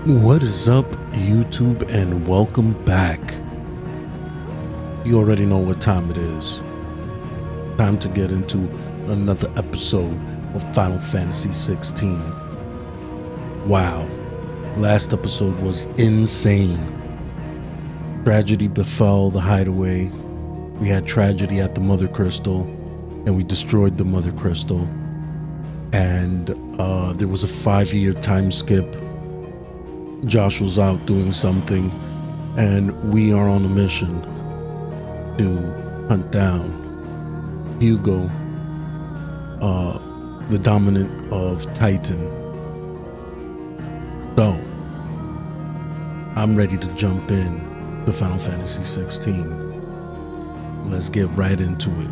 What is up, YouTube, and welcome back. You already know what time it is. Time to get into another episode of Final Fantasy 16. Wow, last episode was insane. Tragedy befell the hideaway. We had tragedy at the Mother Crystal, and we destroyed the Mother Crystal. And there was a 5-year time skip. Josh was out doing something, and we are on a mission to hunt down Hugo, the dominant of Titan. So, I'm ready to jump in to Final Fantasy 16. Let's get right into it.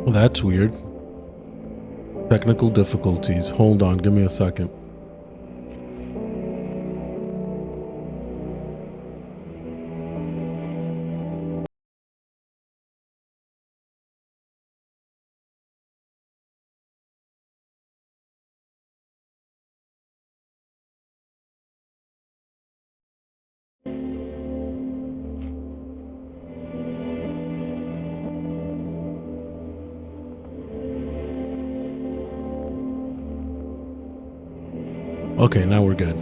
Well, that's weird. Technical difficulties. Hold on, give me a second. Okay, now we're good.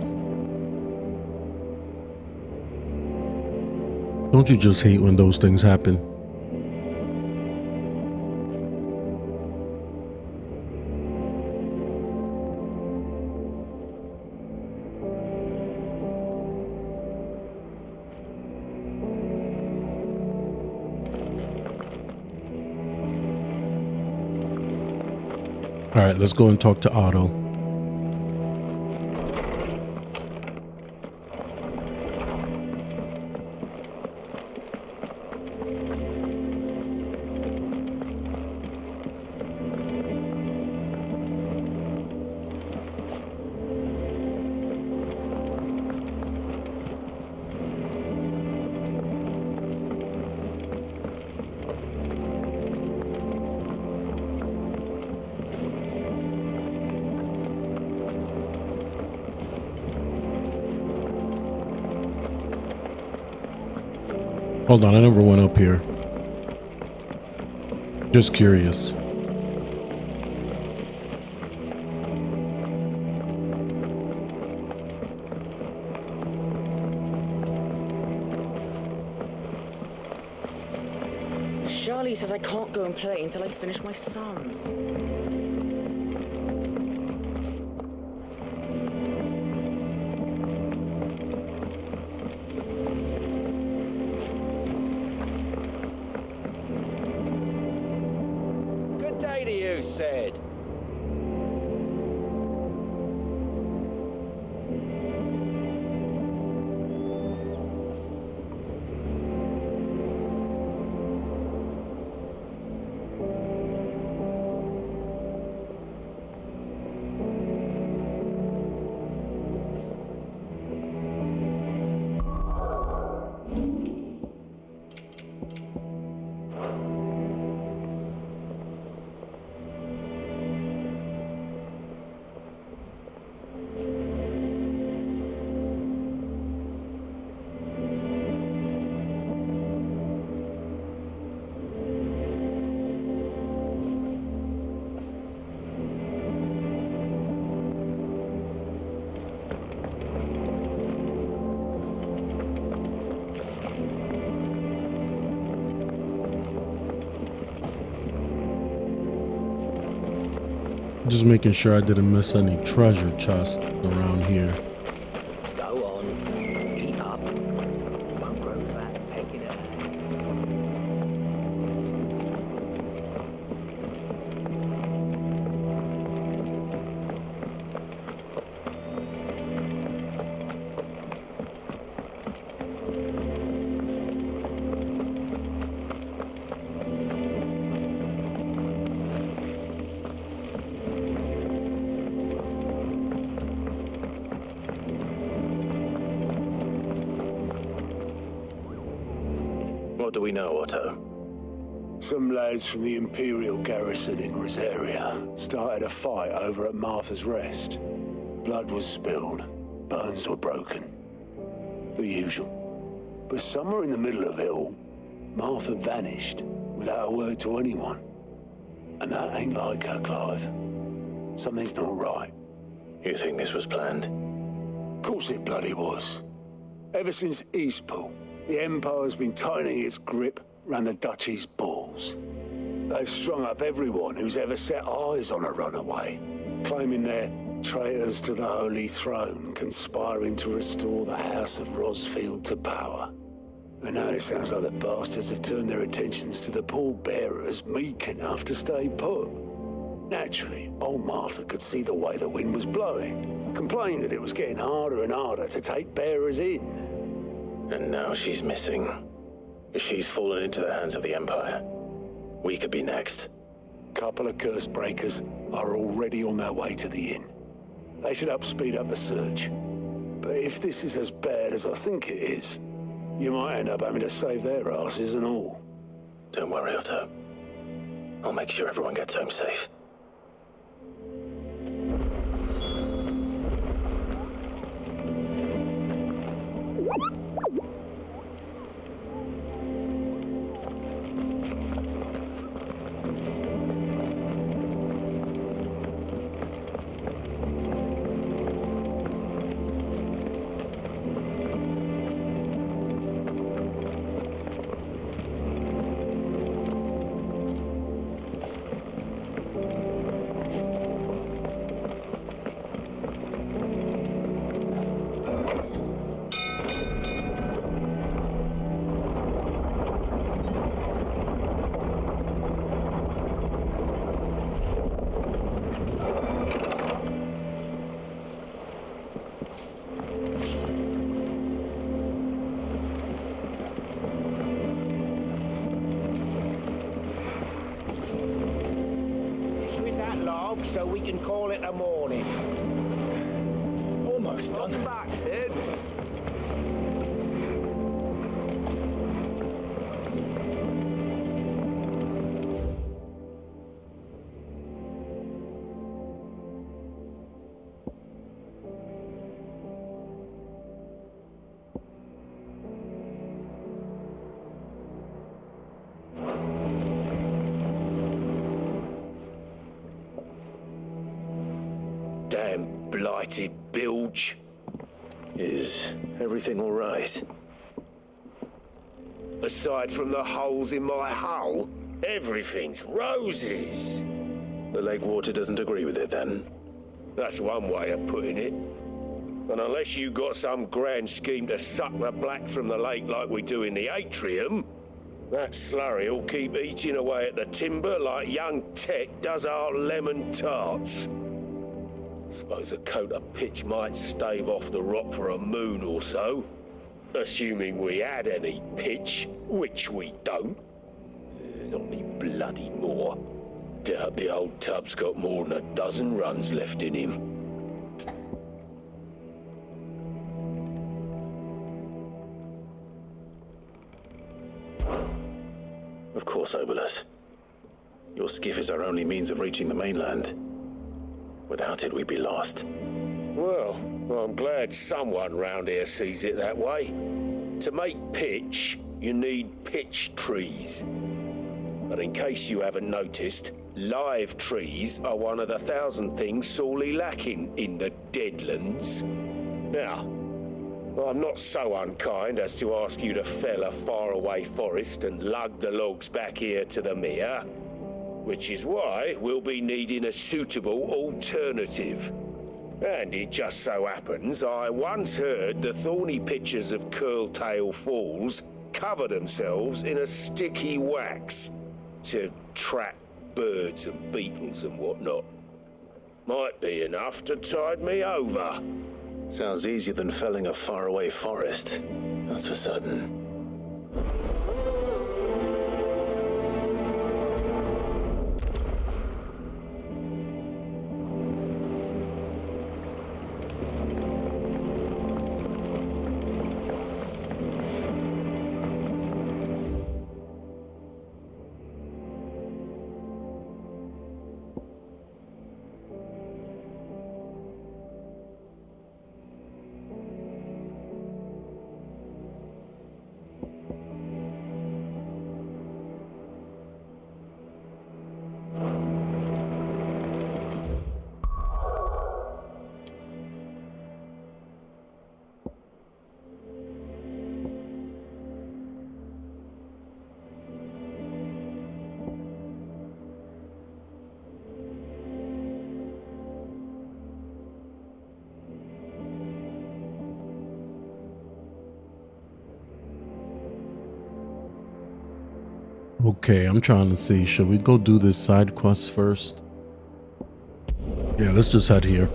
Don't you just hate when those things happen? All right, let's go and talk to Otto. Hold on, I never went up here. Just curious. Charlie says I can't go and play until I finish my sums. Good day to you, Sid. Just making sure I didn't miss any treasure chests around here. Go on, eat up. Won't grow fat pegging it. What do we know, Otto? Some lads from the Imperial garrison in Rosaria started a fight over at Martha's Rest. Blood was spilled, bones were broken. The usual. But somewhere in the middle of it all, Martha vanished without a word to anyone. And that ain't like her, Clive. Something's not right. You think this was planned? Of course it bloody was. Ever since Eastpool, the Empire's been tightening its grip round the Duchy's balls. They've strung up everyone who's ever set eyes on a runaway, claiming they're traitors to the Holy Throne, conspiring to restore the House of Rosfield to power. And now it sounds like the bastards have turned their attentions to the pallbearers meek enough to stay put. Naturally, old Martha could see the way the wind was blowing, complained that it was getting harder and harder to take bearers in. And now she's missing. If she's fallen into the hands of the Empire, we could be next. Couple of curse breakers are already on their way to the inn. They should speed up the search. But if this is as bad as I think it is, you might end up having to save their asses and all. Don't worry, Otto. I'll make sure everyone gets home safe. So we can call it a morning. Almost done. Welcome back, Sid. Damn blighted bilge. Is everything all right? Aside from the holes in my hull, everything's roses. The lake water doesn't agree with it, then? That's one way of putting it. And unless you got some grand scheme to suck the black from the lake like we do in the atrium, that slurry will keep eating away at the timber like young Tech does our lemon tarts. Suppose a coat of pitch might stave off the rock for a moon or so, assuming we had any pitch, which we don't. Not any bloody more. Doubt the old tub's got more than a dozen runs left in him. Of course, Obolus. Your skiff is our only means of reaching the mainland. Without it, we'd be lost. Well, I'm glad someone round here sees it that way. To make pitch, you need pitch trees. But in case you haven't noticed, live trees are one of the 1,000 things sorely lacking in the Deadlands. Now, I'm not so unkind as to ask you to fell a faraway forest and lug the logs back here to the mere. which is why we'll be needing a suitable alternative. And it just so happens I once heard the thorny pitchers of Curltail Falls cover themselves in a sticky wax to trap birds and beetles and whatnot. Might be enough to tide me over. Sounds easier than felling a faraway forest. That's for certain. Okay, I'm trying to see. Should we go do this side quest first? Yeah, let's just head here.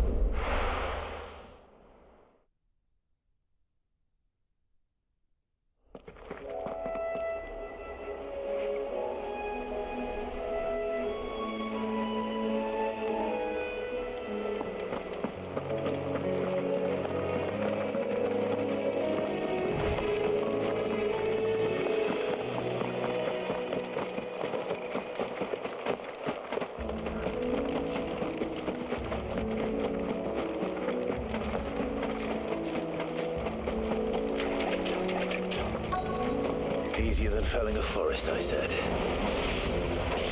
Easier than felling a forest, I said.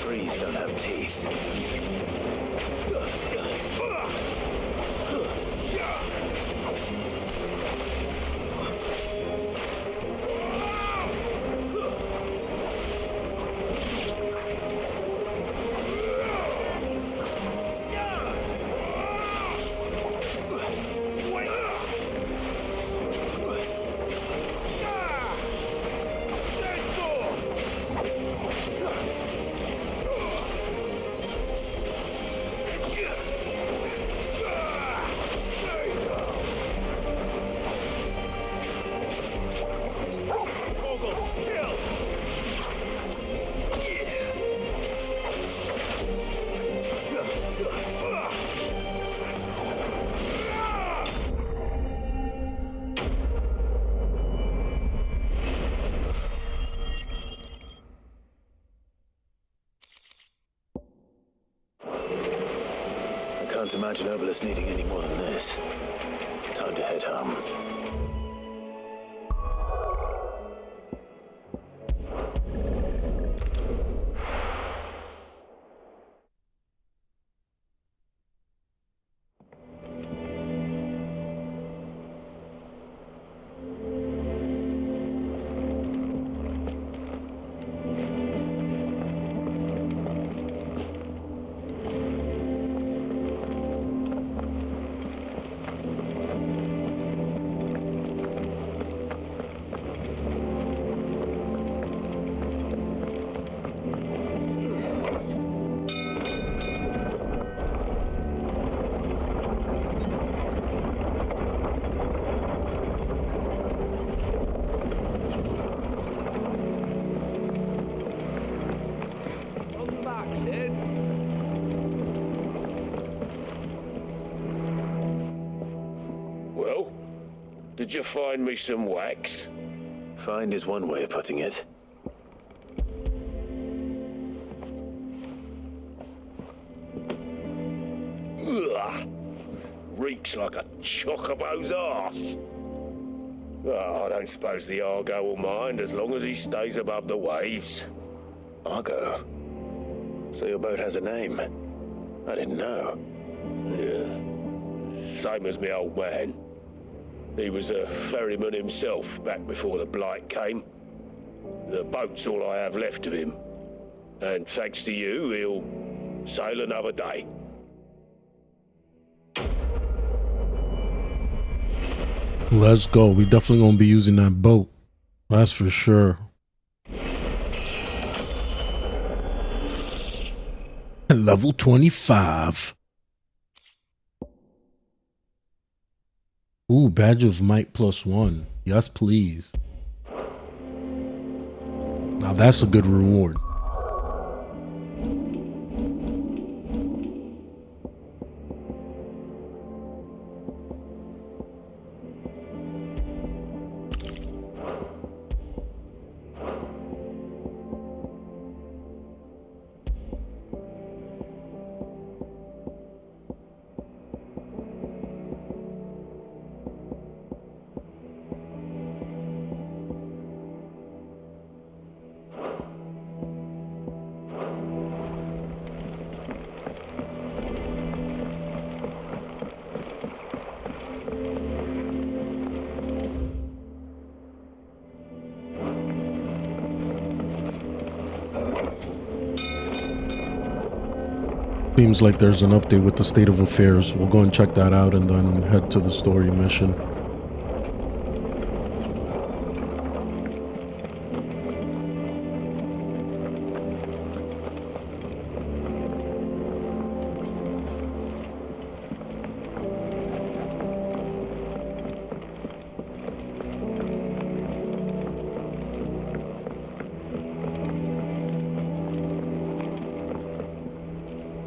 Trees don't have teeth. Can't imagine Obelisk needing any more than this. Time to head home. Well, did you find me some wax? Find is one way of putting it. Ugh. Reeks like a chocobo's arse. Oh, I don't suppose the Argo will mind as long as he stays above the waves. Argo? So your boat has a name? I didn't know. Yeah. Same as me old man. He was a ferryman himself back before the blight came. The boat's all I have left of him. And thanks to you, he'll sail another day. Let's go. We definitely gonna be using that boat. That's for sure. Level 25. Ooh, badge of might +1. Yes, please. Now that's a good reward. Seems like there's an update with the state of affairs. We'll go and check that out and then head to the story mission.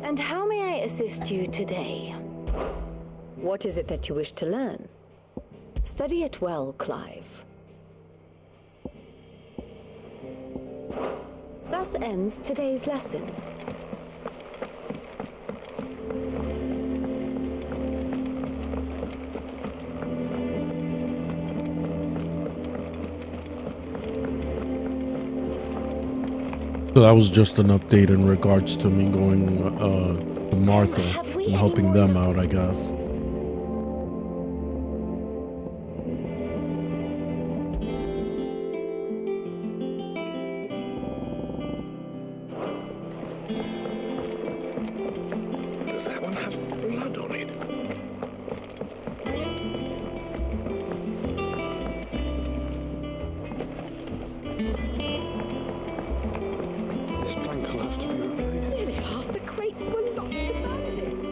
And how may I assist you today? What is it that you wish to learn? Study it well, Clive. Thus ends today's lesson. So that was just an update in regards to me going to Martha and helping them out, I guess. Does that one have blood on it? This plank will have to be replaced. Nearly half the crates were lost to bandits.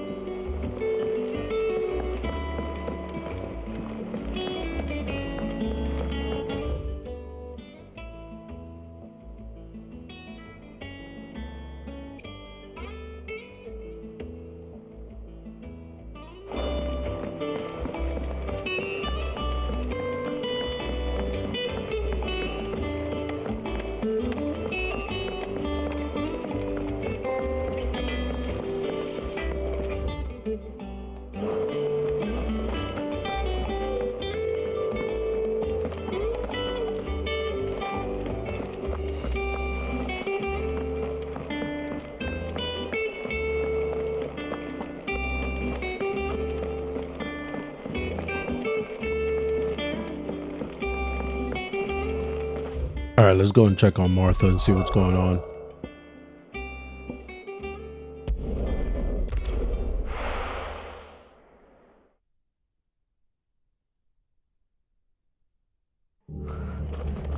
All right, let's go and check on Martha and see what's going on.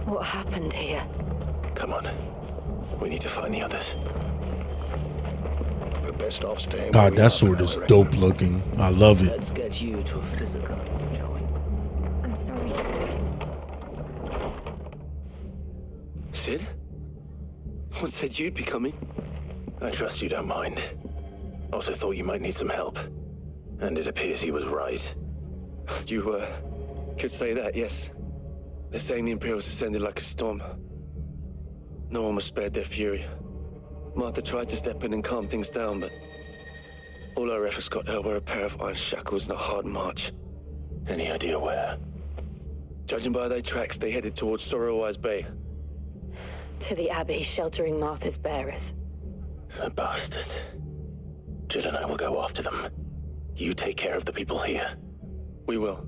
What happened here? Come on. We need to find the others. We're best off staying. God, that sword is dope looking. I love it. Let's get you to a physical, shall we? I'm sorry. Sid? What said you'd be coming? I trust you don't mind. Also thought you might need some help. And it appears he was right. You, could say that, yes. They're saying the Imperials ascended like a storm. No one was spared their fury. Martha tried to step in and calm things down, but all our efforts got her were a pair of iron shackles and a hard march. Any idea where? Judging by their tracks, they headed towards Sorrowwise Bay. To the Abbey sheltering Martha's bearers. The bastards. Jill and I will go after them. You take care of the people here. We will.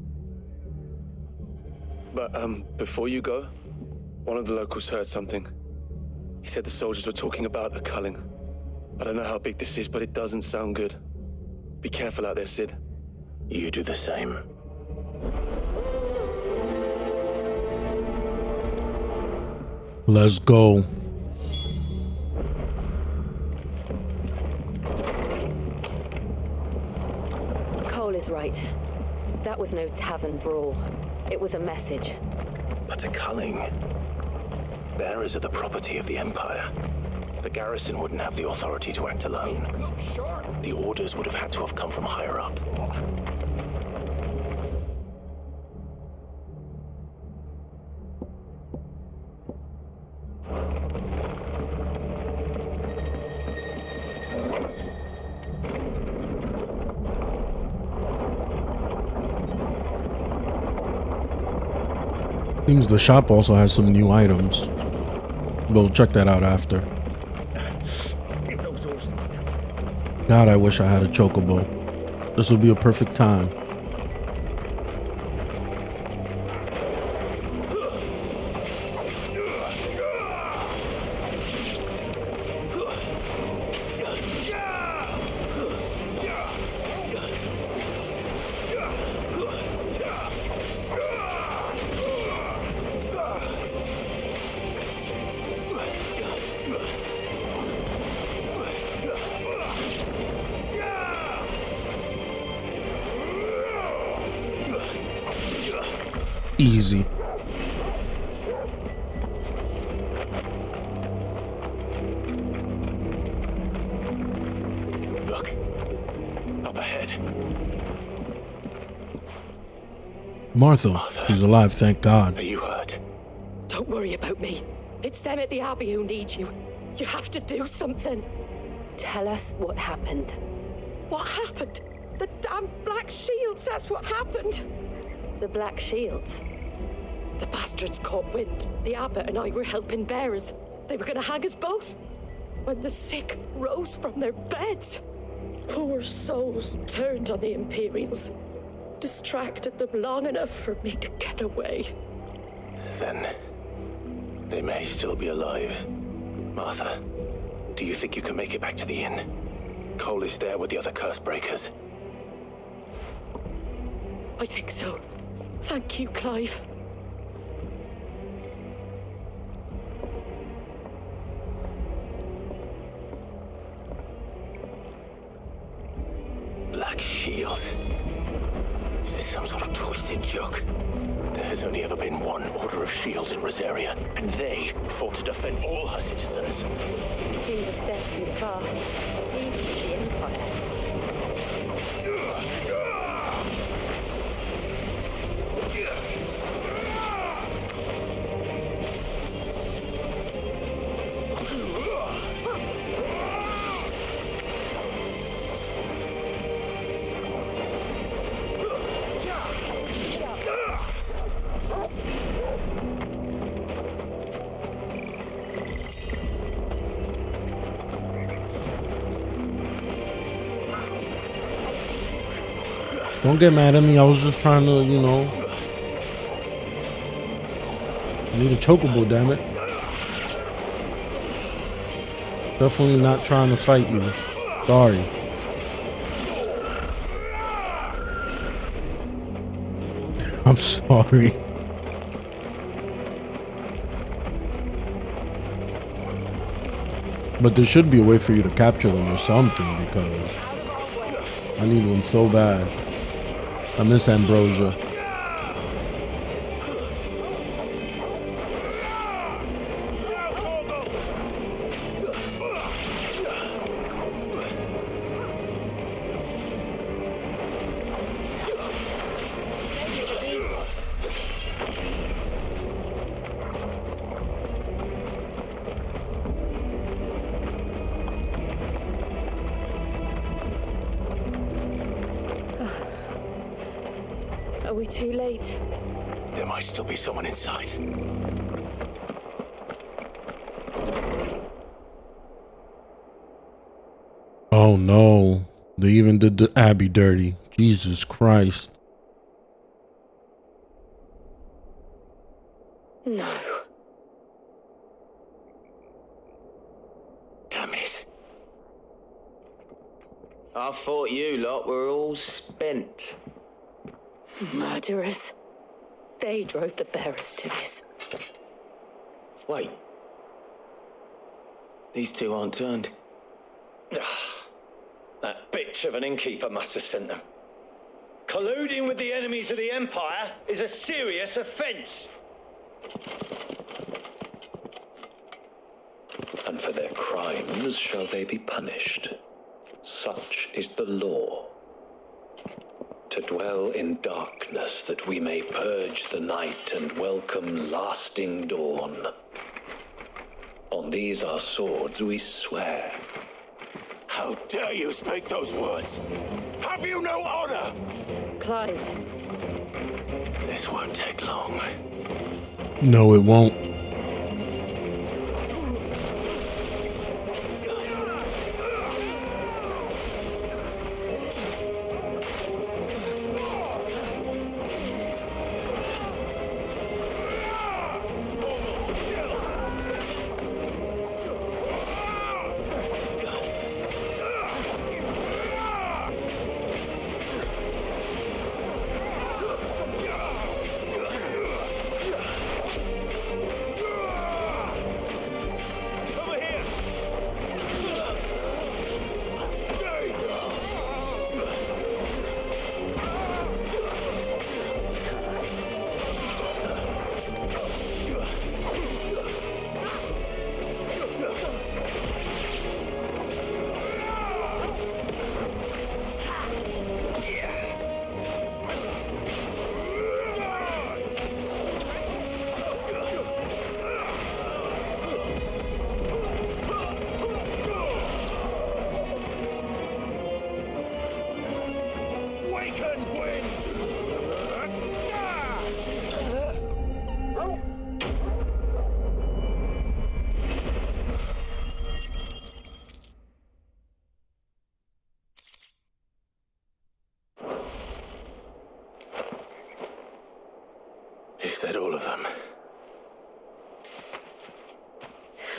But, before you go, one of the locals heard something. He said the soldiers were talking about a culling. I don't know how big this is, but it doesn't sound good. Be careful out there, Sid. You do the same. Let's go. Cole is right. That was no tavern brawl. It was a message. But a culling. Bearers are the property of the Empire. The garrison wouldn't have the authority to act alone. The orders would have had to have come from higher up. Seems the shop also has some new items. We'll check that out after. God, I wish I had a chocobo. This would be a perfect time. Easy. Look. Up ahead. Martha, he's alive, thank God. Are you hurt? Don't worry about me. It's them at the Abbey who need you. You have to do something. Tell us what happened. What happened? The damn Black Shields, that's what happened. The Black Shields. The bastards caught wind. The abbot and I were helping bearers. They were going to hang us both. When the sick rose from their beds, poor souls turned on the Imperials. Distracted them long enough for me to get away. Then they may still be alive. Martha, do you think you can make it back to the inn? Cole is there with the other curse breakers. I think so. Thank you, Clive. Black Shields? Is this some sort of twisted joke? There has only ever been one Order of Shields in Rosaria, and they fought to defend all her citizens. Seems a step too far. Even the Empire. Don't get mad at me. I was just trying to, you know. I need a chocobo, damn it. Definitely not trying to fight you. Sorry. I'm sorry. But there should be a way for you to capture them or something, because I need one so bad. I miss Ambrosia. Are we too late? There might still be someone inside. Oh no. They even did the Abbey dirty. Jesus Christ. No. I thought you lot were all spent. Murderers. They drove the bearers to this. Wait. These two aren't turned. That bitch of an innkeeper must have sent them. Colluding with the enemies of the Empire is a serious offence. And for their crimes shall they be punished. Such is the law. To dwell in darkness that we may purge the night and welcome lasting dawn. On these our swords we swear. How dare you speak those words? Have you no honor? Clive, This won't take long. No, it won't. Is that all of them?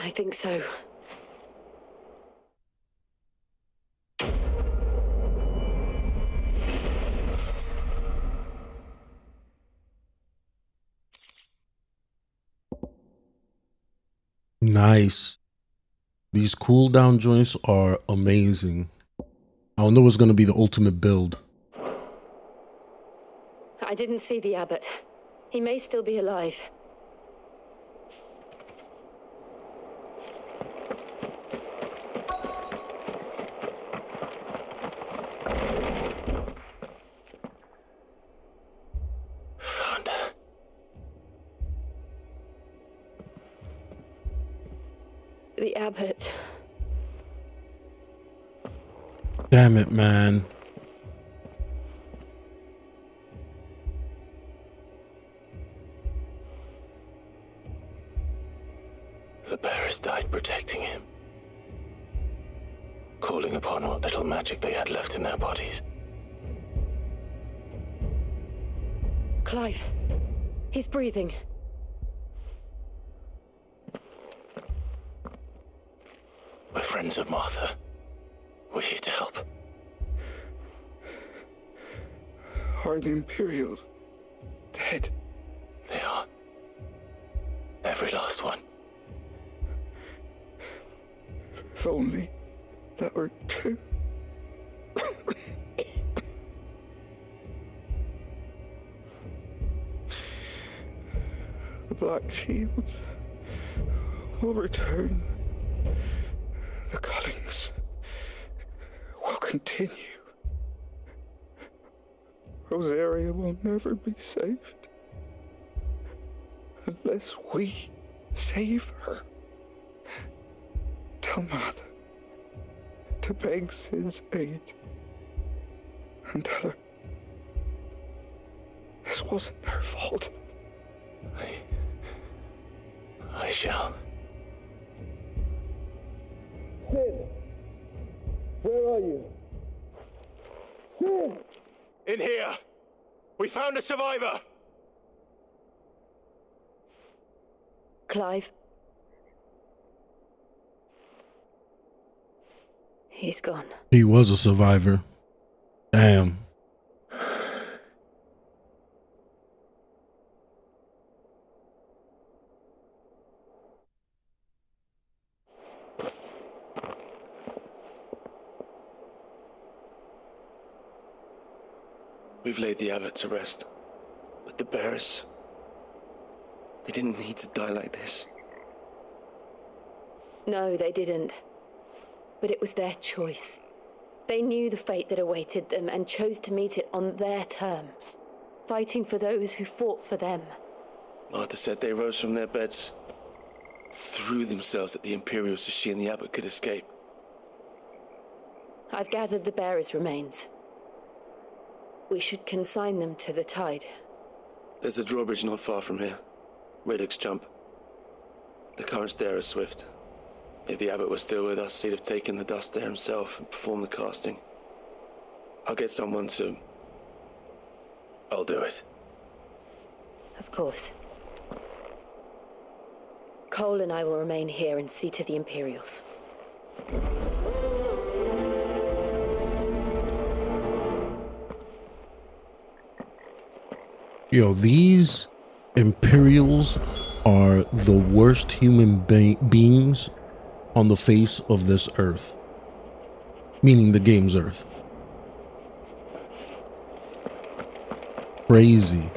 I think so. Nice. These cooldown joints are amazing. I don't know what's going to be the ultimate build. I didn't see the abbot. He may still be alive. Found her. The abbot. Damn it, man. The bearers died protecting him. Calling upon what little magic they had left in their bodies. Clive. He's breathing. We're friends of Martha. We're here to help. Are the Imperials dead? They are. Every last one. If only that were true. The Black Shields will return. The cullings will continue. Rosaria will never be saved unless we save her. Tell Mother to beg Sid's aid and tell her this wasn't her fault. I shall. Sid! Where are you? Sid! In here! We found a survivor! Clive. He's gone. He was a survivor. Damn. We've laid the abbot to rest. But the bearers, they didn't need to die like this. No, they didn't. But it was their choice. They knew the fate that awaited them and chose to meet it on their terms, fighting for those who fought for them. Martha said they rose from their beds, threw themselves at the Imperials so she and the abbot could escape. I've gathered the bearers' remains. We should consign them to the tide. There's a drawbridge not far from here. Radix Jump. The currents there are swift. If the abbot was still with us, he'd have taken the dust there himself and performed the casting. I'll get someone to... I'll do it. Of course. Cole and I will remain here and see to the Imperials. Yo, these Imperials are the worst human beings on the face of this earth. Meaning the game's earth. Crazy.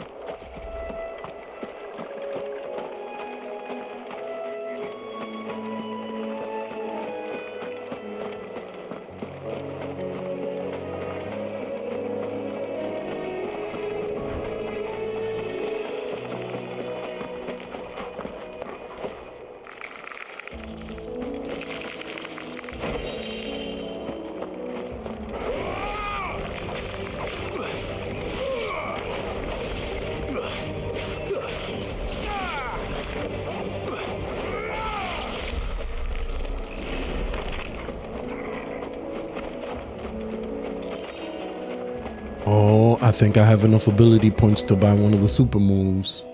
Oh, I think I have enough ability points to buy one of the super moves.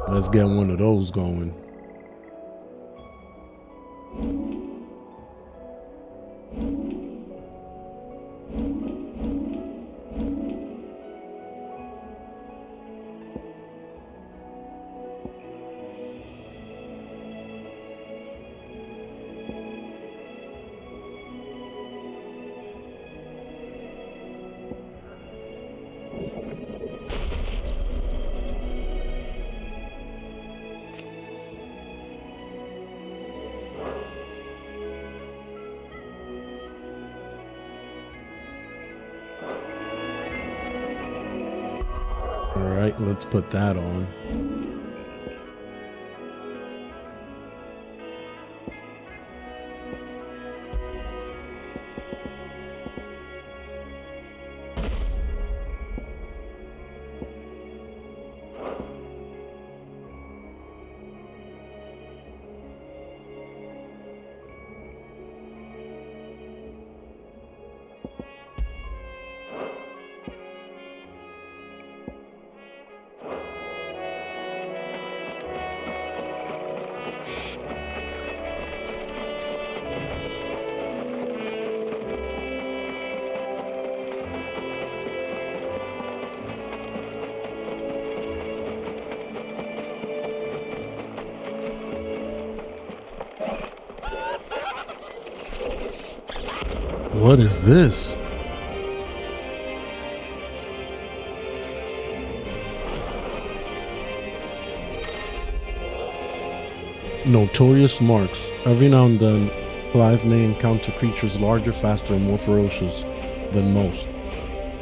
Let's get one of those going. All right, let's put that on. What is this? Notorious marks. Every now and then, Clive may encounter creatures larger, faster, and more ferocious than most.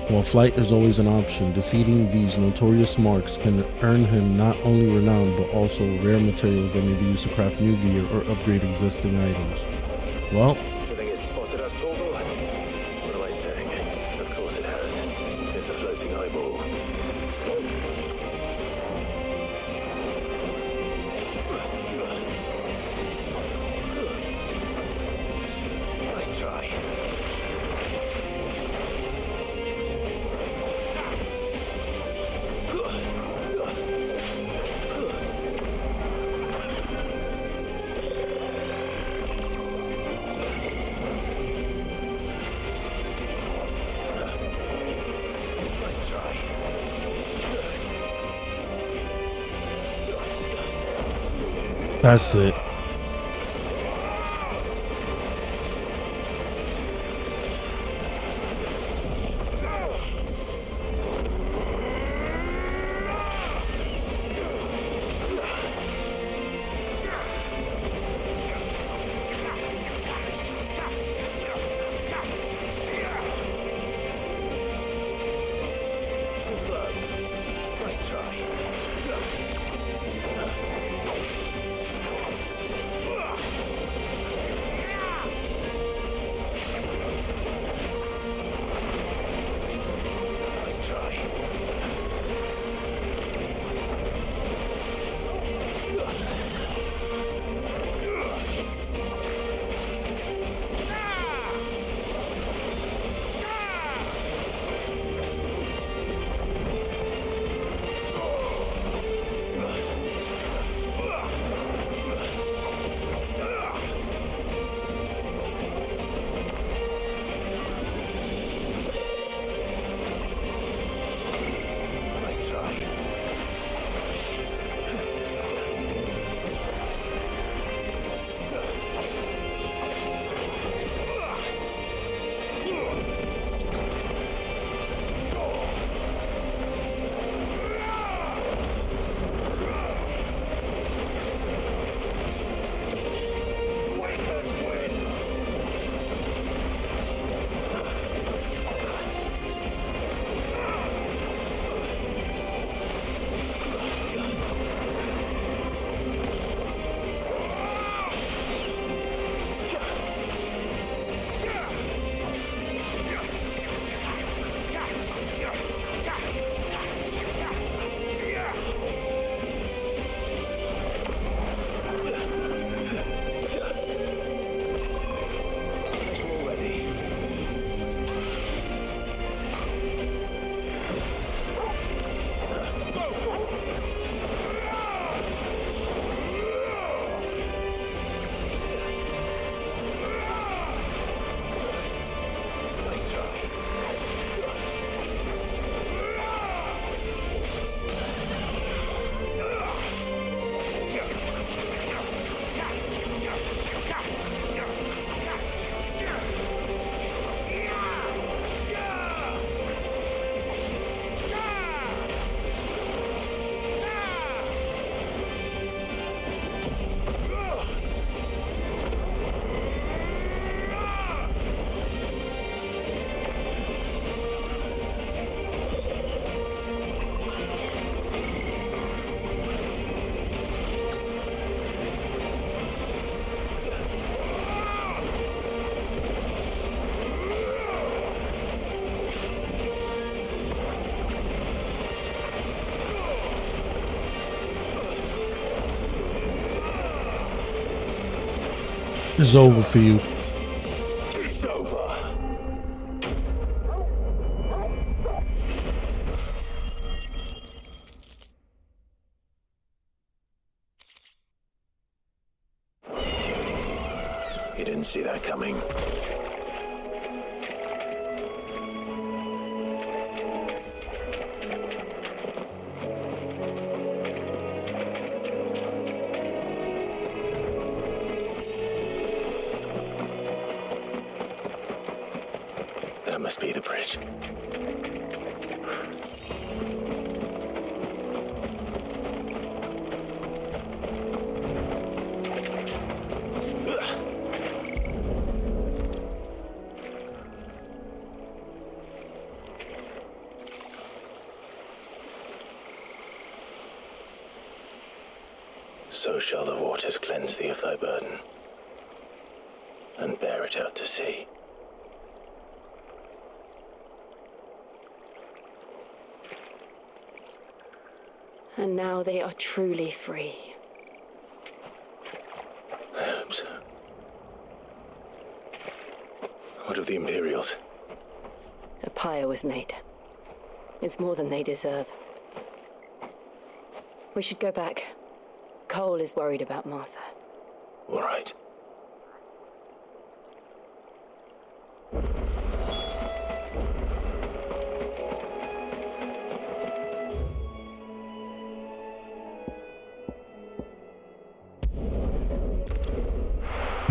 While flight is always an option, defeating these notorious marks can earn him not only renown, but also rare materials that may be used to craft new gear or upgrade existing items. Well, Do you think it's spotted us, Torgal? What am I saying? Of course it has. It's a floating eyeball. Nice try. That's it. Nice try. It's over for you. It's over. You didn't see that coming. That must be the bridge. So shall the waters cleanse thee of thy burden, and bear it out to sea. And now they are truly free. I hope so. What of the Imperials? A pyre was made. It's more than they deserve. We should go back. Cole is worried about Martha. All right.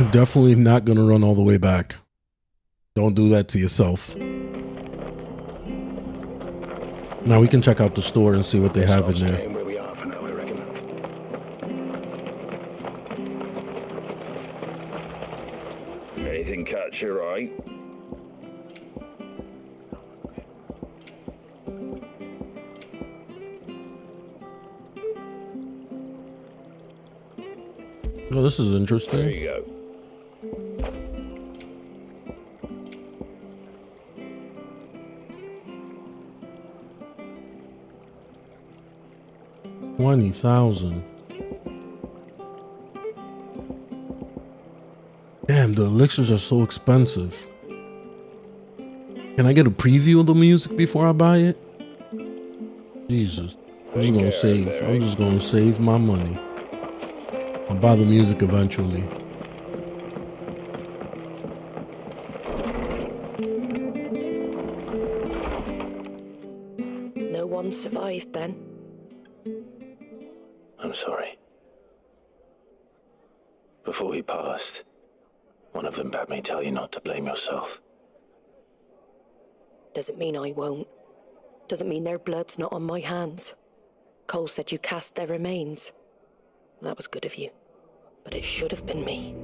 Definitely not gonna run all the way back. Don't do that to yourself. Now we can check out the store and see what they have in there. Where we are for now, I reckon. Anything catch your eye? Oh, this is interesting. There you go. $20,000. Damn, the elixirs are so expensive. Can I get a preview of the music before I buy it? Jesus. I'm just gonna save. I'm just gonna save my money. I'll buy the music eventually. No one survived then. I'm sorry. Before he passed, one of them bade me tell you not to blame yourself. Doesn't mean I won't. Doesn't mean their blood's not on my hands. Cole said you cast their remains. That was good of you. But it should have been me.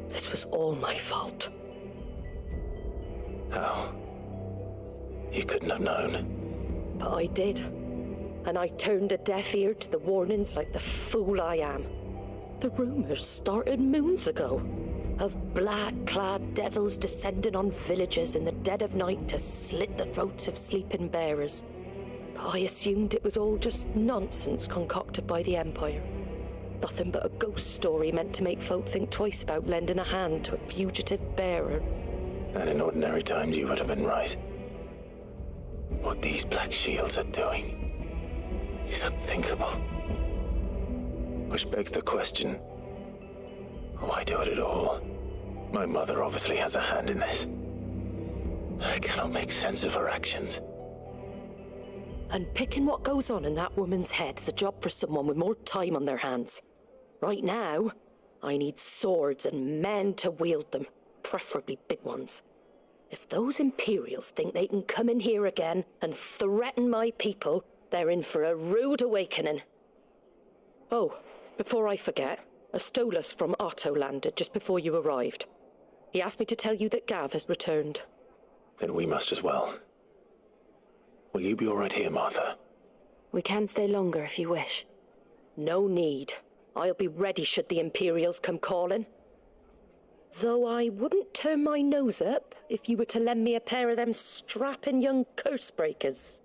This was all my fault. How? You couldn't have known. But I did. And I turned a deaf ear to the warnings like the fool I am. The rumours started moons ago. Of black-clad devils descending on villages in the dead of night to slit the throats of sleeping bearers. But I assumed it was all just nonsense concocted by the Empire. Nothing but a ghost story meant to make folk think twice about lending a hand to a fugitive bearer. And in ordinary times you would have been right. What these black shields are doing is unthinkable. Which begs the question, why do it at all? My mother obviously has a hand in this. I cannot make sense of her actions. Unpicking what goes on in that woman's head is a job for someone with more time on their hands. Right now, I need swords and men to wield them, preferably big ones. If those Imperials think they can come in here again and threaten my people, they're in for a rude awakening. Oh, before I forget, a Stolas from Otto landed just before you arrived. He asked me to tell you that Gav has returned. Then we must as well. Will you be all right here, Martha? We can stay longer if you wish. No need. I'll be ready should the Imperials come calling. Though I wouldn't turn my nose up if you were to lend me a pair of them strapping young curse breakers.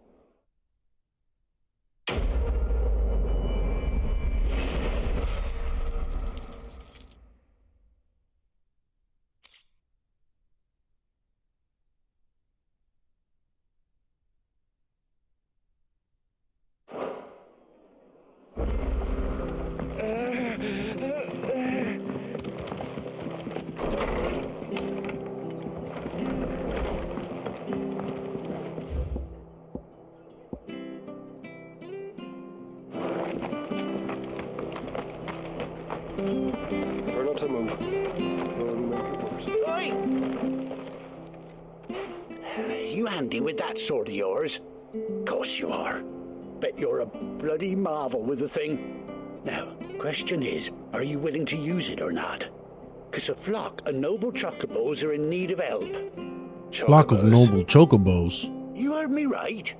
Try not to move. You handy with that sword of yours? Course you are. Bet you're a bloody marvel with the thing. Now, question is, are you willing to use it or not? 'Cause a flock of noble chocobos are in need of help. Flock of noble chocobos. You heard me right.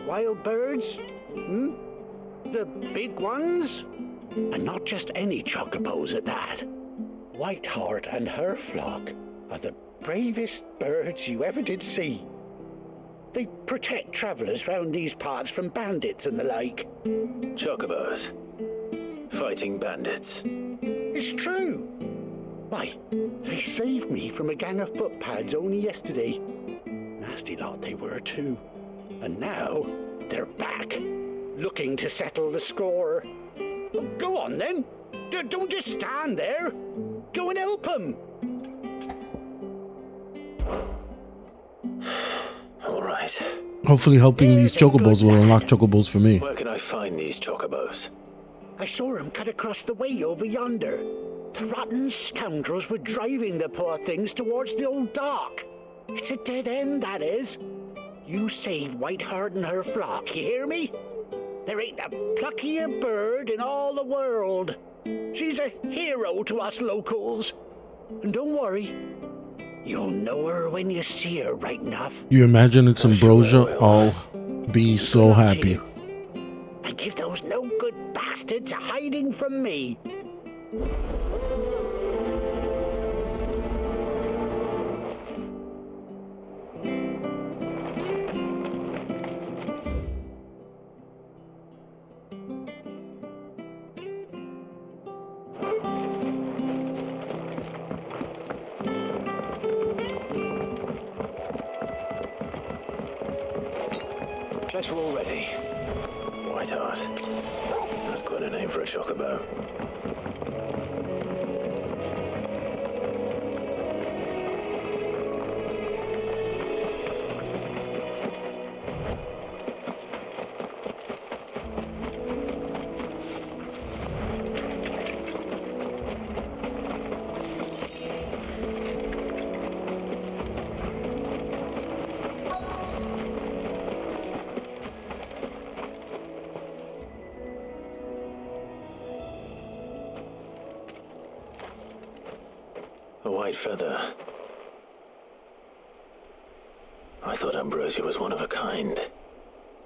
Wild birds? The big ones? And not just any chocobos at that. Whiteheart and her flock are the bravest birds you ever did see. They protect travellers round these parts from bandits and the like. Chocobos. Fighting bandits. It's true. Why, they saved me from a gang of footpads only yesterday. Nasty lot they were too. And now they're back, looking to settle the score. Go on then. Don't just stand there. Go and help them. All right. Hopefully helping these chocobos will unlock chocobos for me. Where can I find these chocobos? I saw them cut across the way over yonder. The rotten scoundrels were driving the poor things towards the old dock. It's a dead end, that is. You save Whiteheart and her flock, you hear me? There ain't a pluckier bird in all the world. She's a hero to us locals. And don't worry, you'll know her when you see her right enough. You imagine it's Ambrosia? I'll be so happy. And give those no-good bastards a hiding from me. Guess we're all ready. Whiteheart. That's quite a name for a chocobo. A white feather. I thought Ambrosia was one of a kind.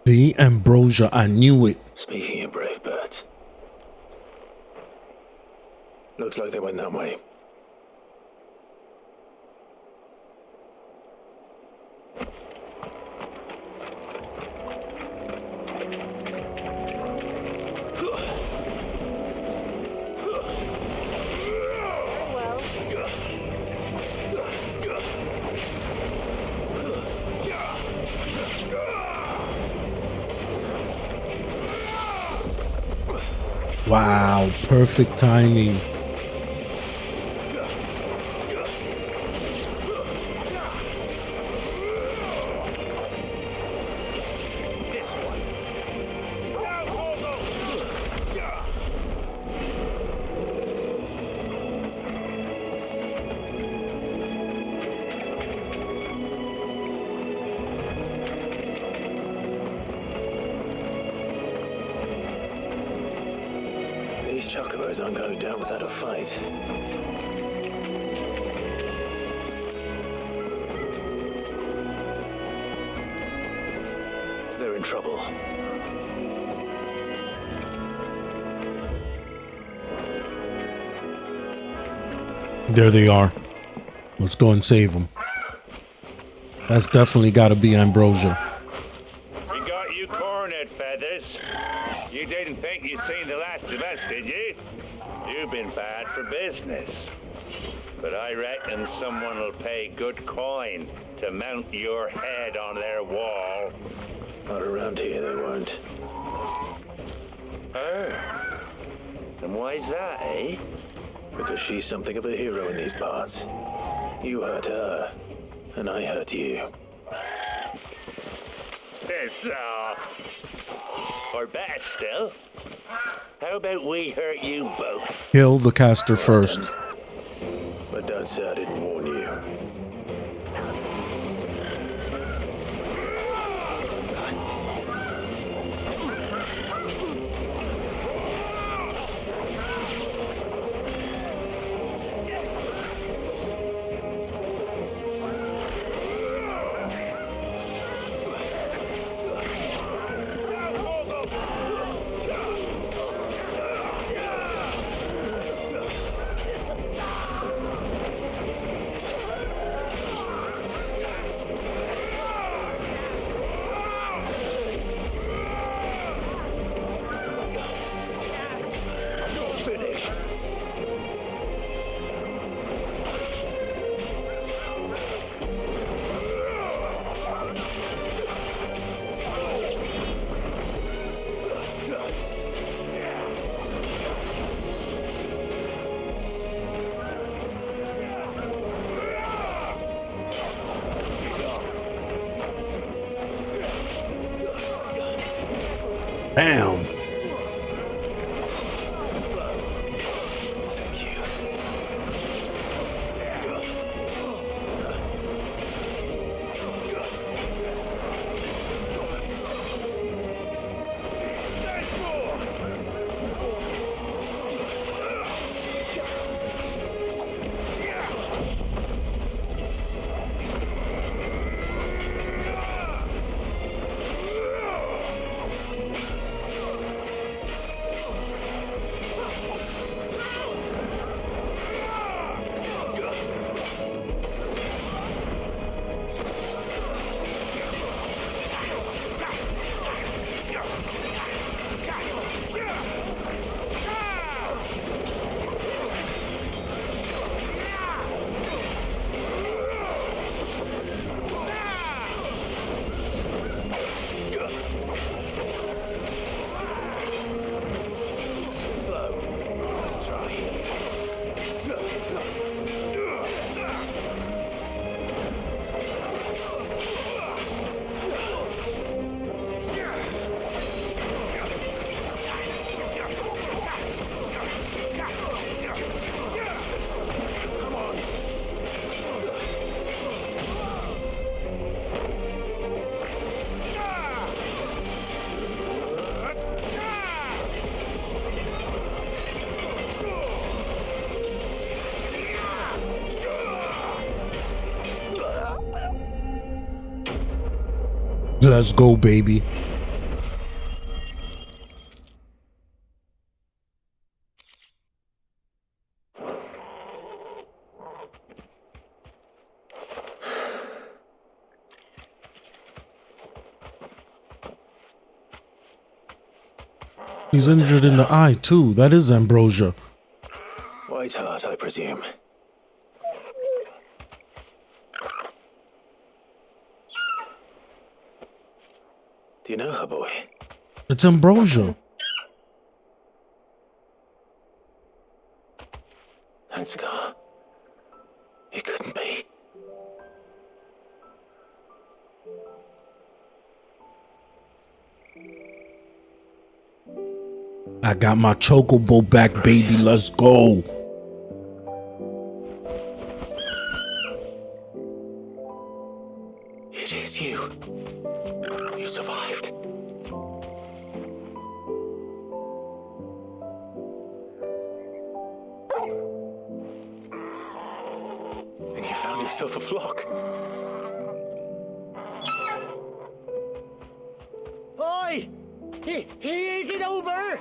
The Ambrosia, I knew it. Speaking of brave birds. Looks like they went that way. Wow, perfect timing. These chocobos aren't going down without a fight. They're in trouble. There they are. Let's go and save them. That's definitely got to be Ambrosia. We got you cornered, Feathers. You didn't think you'd seen the last of us, did you? You've been bad for business. But I reckon someone will pay good coin to mount your head on their wall. Not around here, they won't. Oh. And why's that, eh? Because she's something of a hero in these parts. You hurt her, and I hurt you. Piss off. Or better still, how about we hurt you both? Kill the caster first. But don't say I didn't warn you. Bam. Thank you. Let's go, baby. He's injured in the eye, too. That is ambrosia. White heart, I presume. Do you know her, boy? It's ambrosia. That scar. It couldn't be. I got my chocobo back, baby. Let's go. It is you. You survived. And you found yourself a flock. Oi! He isn't over!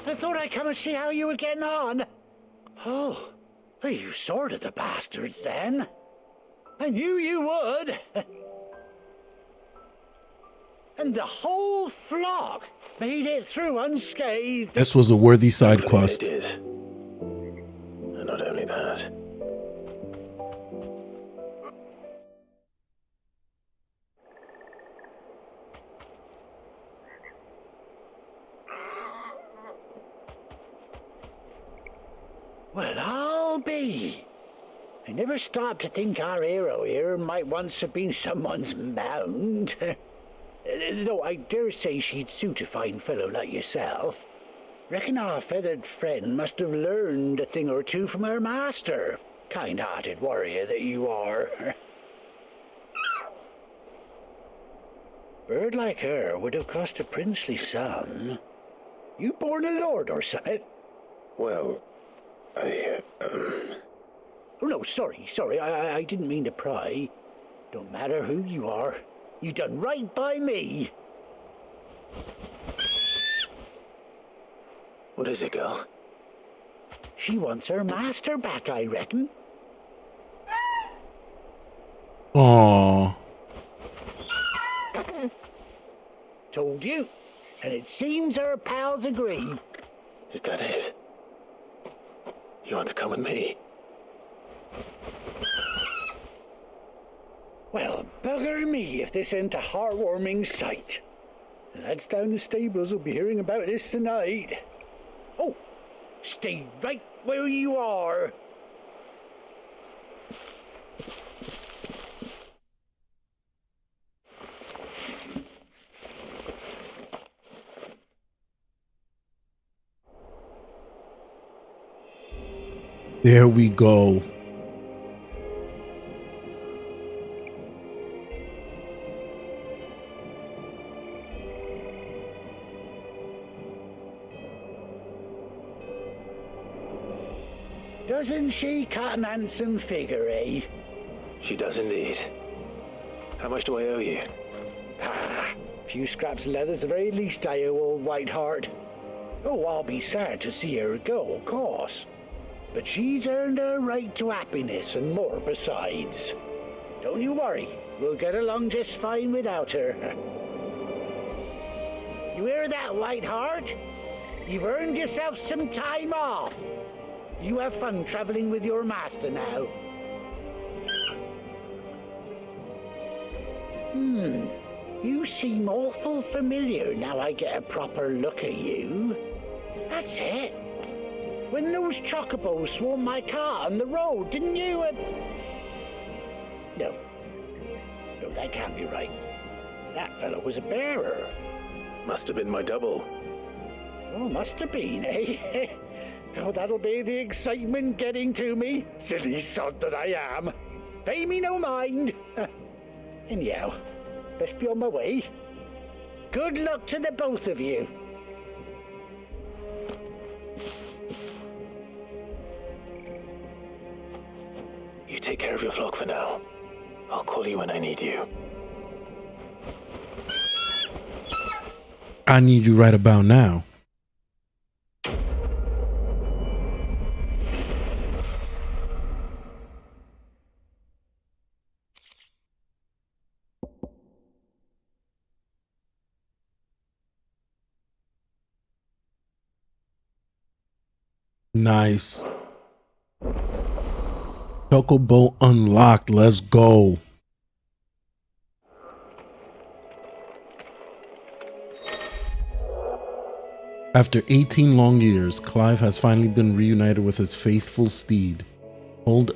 I thought I'd come and see how you were getting on. Oh, well, you sorted the bastards then. I knew you would. And the whole flock made it through unscathed. This was a worthy side quest. They did. And not only that. Well, I'll be. I never stopped to think our hero here might once have been someone's mount. Though I dare say she'd suit a fine fellow like yourself. Reckon our feathered friend must have learned a thing or two from her master. Kind-hearted warrior that you are. Bird like her would have cost a princely sum. You born a lord or something? Well, Oh, no, sorry. I didn't mean to pry. Don't matter who you are. You done right by me. What is it, girl? She wants her master back, I reckon. Aww. Told you. And it seems her pals agree. Is that it? You want to come with me? Well, bugger me if this ain't a heartwarming sight. The lads down the stables will be hearing about this tonight. Oh, stay right where you are. There we go. Doesn't she cut an handsome figure, eh? She does indeed. How much do I owe you? A few scraps of leather's the very least I owe old Whiteheart. Oh, I'll be sad to see her go, of course. But she's earned her right to happiness and more besides. Don't you worry, we'll get along just fine without her. You hear that, Whiteheart? You've earned yourself some time off. You have fun traveling with your master now. You seem awful familiar now I get a proper look at you. That's it. When those chocobos swarmed my car on the road, didn't you? No, that can't be right. That fellow was a bearer. Must have been my double. Oh, must have been, eh? Oh, that'll be the excitement getting to me. Silly sod that I am. Pay me no mind. Anyhow, best be on my way. Good luck to the both of you. You take care of your flock for now. I'll call you when I need you. I need you right about now. Nice. Chocobo unlocked. Let's go. After 18 long years, Clive has finally been reunited with his faithful steed. Hold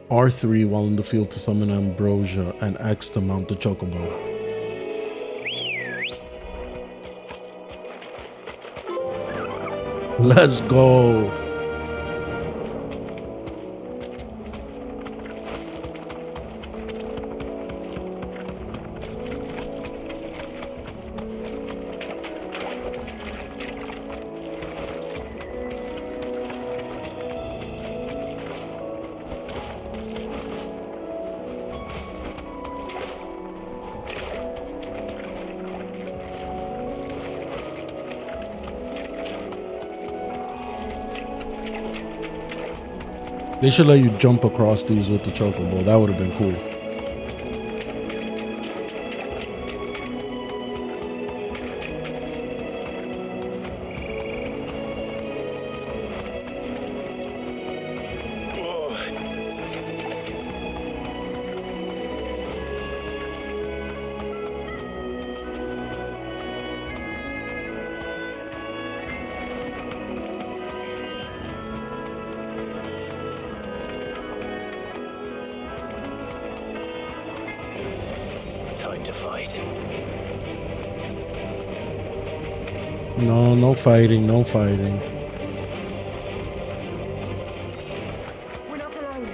R3 while in the field to summon Ambrosia and X to mount the Chocobo. Let's go. They should let you jump across these with the Chocobo. That would have been cool. Time to fight. No, no fighting, no fighting. We're not alone.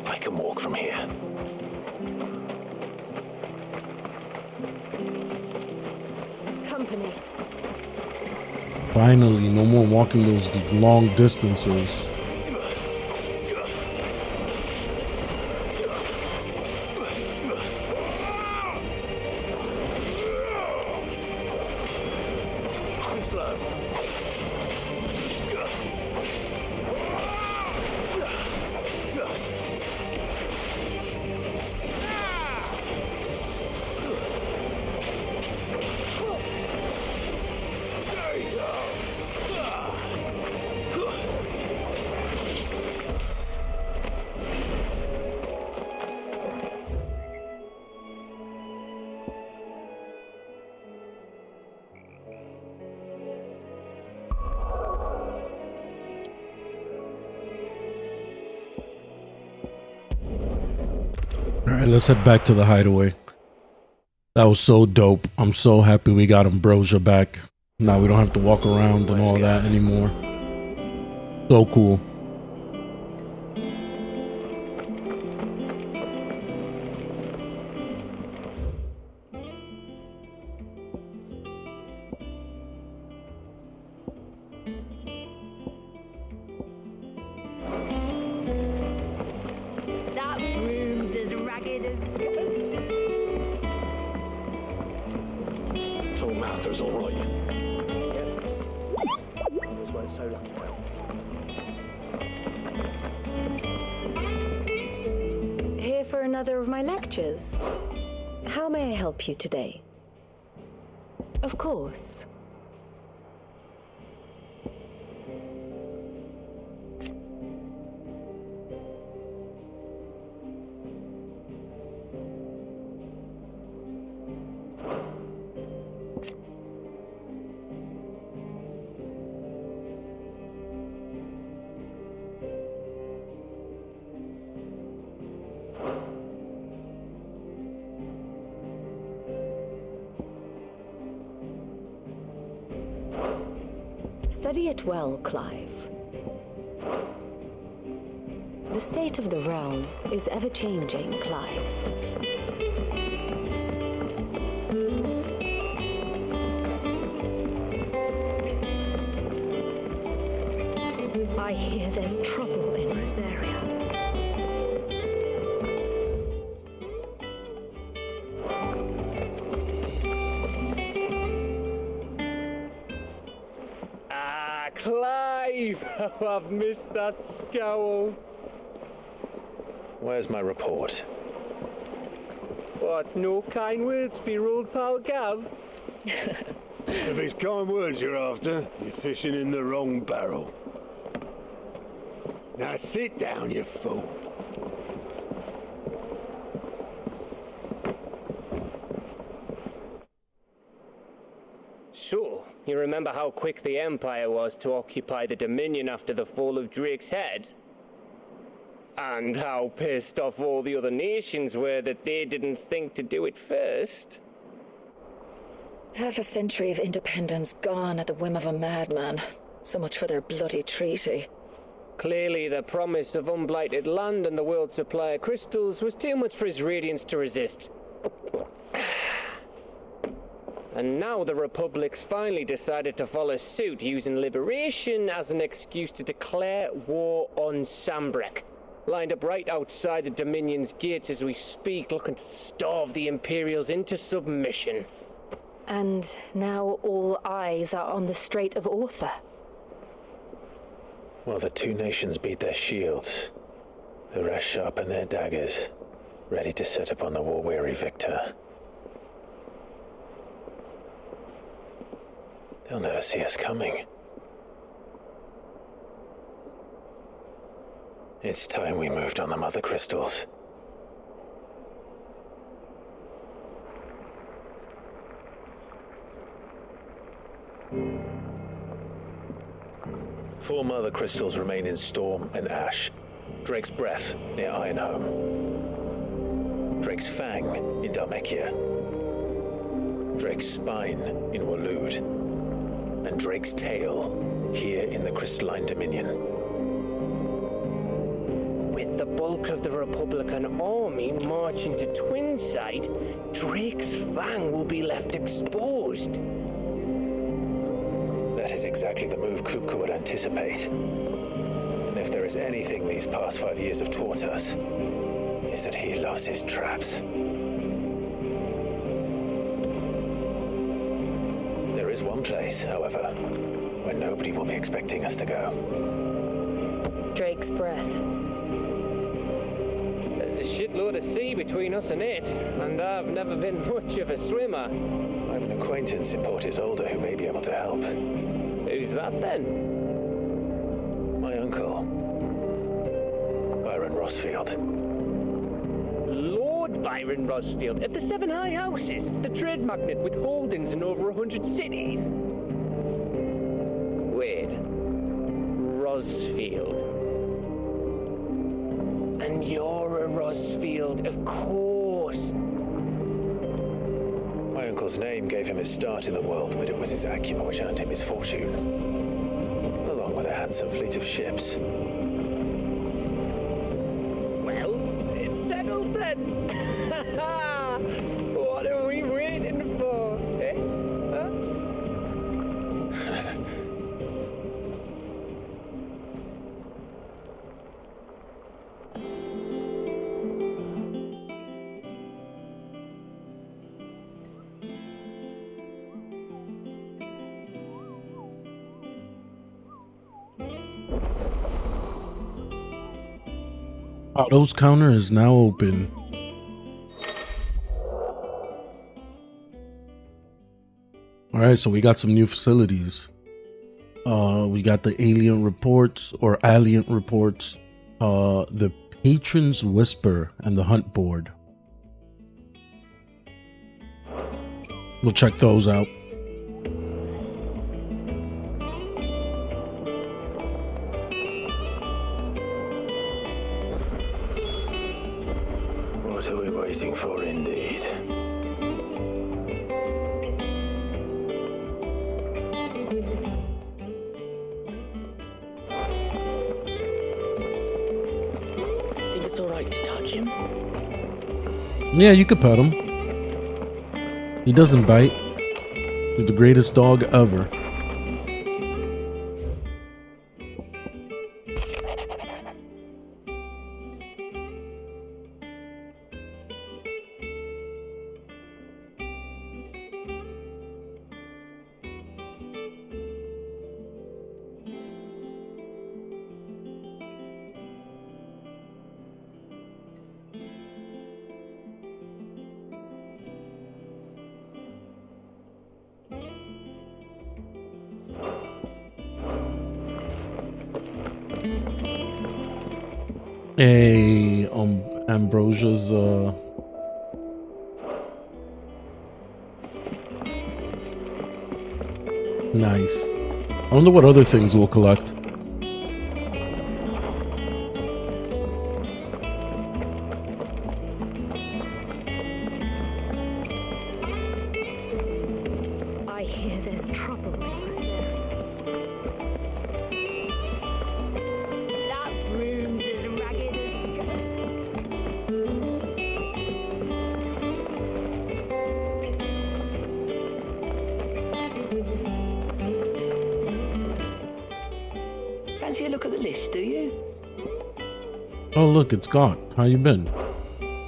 I can walk from here. Company. Finally, no more walking those long distances. All right, let's head back to the hideaway. That was so dope. I'm so happy we got Ambrosia back. Now we don't have to walk around and all that anymore. So cool. That broom's as ragged as... So Martha's all right. Others weren't so lucky. Here for another of my lectures. How may I help you today? Of course. Study it well, Clive. The state of the realm is ever-changing, Clive. I hear there's trouble in Rosaria. Ah, Clive! Oh, I've missed that scowl. Where's my report? What, no kind words for your old pal Gav? If it's kind words you're after, you're fishing in the wrong barrel. Now sit down, you fool. So, you remember how quick the Empire was to occupy the Dominion after the fall of Drake's head? And how pissed off all the other nations were that they didn't think to do it first? Half a century of independence gone at the whim of a madman. So much for their bloody treaty. Clearly, the promise of unblighted land and the world's supply of crystals was too much for his radiance to resist. And now the Republic's finally decided to follow suit, using liberation as an excuse to declare war on Sambrek. Lined up right outside the Dominion's gates as we speak, looking to starve the Imperials into submission. And now all eyes are on the Strait of Author. While the two nations beat their shields, the rest sharpen their daggers, ready to set upon the war-weary victor. They'll never see us coming. It's time we moved on the mother crystals. Four mother crystals remain in Storm and Ash. Drake's Breath near Ironhome. Drake's Fang in Dhalmekia. Drake's Spine in Waloed. And Drake's Tail here in the Crystalline Dominion. With the bulk of the Republican army marching to Twinside, Drake's Fang will be left exposed. That is exactly the move Kupka would anticipate. And if there is anything these past 5 years have taught us, is that he loves his traps. There is one place, however, where nobody will be expecting us to go. Drake's Breath. There's a shitload of sea between us and it, and I've never been much of a swimmer. I have an acquaintance in Port Isolde who may be able to help. Who's that then? My uncle, Byron Rosfield. Lord Byron Rosfield of the Seven High Houses, the trade magnate with holdings in over 100 cities. Wait, Rosfield. And you're a Rosfield, of course. My uncle's name gave him his start in the world, but it was his acumen which earned him his fortune, along with a handsome fleet of ships. Well, it's settled then. What are we waiting for, eh? Huh? Autos counter is now open. All right, so we got some new facilities. We got the alien reports or alien reports, the Patron's Whisper, and the Hunt Board. We'll check those out. What are we waiting for, indeed? Think it's alright to touch him? Yeah, you could pet him. He doesn't bite. He's the greatest dog ever. Hey, Ambrosia's nice. I wonder what other things we'll collect. I hear there's trouble in this area. That broom's as ragged as Fancy a look at the list, do you? Oh, look, it's Gaunt. How you been?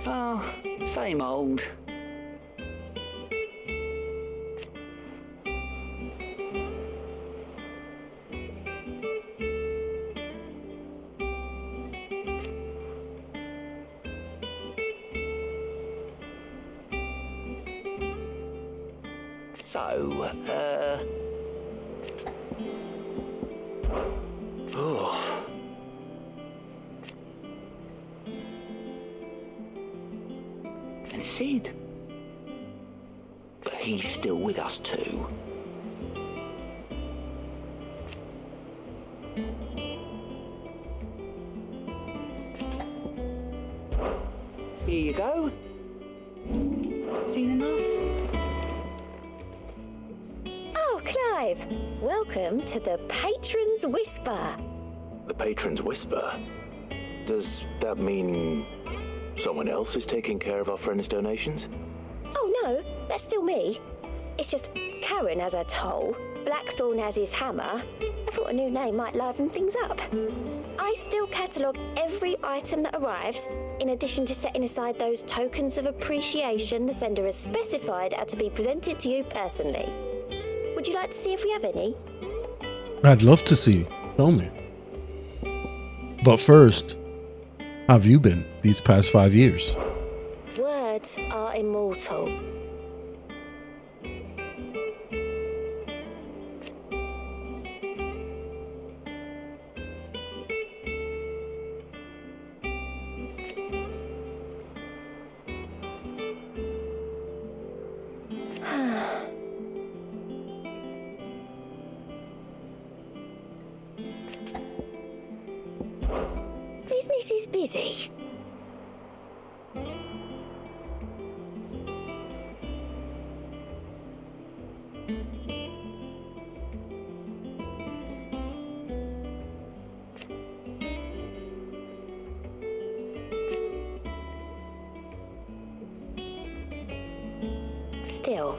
Oh, same old. So, oh. And Sid. But he's still with us too. Here you go. Seen enough? Oh, Clive. Welcome to the Patron's Whisper. The Patron's Whisper? Does that mean someone else is taking care of our friend's donations? Oh, no, that's still me. It's just Karen has her toll, Blackthorn has his hammer. I thought a new name might liven things up. I still catalogue every item that arrives, in addition to setting aside those tokens of appreciation the sender has specified are to be presented to you personally. Would you like to see if we have any? I'd love to see. Show me. But first, how have you been these past 5 years? Words are immortal. Business is busy. Still.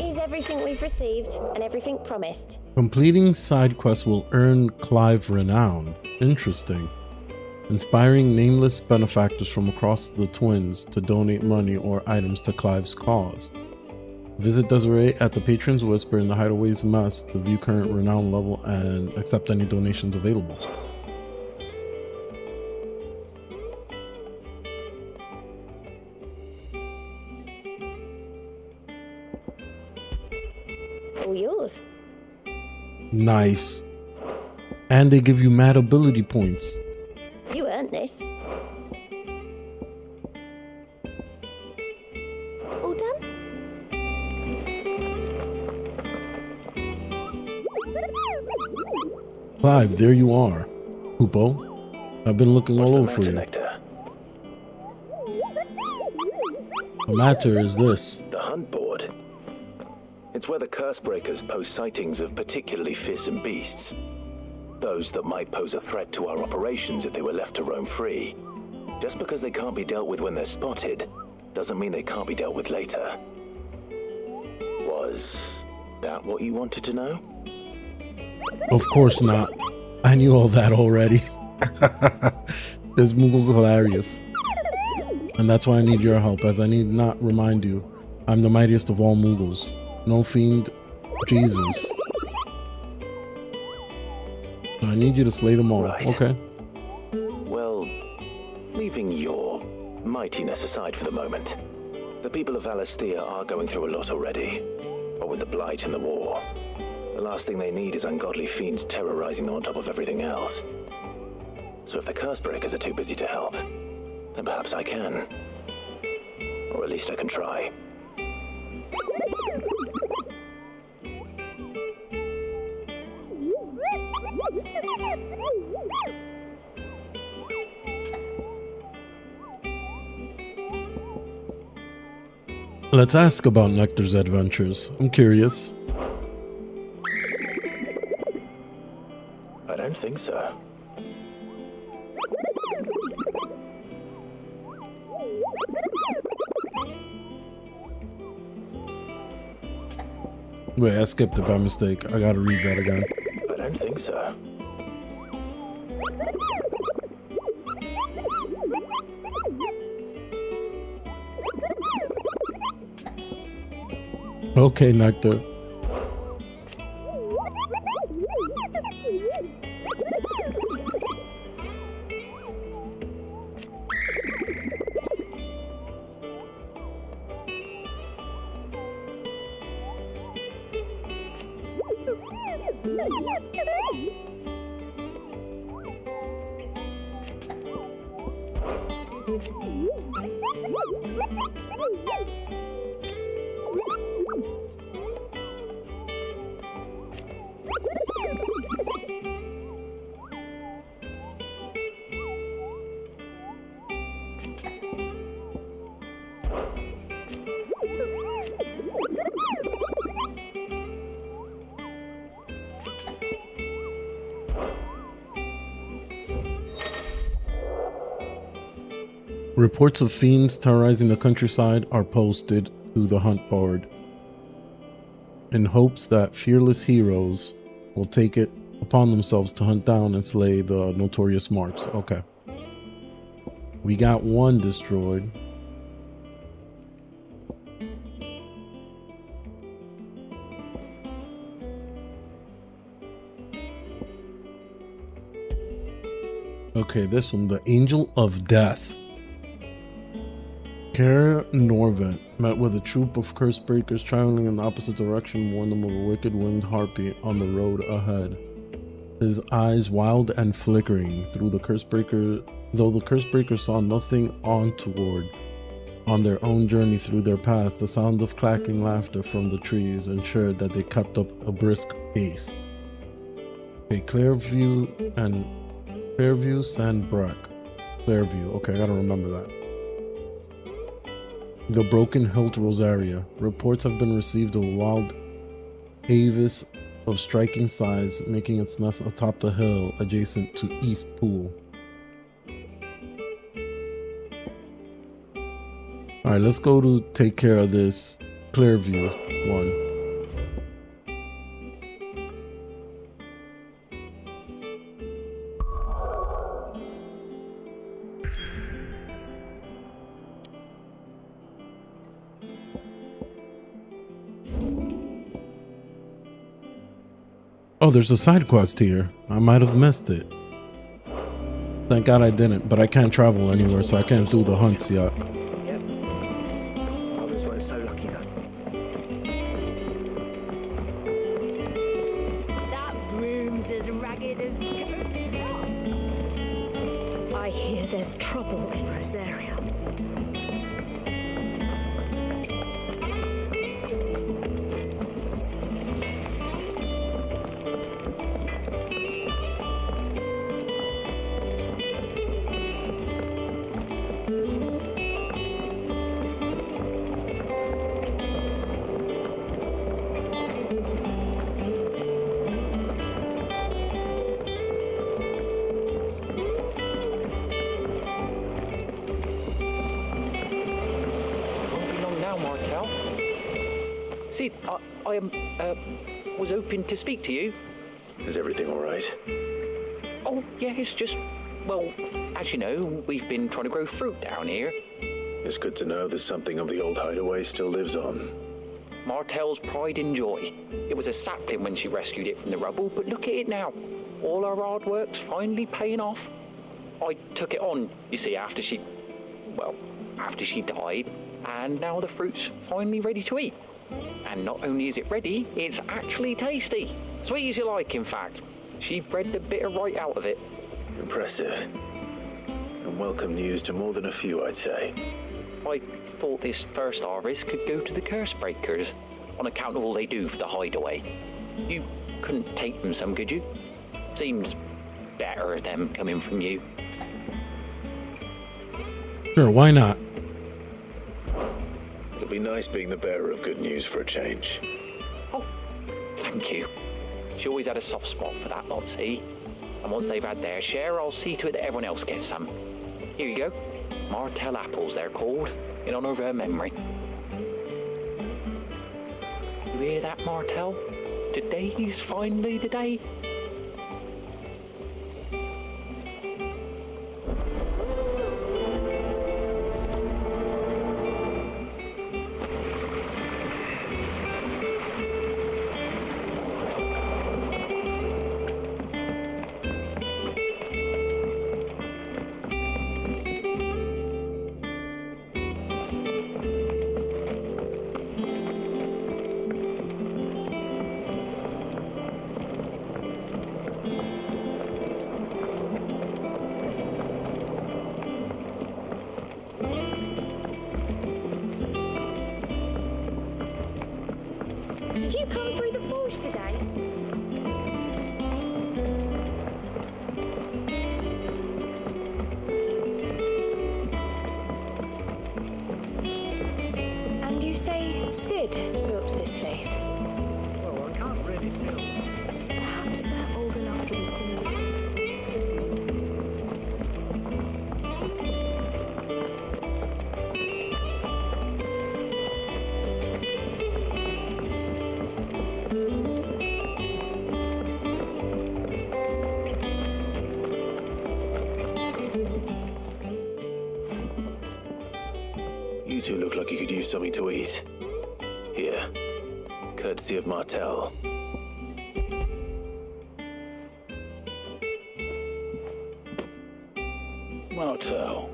Is everything we've received and everything promised? Completing side quests will earn Clive renown. Interesting. Inspiring nameless benefactors from across the Twins to donate money or items to Clive's cause. Visit Desiree at the Patron's Whisper in the Hideaway's Mess to view current renown level and accept any donations available. All yours. Nice. And they give you mad ability points. You earned this. All done? Clive, there you are. Hoopo, I've been looking all over for you. Nectar? The matter is this. The hunt board. It's where the curse breakers post sightings of particularly fearsome beasts. Those that might pose a threat to our operations if they were left to roam free. Just because they can't be dealt with when they're spotted, doesn't mean they can't be dealt with later. Was that what you wanted to know? Of course not. I knew all that already. This Moogle's hilarious. And that's why I need your help, as I need not remind you, I'm the mightiest of all Moogles. No fiend, Jesus. So I need you to slay them all, Right. okay? Well, leaving your mightiness aside for the moment, the people of Valisthea are going through a lot already. What with the Blight and the war. The last thing they need is ungodly fiends terrorizing them on top of everything else. So if the Cursebreakers are too busy to help, then perhaps I can. Or at least I can try. Let's ask about Nectar's adventures. I'm curious. I don't think so. Wait, I skipped it by mistake. I gotta read that again. I don't think so. Okay, Nectar. Reports of fiends terrorizing the countryside are posted to the hunt board in hopes that fearless heroes will take it upon themselves to hunt down and slay the notorious marks. Okay. We got one destroyed. Okay, this one, the Angel of Death. Care Norvent met with a troop of Cursebreakers traveling in the opposite direction, warned them of a wicked winged harpy on the road ahead. His eyes wild and flickering through the Cursebreaker, though the Cursebreakers saw nothing untoward. On their own journey through their path, the sound of clacking laughter from the trees ensured that they kept up a brisk pace. Okay, Clairview, Sandbreck. Clairview, okay, I gotta remember that. The Broken Hilt Rosaria. Reports have been received of a wild avis of striking size, making its nest atop the hill adjacent to East Pool. Alright, let's go to take care of this Clairview one. Oh, there's a side quest here. I might have missed it. Thank God I didn't, but I can't travel anywhere, so I can't do the hunts yet. Yep. Others weren't so lucky though. That room's as ragged as... I hear there's trouble in Rosaria. Sid, I was hoping to speak to you. Is everything all right? Oh, yeah, it's just, well, as you know, we've been trying to grow fruit down here. It's good to know that something of the old hideaway still lives on. Martel's pride and joy. It was a sapling when she rescued it from the rubble, but look at it now. All our hard work's finally paying off. I took it on, you see, after she died, and now the fruit's finally ready to eat. And not only is it ready, it's actually tasty. Sweet as you like, in fact. She bred the bitter right out of it. Impressive. And welcome news to more than a few, I'd say. I thought this first harvest could go to the curse breakers, on account of all they do for the hideaway. You couldn't take them some, could you? Seems better them coming from you. Sure, why not? It'll be nice being the bearer of good news for a change. Oh, thank you. She always had a soft spot for that lot, see? And once they've had their share, I'll see to it that everyone else gets some. Here you go. Martell apples, they're called, in honor of her memory. You hear that, Martell? Today's finally the day. Did you come through the forge today? And you say Sid built this place? Well, I can't really tell. Perhaps they're old enough for the sins of... You two look like you could use something to eat. Here, courtesy of Martell. Martell.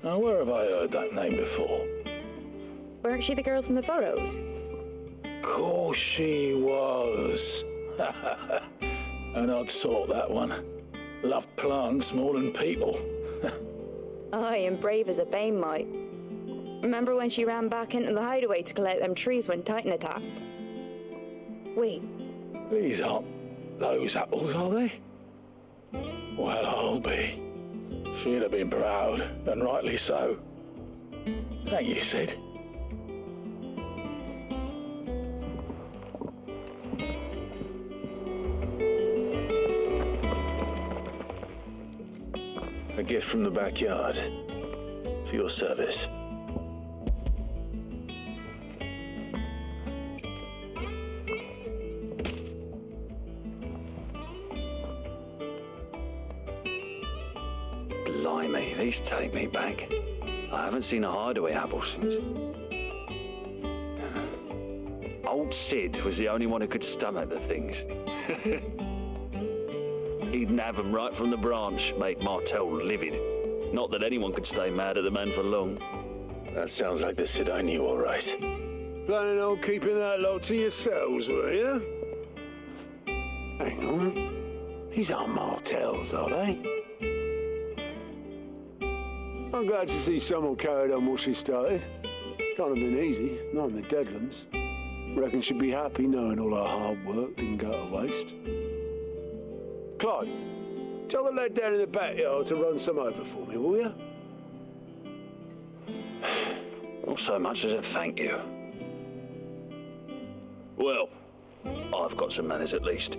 Now, where have I heard that name before? Weren't she the girl from the Furrows? Course she was. An odd sort, that one. Loved plants more than people. Aye, and brave as a bane might. Remember when she ran back into the hideaway to collect them trees when Titan attacked? Wait. These aren't those apples, are they? Well, I'll be. She'd have been proud, and rightly so. Thank you, Sid. A gift from the backyard. For your service. Blimey, these take me back. I haven't seen a hideaway apple since. Old Sid was the only one who could stomach the things. He'd nab them right from the branch, make Martell livid. Not that anyone could stay mad at the man for long. That sounds like the Sid I knew, all right. Planning on keeping that lot to yourselves, were you? Hang on. These aren't Martells, are they? I'm glad to see someone carried on what she started. Can't have been easy, not in the Deadlands. Reckon she'd be happy knowing all her hard work didn't go to waste. Clive, tell the lad down in the backyard to run some over for me, will you? Not so much as a thank you. Well, I've got some manners at least.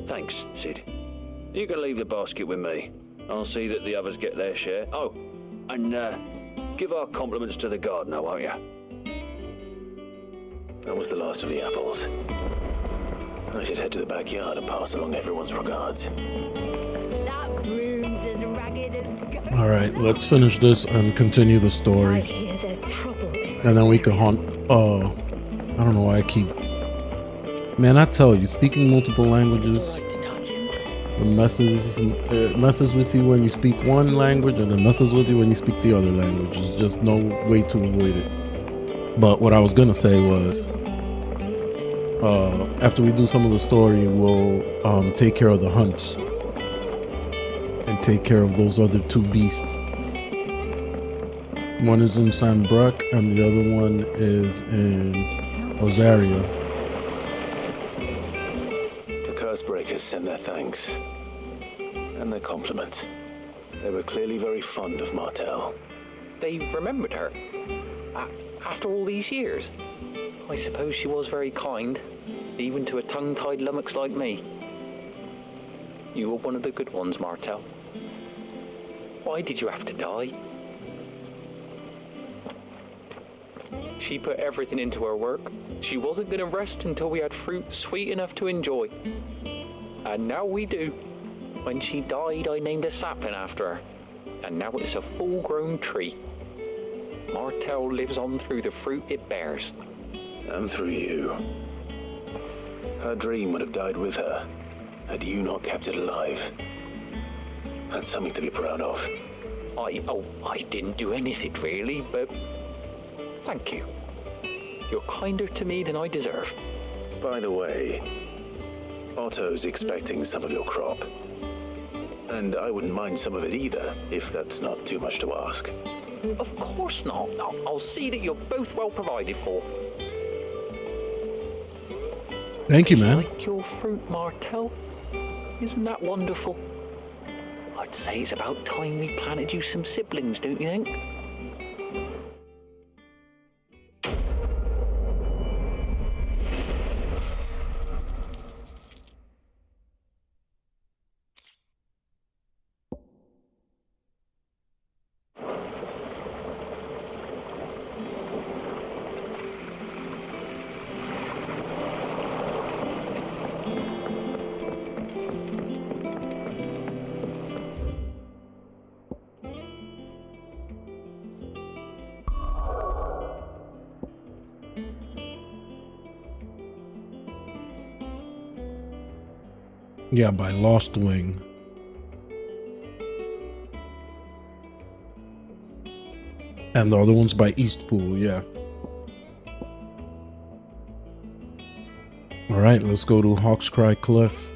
Thanks, Sid. You can leave the basket with me. I'll see that the others get their share. Oh, and give our compliments to the gardener, won't you? That was the last of the apples. I should head to the backyard and pass along everyone's regards. That room's as ragged as... All right, let's finish this and continue the I story. hear there's trouble in And then we can hunt. I don't know why I keep... Man, I tell you, speaking multiple languages, it messes with you when you speak one language, and it messes with you when you speak the other language. There's just no way to avoid it. But what I was gonna say was, after we do some of the story, we'll take care of the hunts and take care of those other two beasts. One is in San Bruck and the other one is in Rosario. The Cursebreakers send their thanks and their compliments. They were clearly very fond of Martel. They remembered her. After all these years. I suppose she was very kind, even to a tongue-tied lummox like me. You were one of the good ones, Martel. Why did you have to die? She put everything into her work. She wasn't going to rest until we had fruit sweet enough to enjoy. And now we do. When she died, I named a sapling after her. And now it's a full-grown tree. Martel lives on through the fruit it bears. And through you. Her dream would have died with her, had you not kept it alive. That's something to be proud of. I didn't do anything really, but thank you. You're kinder to me than I deserve. By the way, Otto's expecting some of your crop. And I wouldn't mind some of it either, if that's not too much to ask. Of course not. I'll see that you're both well provided for. Thank you, man. Like your fruit, Martel. Isn't that wonderful? I'd say it's about time we planted you some siblings, don't you think? Yeah, by Lost Wing. And the other one's by Eastpool, yeah. Alright, let's go to Hawkscry Cliff.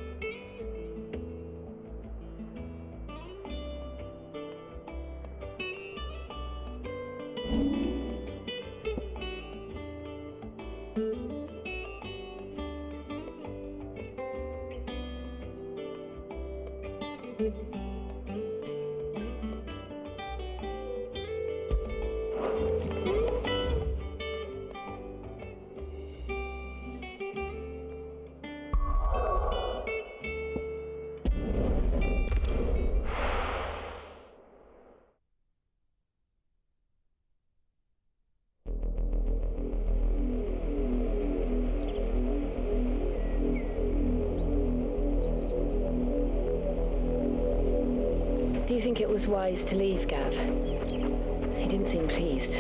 Do you think it was wise to leave, Gav? He didn't seem pleased.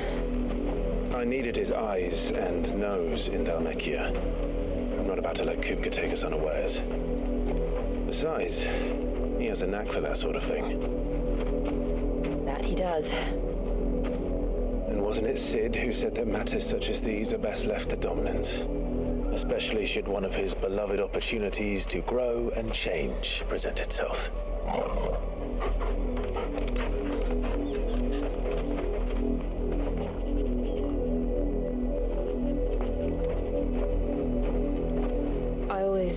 I needed his eyes and nose in Dalmekia. I'm not about to let Kupka take us unawares. Besides, he has a knack for that sort of thing. That he does. And wasn't it Sid who said that matters such as these are best left to dominance? Especially should one of his beloved opportunities to grow and change present itself.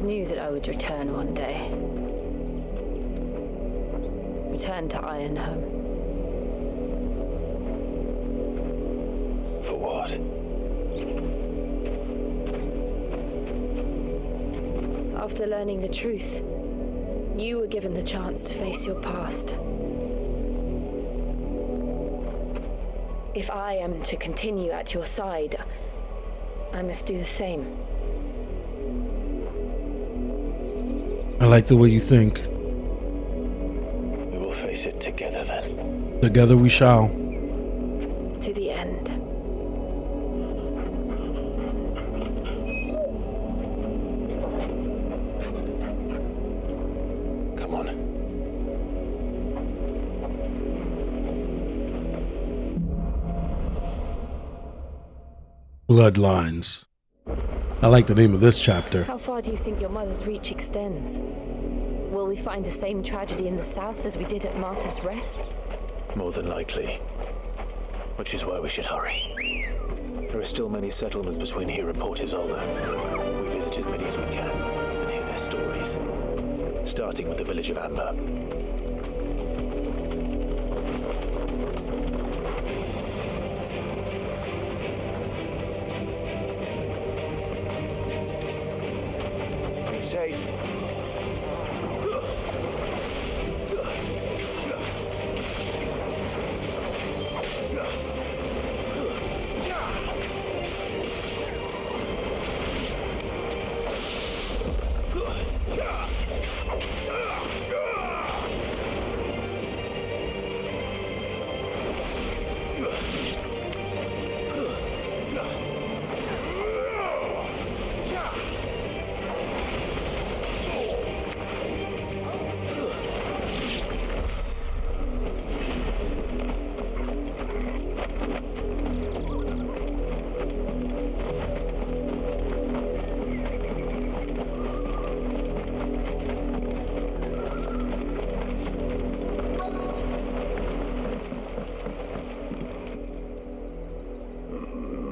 Knew that I would return one day. Return to Ironhome. For what? After learning the truth, you were given the chance to face your past. If I am to continue at your side, I must do the same. I like the way you think. We will face it together then. Together we shall. To the end. Come on. Bloodlines. I like the name of this chapter. How far do you think your mother's reach extends? Will we find the same tragedy in the south as we did at Martha's Rest? More than likely. Which is why we should hurry. There are still many settlements between here and Port Isolde. We visit as many as we can and hear their stories. Starting with the village of Amber. Safe.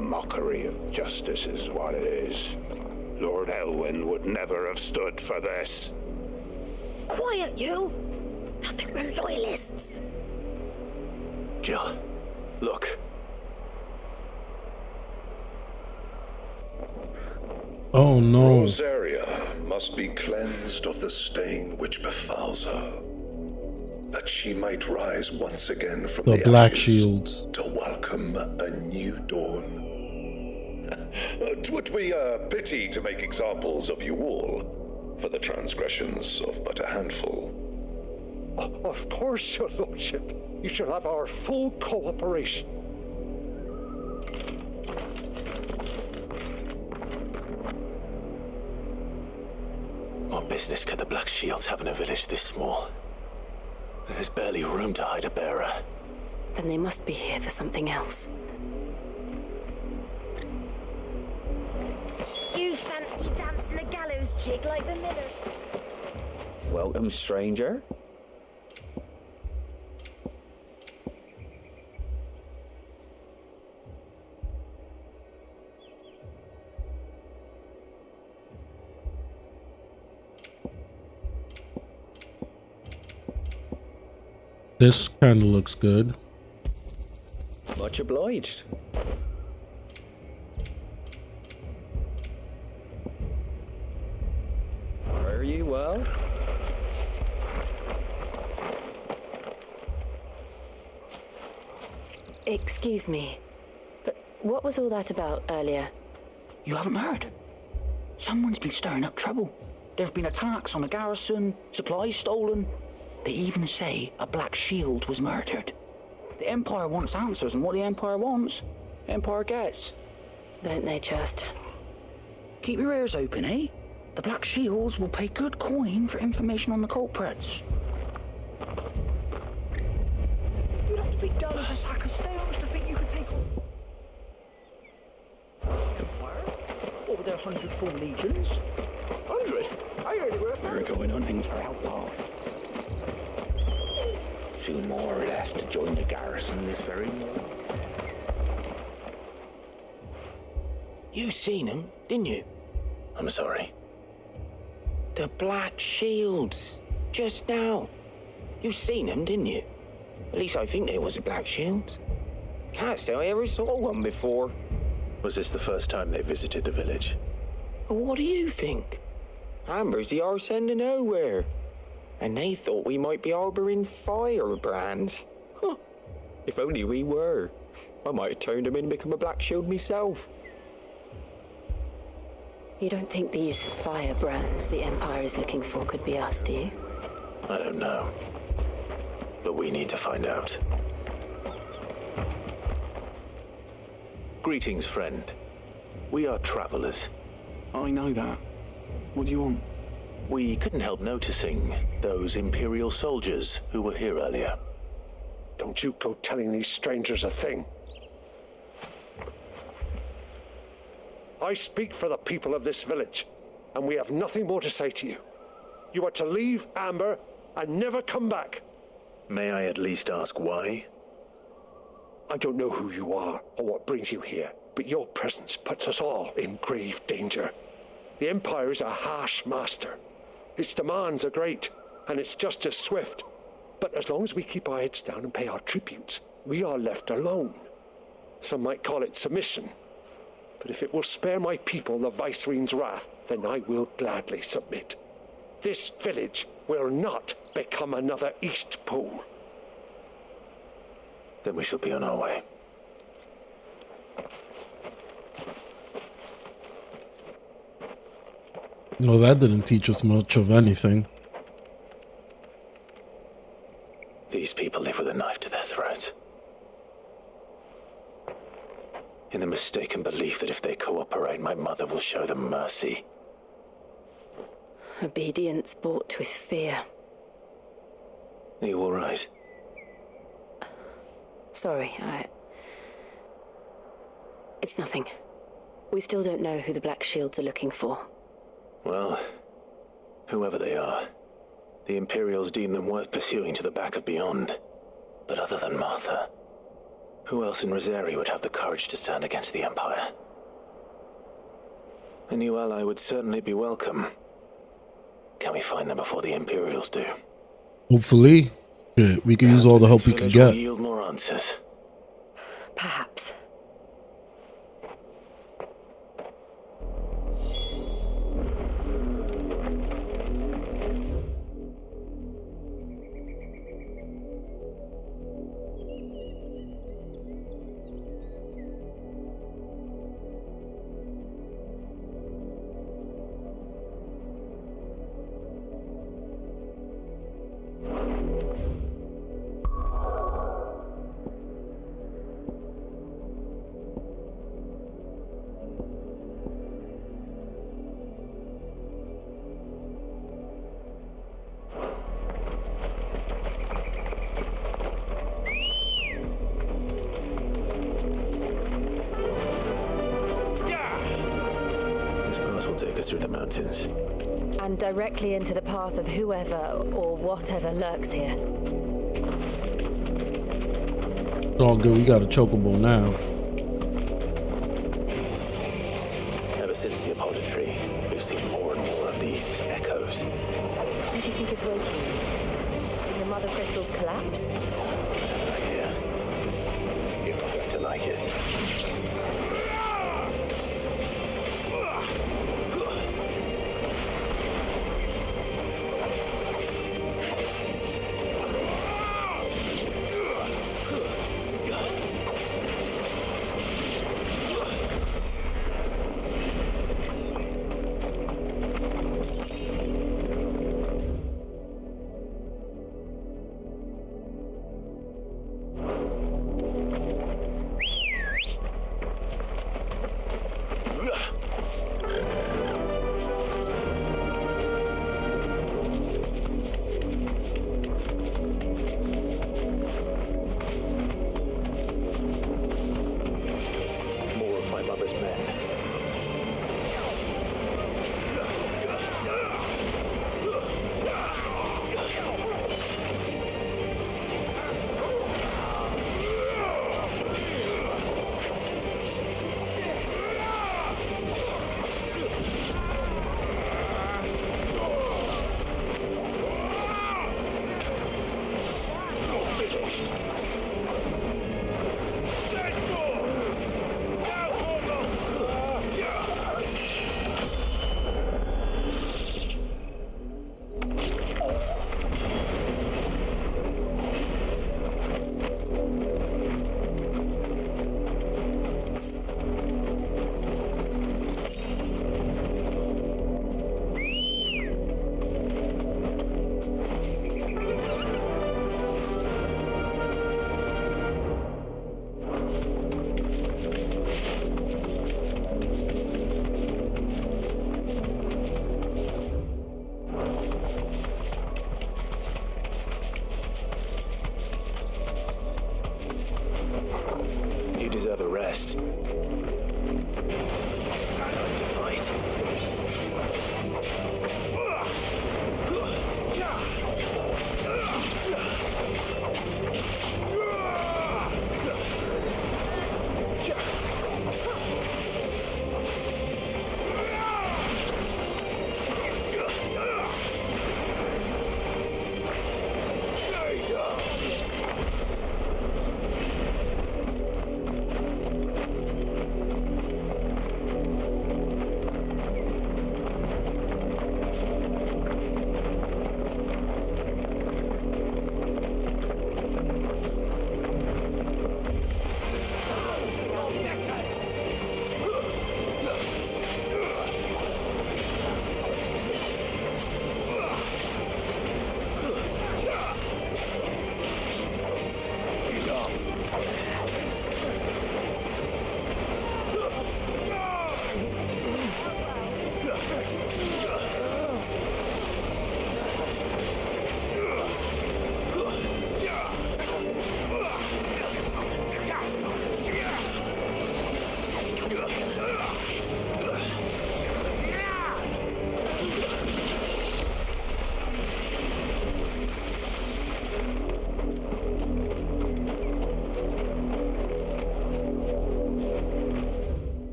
Mockery of justice is what it is. Lord Elwyn would never have stood for this. Quiet, you! I think we're loyalists. Jill, look. Oh no. Rosaria must be cleansed of the stain which befouls her, that she might rise once again from The the Black ashes Shields. to welcome a new dawn. 'Twould be a pity to make examples of you all for the transgressions of but a handful. Of course, your lordship. You shall have our full cooperation. What business could the Black Shields have in a village this small? There's barely room to hide a bearer. Then they must be here for something else. You fancy dancing a gallows jig like the miller? Welcome, stranger. This kind of looks good. Much obliged. Are you well? Excuse me, but what was all that about earlier? You haven't heard? Someone's been stirring up trouble. There have been attacks on the garrison, supplies stolen. They even say a Black Shield was murdered. The Empire wants answers, and what the Empire wants, the Empire gets. Don't they just? Keep your ears open, eh? The Black Shields will pay good coin for information on the culprits. You'd have to be dull as a sack of stones to think you could take on Empire? Or with their 100 full legions? 100? I heard they were 1,000. We're going hunting for outlaws. 2 more left to join the garrison this very morning. You seen them, didn't you? I'm sorry. The Black Shields. Just now. You seen them, didn't you? At least I think there was a Black Shield. Can't say I ever saw one before. Was this the first time they visited the village? Well, what do you think? Amber's the arse end of nowhere. And they thought we might be harbouring firebrands. Huh. If only we were. I might have turned them in and become a Black Shield myself. You don't think these firebrands the Empire is looking for could be us, do you? I don't know. But we need to find out. Greetings, friend. We are travelers. I know that. What do you want? We couldn't help noticing those Imperial soldiers who were here earlier. Don't you go telling these strangers a thing. I speak for the people of this village, and we have nothing more to say to you. You are to leave Amber and never come back. May I at least ask why? I don't know who you are or what brings you here, but your presence puts us all in grave danger. The Empire is a harsh master. Its demands are great, and its justice swift. But as long as we keep our heads down and pay our tributes, we are left alone. Some might call it submission. But if it will spare my people the Viceroy's wrath, then I will gladly submit. This village will not become another East Pool. Then we shall be on our way. No, that didn't teach us much of anything. These people live with a knife to their throats. In the mistaken belief that if they cooperate, my mother will show them mercy. Obedience bought with fear. Are you all right? Sorry, It's nothing. We still don't know who the Black Shields are looking for. Well, whoever they are, the Imperials deem them worth pursuing to the back of beyond. But other than Martha, who else in Rosari would have the courage to stand against the Empire? A new ally would certainly be welcome. Can we find them before the Imperials do? Hopefully. Yeah, we can use all the help we can get. Yield more answers. Perhaps. Through the mountains. And directly into the path of whoever or whatever lurks here. It's all good. We got a chocobo now. Ever since the Apollo tree, we've seen more and more of these echoes. What do you think is waking? Did the mother crystals collapse? Yeah. You're not going to like it.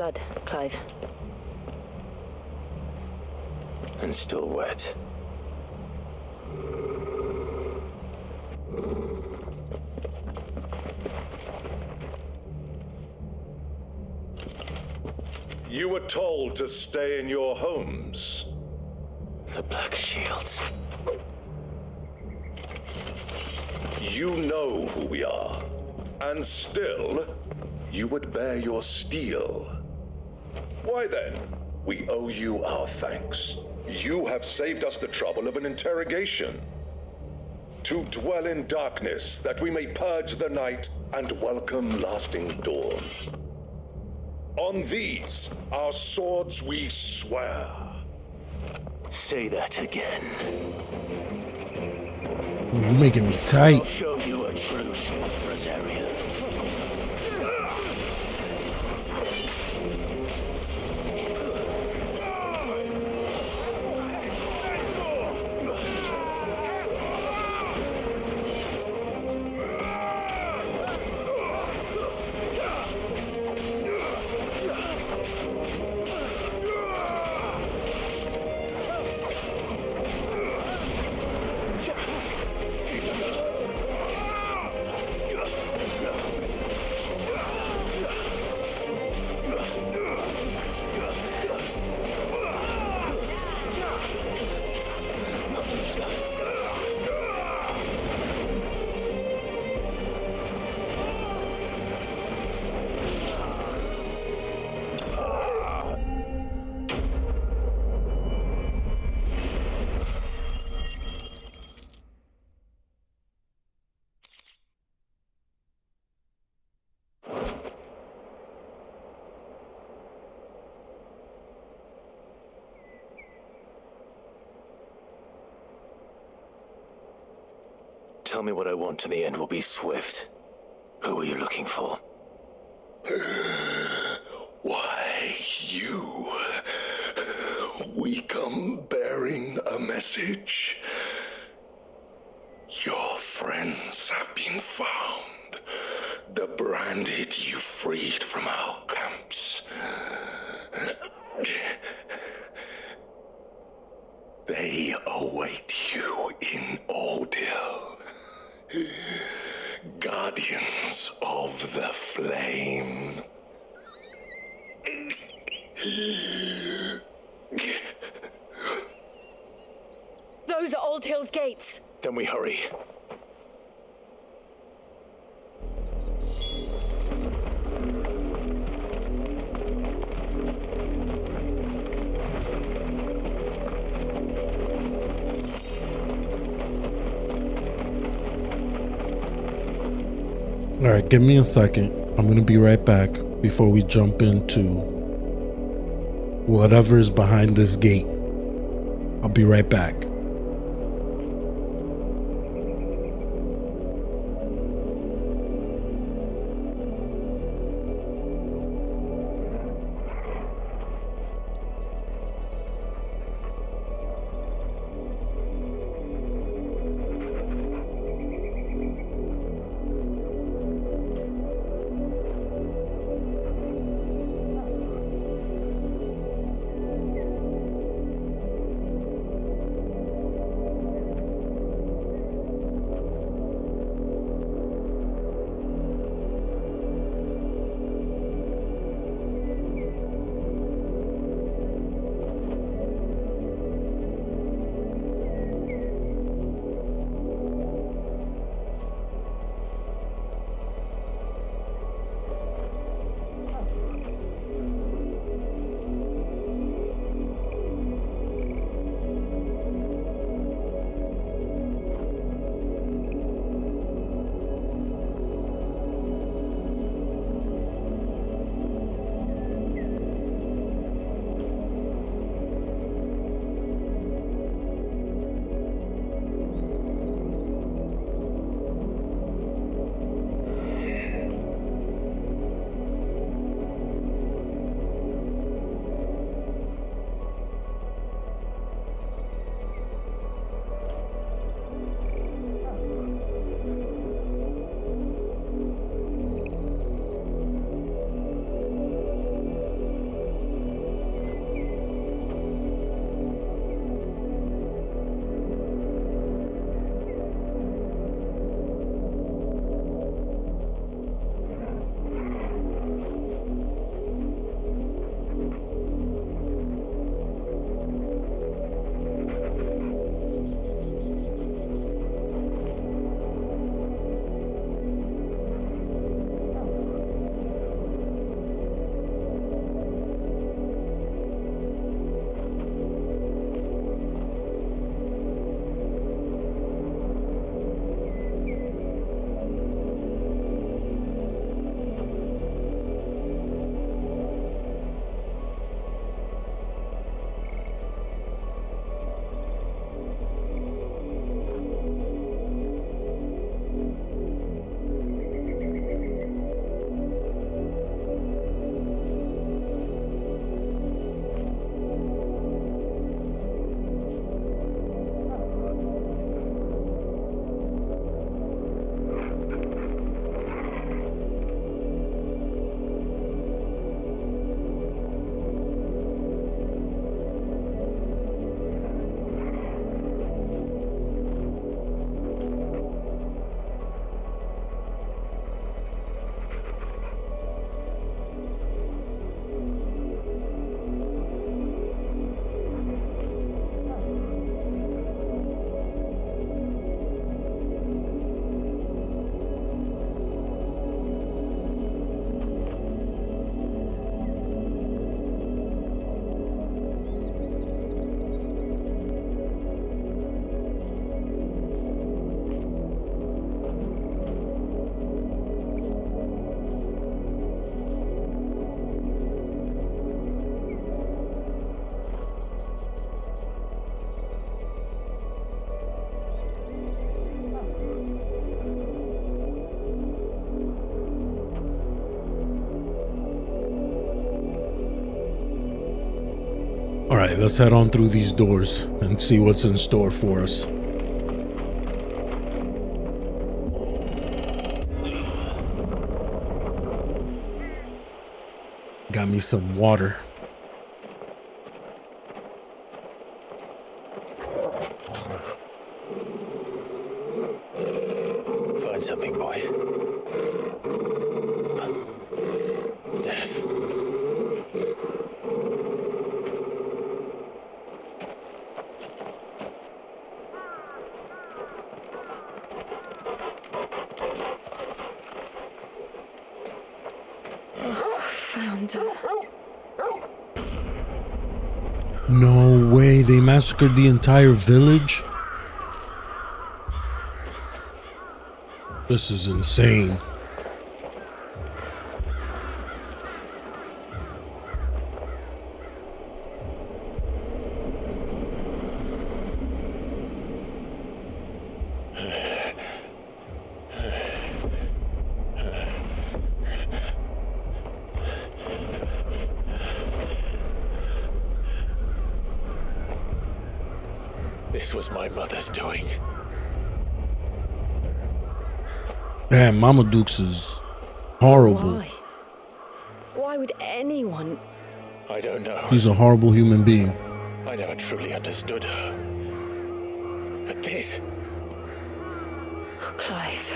blood, Clive. And still wet. You were told to stay in your homes. The Black Shields. You know who we are, and still, you would bear your steel. Why then, we owe you our thanks. You have saved us the trouble of an interrogation. To dwell in darkness, that we may purge the night and welcome lasting dawn. On these, our swords we swear. Say that again. You're making me tight. I'll show you a true sorcerer's area. Tell me what I want and the end will be swift. Who are you looking for? Why, you. We come bearing a message. Your friends have been found. The branded you freed from our camps. They await you in Odil. Guardians of the Flame. Those are Old Hill's gates. Then we hurry. All right, give me a second. I'm going to be right back before we jump into whatever is behind this gate. I'll be right back. right, let's head on through these doors and see what's in store for us. Got me some water. Find something, boy. Death. Found her. No way, they massacred the entire village? This is insane. This was my mother's doing. Damn, Mama Dukes is horrible. Why? Why would anyone? I don't know. She's a horrible human being. I never truly understood her. But this... Oh, Clive.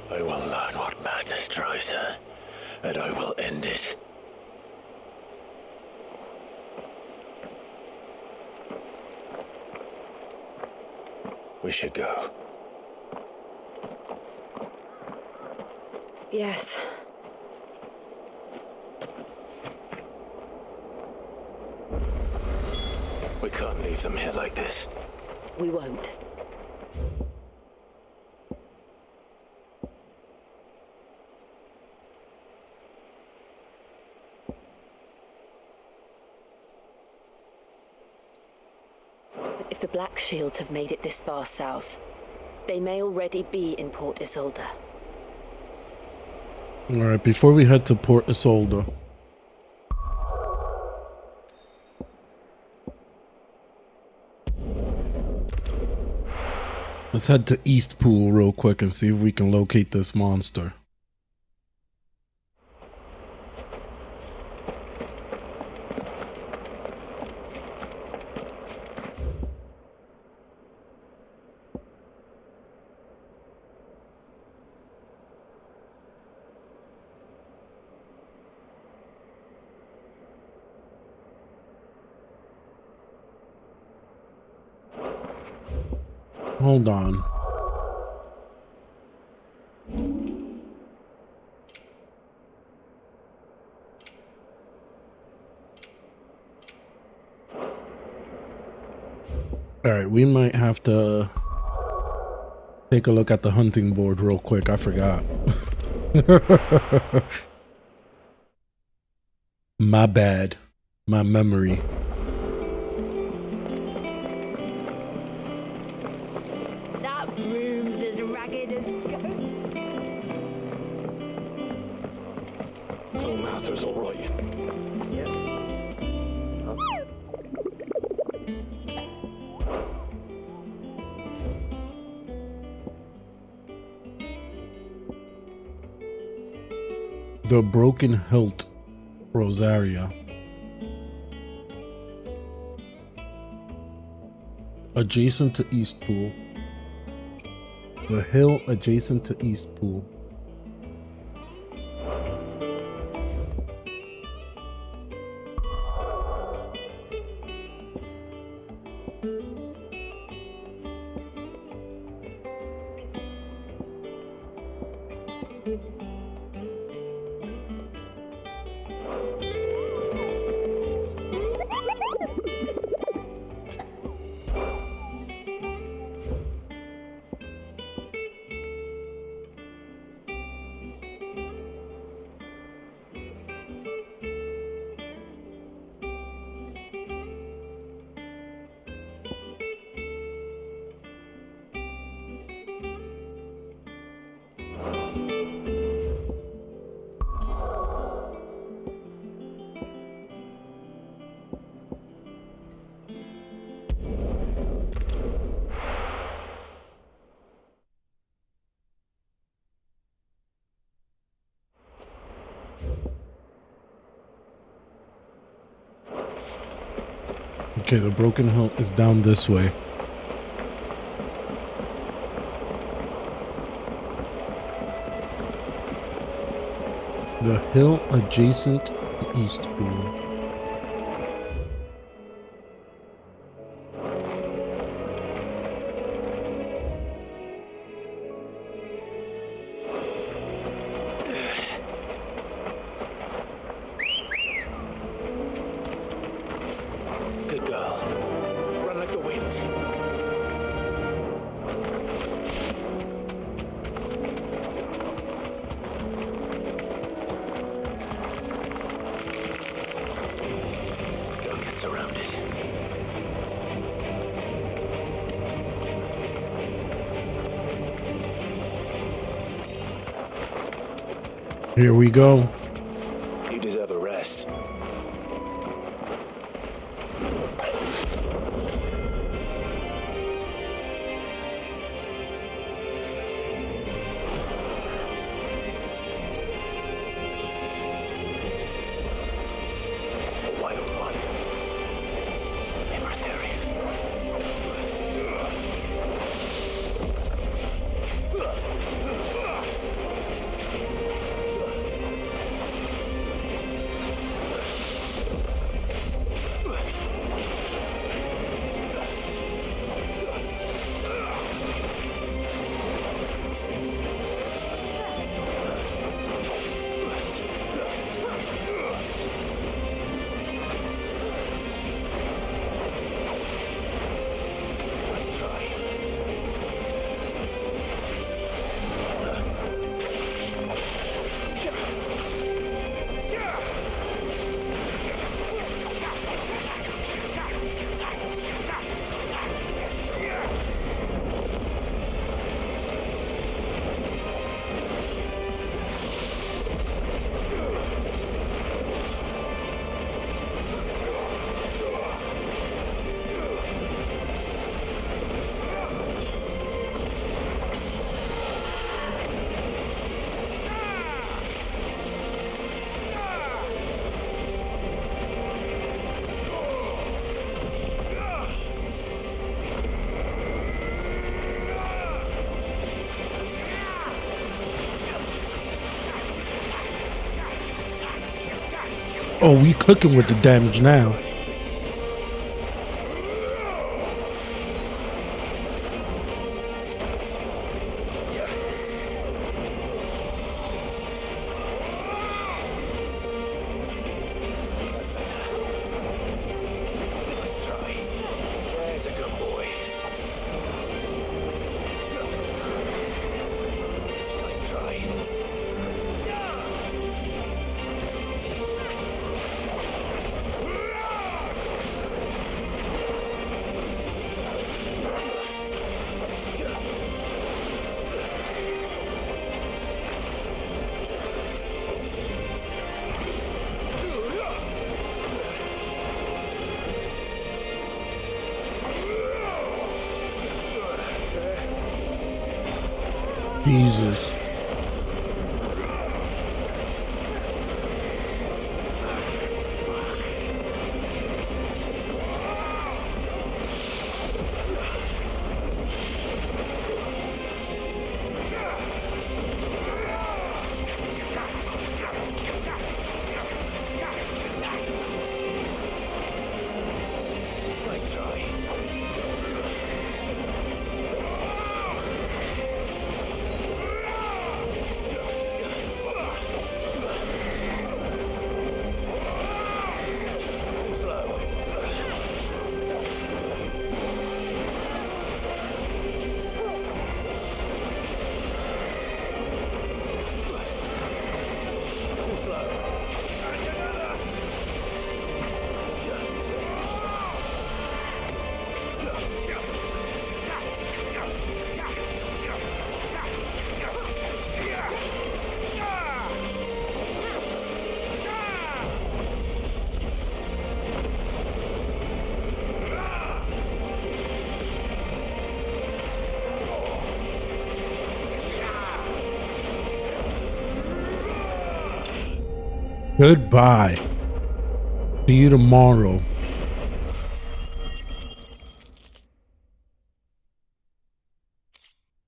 I will learn what madness drives her, and I will end it. We should go. Yes. We can't leave them here like this. We won't. If the Black Shields have made it this far south, they may already be in Port Isolde. Alright, before we head to Port Isolde, let's head to East Pool real quick and see if we can locate this monster. Hold on. Alright, we might have to take a look at the hunting board real quick. I forgot. My bad. My memory. That room's as ragged as ghost. Phil Mather's all right. The Broken Hilt Rosaria. Adjacent to East Pool. The hill adjacent to East Pool. Okay, the Broken Hill is down this way. The hill adjacent to Eastpool. Good girl. Run like the wind. Don't get surrounded. Here we go. You deserve a rest. A wild one. Adversary. Oh, we cooking with the damage now. There's a good boy. Nice try. Jesus. Nice try. Goodbye. See you tomorrow.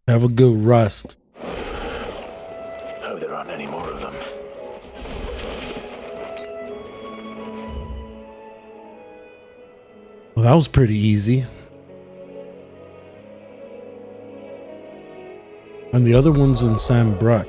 Have a good rest. Hope there aren't any more of them. Well, that was pretty easy. And the other one's in Sam Bruck.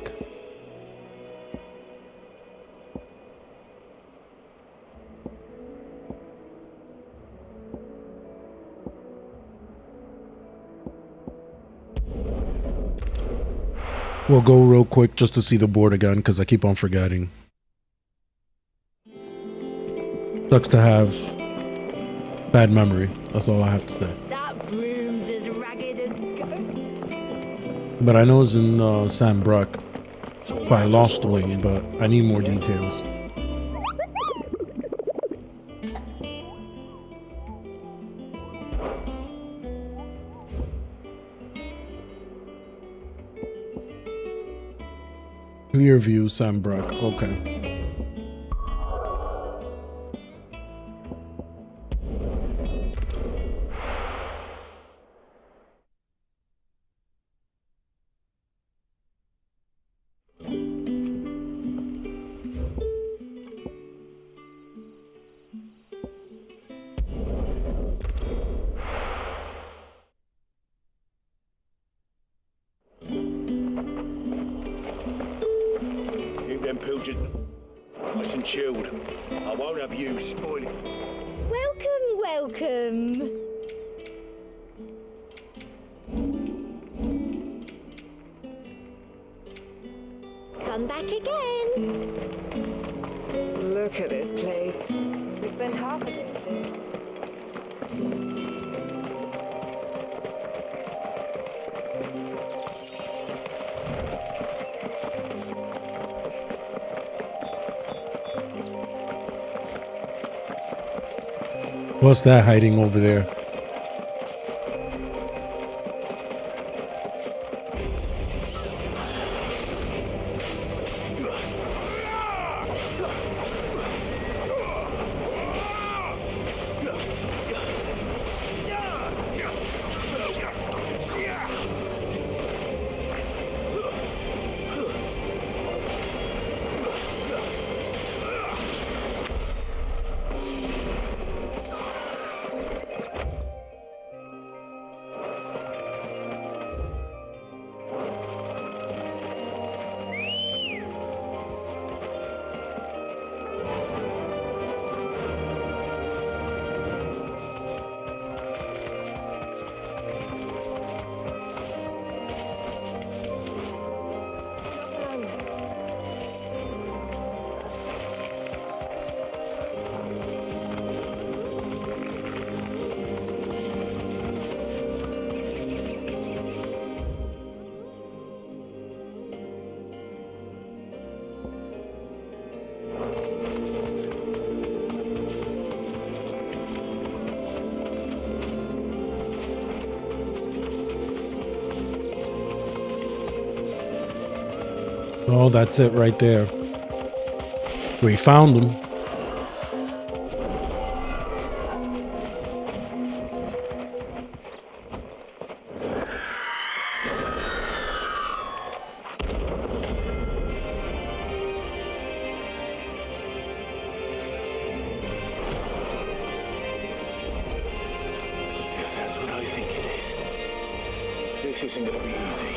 We'll go real quick just to see the board again because I keep on forgetting. Sucks to have bad memory. That's all I have to say. That broom's as ragged as ghost. But I know it's in Sam Bruck by Lost Wing, but I need more details. Clear view, Sam Bruck. Okay. Nice and chilled. I won't have you spoiling. Welcome. Come back again. Look at this place. We spent half a day there. What's that hiding over there? Oh, that's it right there. We found them. If that's what I think it is, this isn't going to be easy.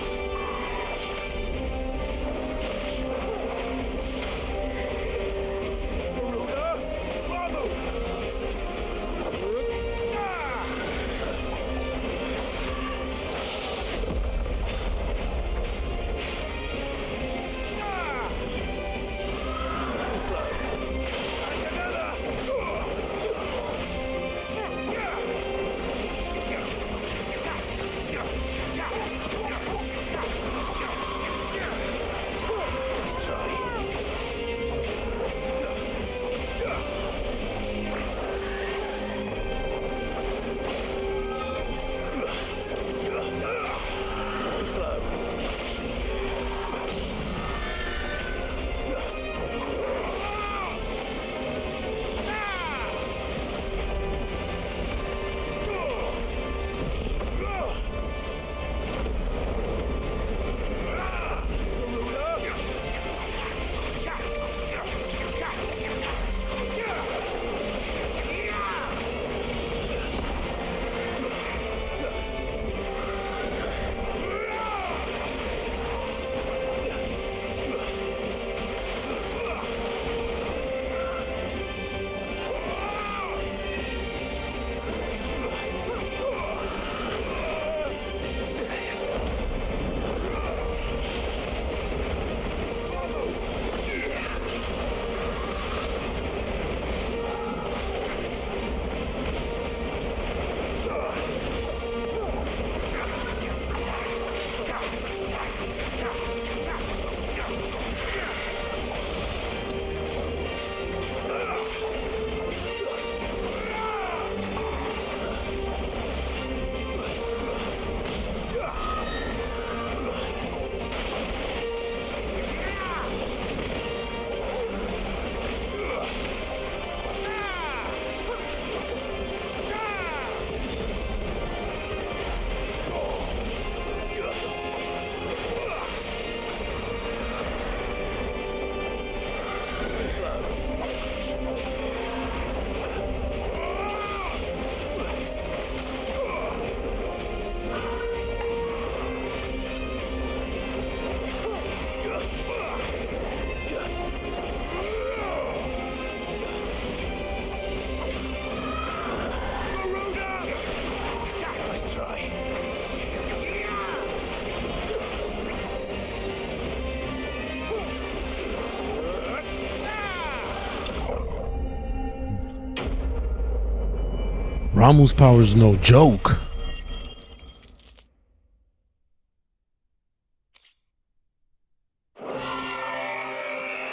Ramu's power's no joke.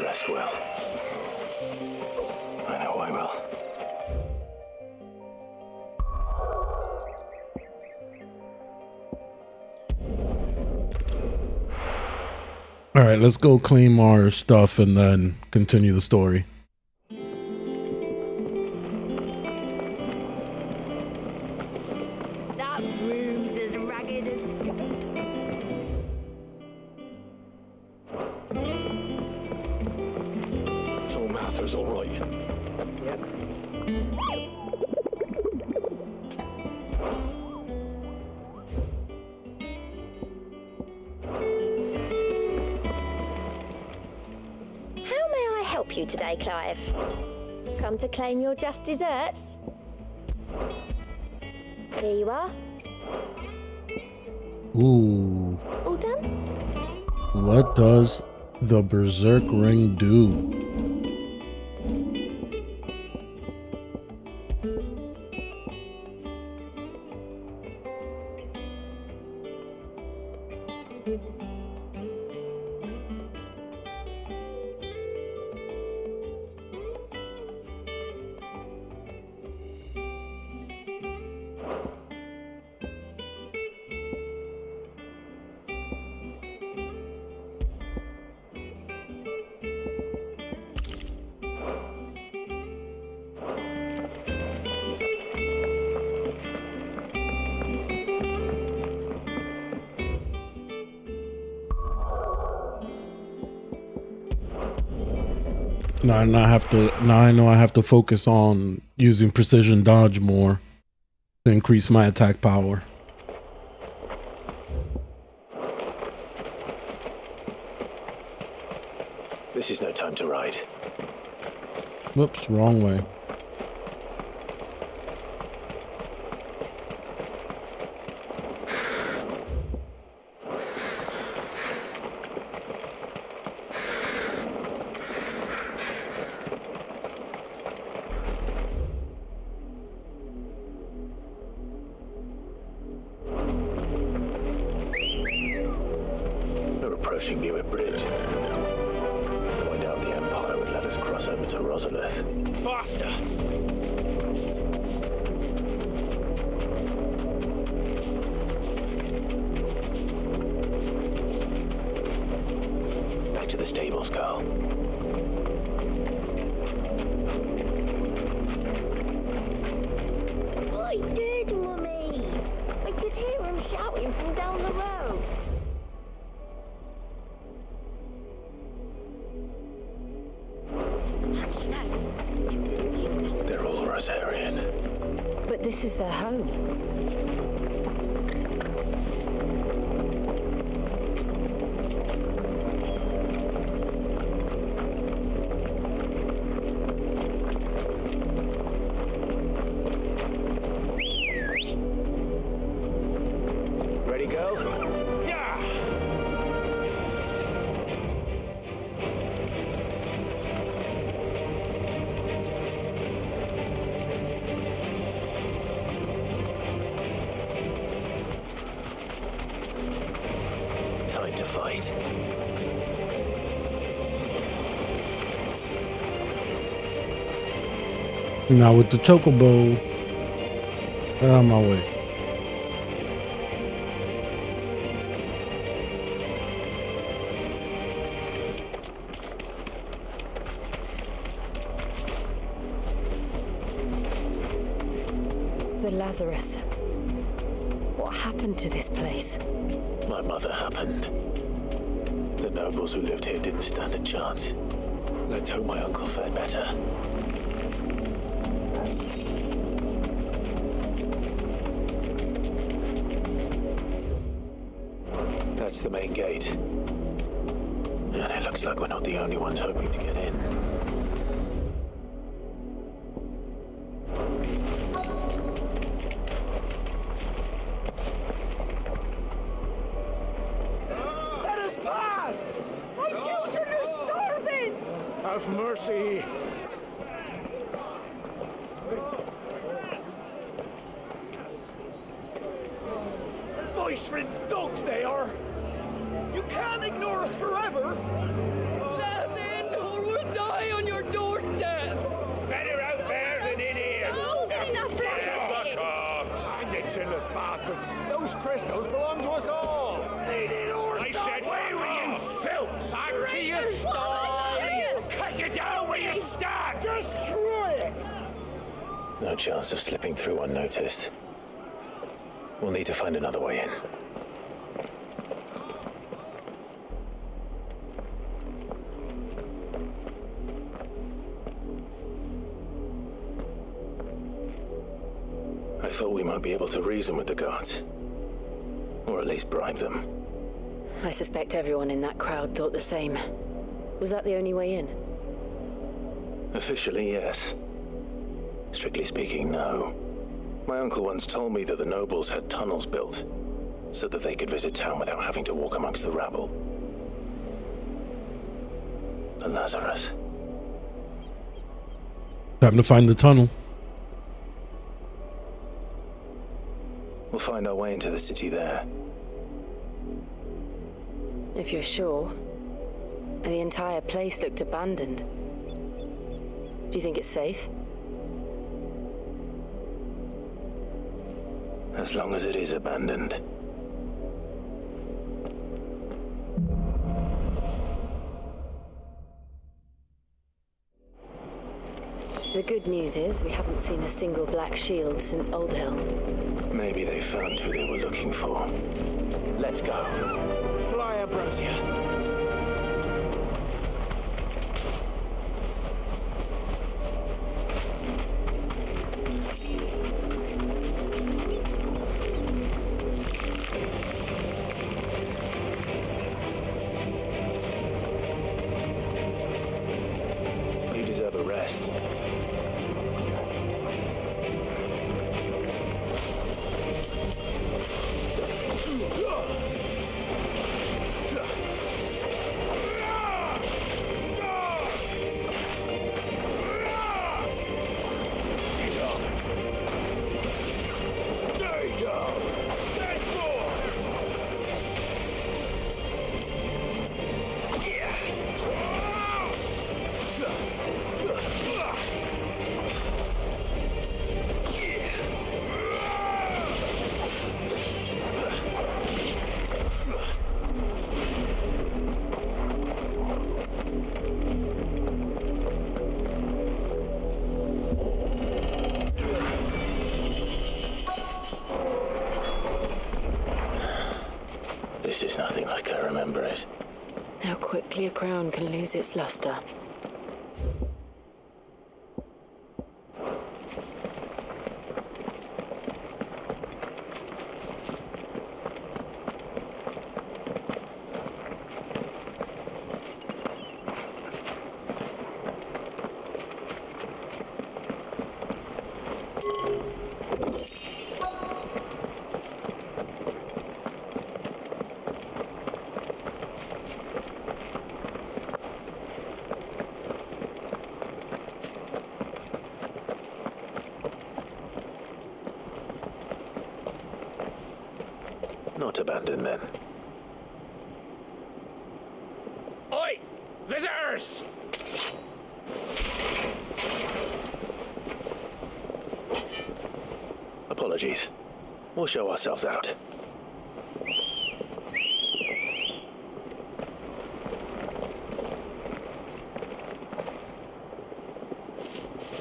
Rest well. I know I will. All right, let's go claim our stuff and then continue the story. That room's as ragged as... So Martha's all right. Yep. How may I help you today, Clive? Come to claim your just desserts? Here you are. Ooh. All done? What does the Berserk Ring do? Now I know I have to focus on using precision dodge more to increase my attack power. This is no time to ride. Whoops, wrong way. We're approaching Buick Bridge. Though I doubt the Empire would let us cross over to Rosalith. Faster! Back to the stables, Carl. I did, Mummy. I could hear him shouting from down the road. Hush, no. You didn't hear nothing. They're all Rosarian. But this is their home. Ready, go? Yeah! Time to fight. Now with the chocobo, get out of my way. The Lazarus. What happened to this place? My mother happened. The nobles who lived here didn't stand a chance. Let's hope my uncle fared better. That's the main gate. And it looks like we're not the only ones hoping to get in. Let us pass! My children are starving! Have mercy. Iceland's dogs they are! You can't ignore us forever! Let us in, or we'll die on your doorstep! Better out there than in here! Fuck off! And the chinless bastards! Those crystals belong to us all! I said, where were you, filth? Back to your stalls! Cut you down where you stand! Destroy it! No chance of slipping through unnoticed. We'll need to find another way in. I thought we might be able to reason with the guards. Or at least bribe them. I suspect everyone in that crowd thought the same. Was that the only way in? Officially, yes. Strictly speaking, no. My uncle once told me that the nobles had tunnels built so that they could visit town without having to walk amongst the rabble. The Lazarus. Time to find the tunnel. We'll find our way into the city there. If you're sure. And the entire place looked abandoned. Do you think it's safe? As long as it is abandoned. The good news is we haven't seen a single black shield since Old Hill. Maybe they found who they were looking for. Let's go. Fly, Ambrosia. You deserve a rest. This is nothing like I remember it. How quickly a crown can lose its luster. Not abandoned then. Oi! Visitors! Apologies. We'll show ourselves out.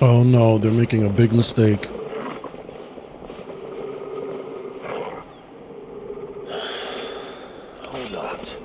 Oh no, they're making a big mistake. Hold not.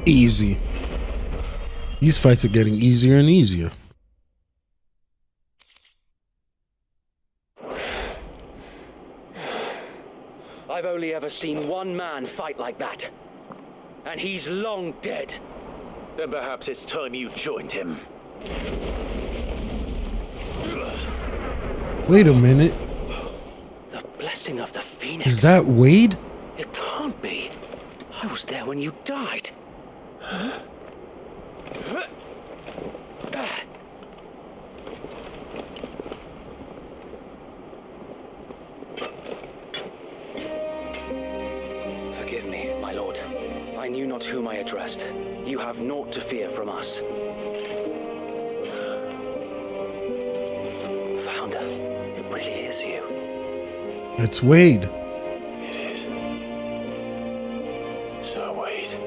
Easy. These fights are getting easier and easier. I've only ever seen one man fight like that. And he's long dead. Then perhaps it's time you joined him. Wait a minute. The blessing of the Phoenix. Is that Wade? It can't be. I was there when you died. Forgive me, my lord. I knew not whom I addressed. You have naught to fear from us. Founder, it really is you. It's Wade. It is. Sir Wade.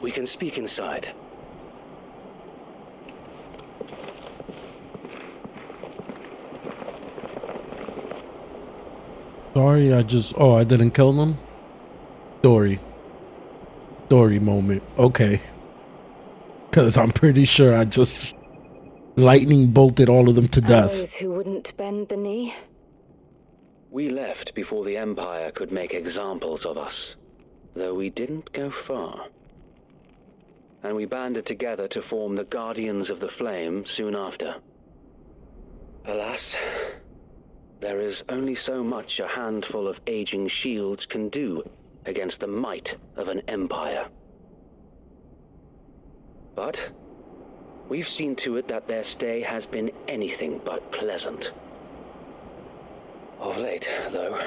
We can speak inside. Sorry, I didn't kill them? Dory moment. Okay. Because I'm pretty sure I just lightning bolted all of them to death. Those who wouldn't bend the knee. We left before the Empire could make examples of us, though we didn't go far. And we banded together to form the Guardians of the Flame soon after. Alas, there is only so much a handful of aging shields can do against the might of an empire. But we've seen to it that their stay has been anything but pleasant. Of late, though,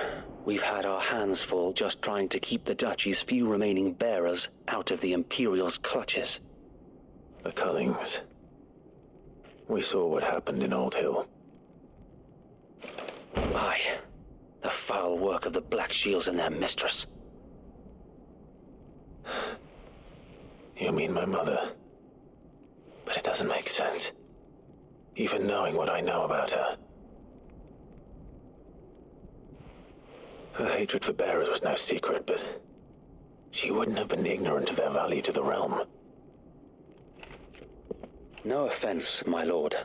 we've had our hands full just trying to keep the Duchy's few remaining bearers out of the Imperial's clutches. The Cullings. We saw what happened in Old Hill. Aye, the foul work of the Black Shields and their mistress. You mean my mother? But it doesn't make sense. Even knowing what I know about her. Her hatred for bearers was no secret, but she wouldn't have been ignorant of their value to the realm. No offense, my lord,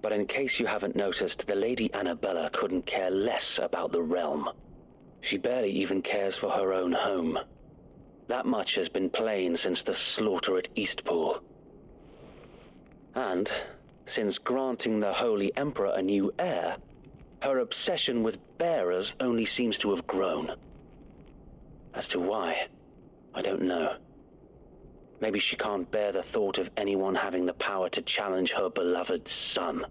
but in case you haven't noticed, the Lady Annabella couldn't care less about the realm. She barely even cares for her own home. That much has been plain since the slaughter at Eastpool. And, since granting the Holy Emperor a new heir, her obsession with bearers only seems to have grown. As to why, I don't know. Maybe she can't bear the thought of anyone having the power to challenge her beloved son.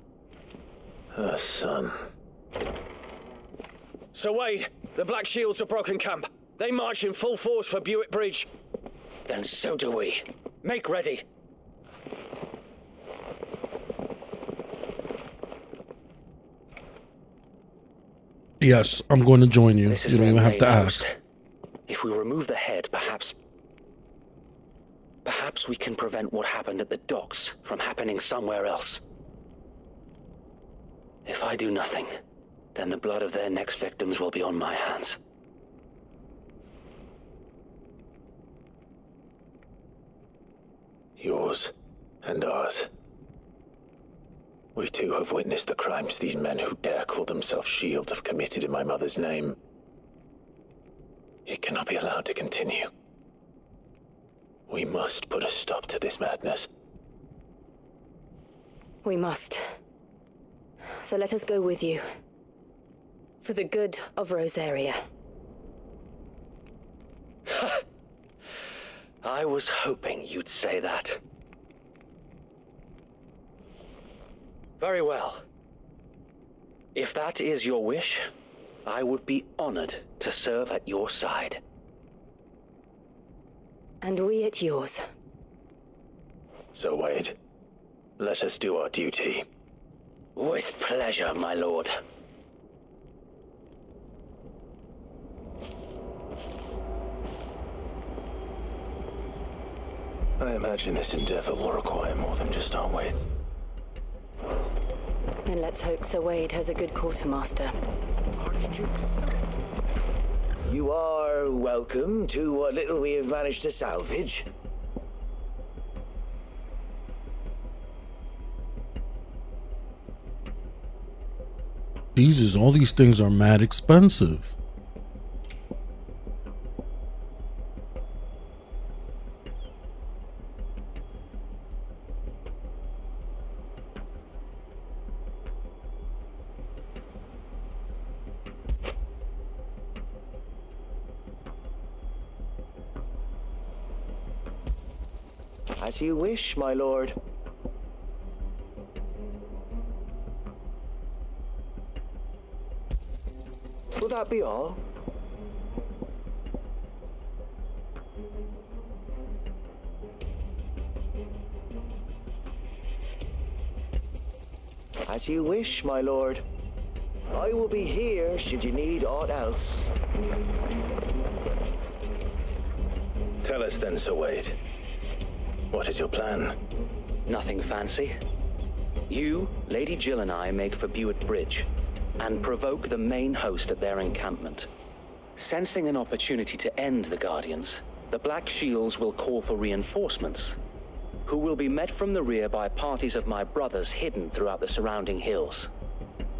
Her son. Sir Wade, the Black Shields have broken camp. They march in full force for Buick Bridge. Then so do we. Make ready. Yes, I'm going to join you. This is You don't their even have to main ask. post. If we remove the head, perhaps we can prevent what happened at the docks from happening somewhere else. If I do nothing, then the blood of their next victims will be on my hands. Yours and ours. We too have witnessed the crimes these men who dare call themselves shields have committed in my mother's name. It cannot be allowed to continue. We must put a stop to this madness. We must. So let us go with you. For the good of Rosaria. I was hoping you'd say that. Very well. If that is your wish, I would be honored to serve at your side. And we at yours. So, Wade, let us do our duty. With pleasure, my lord. I imagine this endeavor will require more than just our wits. And let's hope Sir Wade has a good quartermaster. You are welcome to what little we have managed to salvage. Jesus, all these things are mad expensive. As you wish, my lord. Will that be all? As you wish, my lord. I will be here should you need aught else. Tell us then, Sir Wade. What is your plan? Nothing fancy. You, Lady Jill and I make for Buett Bridge and provoke the main host at their encampment. Sensing an opportunity to end the Guardians, the Black Shields will call for reinforcements, who will be met from the rear by parties of my brothers hidden throughout the surrounding hills.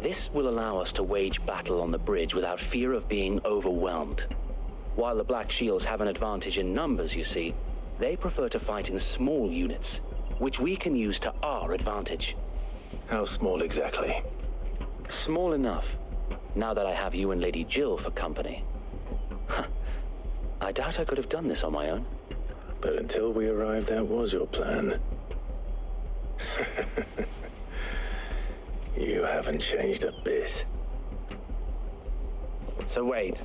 This will allow us to wage battle on the bridge without fear of being overwhelmed. While the Black Shields have an advantage in numbers, you see, they prefer to fight in small units, which we can use to our advantage. How small exactly? Small enough, now that I have you and Lady Jill for company. I doubt I could have done this on my own. But until we arrived, that was your plan. You haven't changed a bit. So Wade,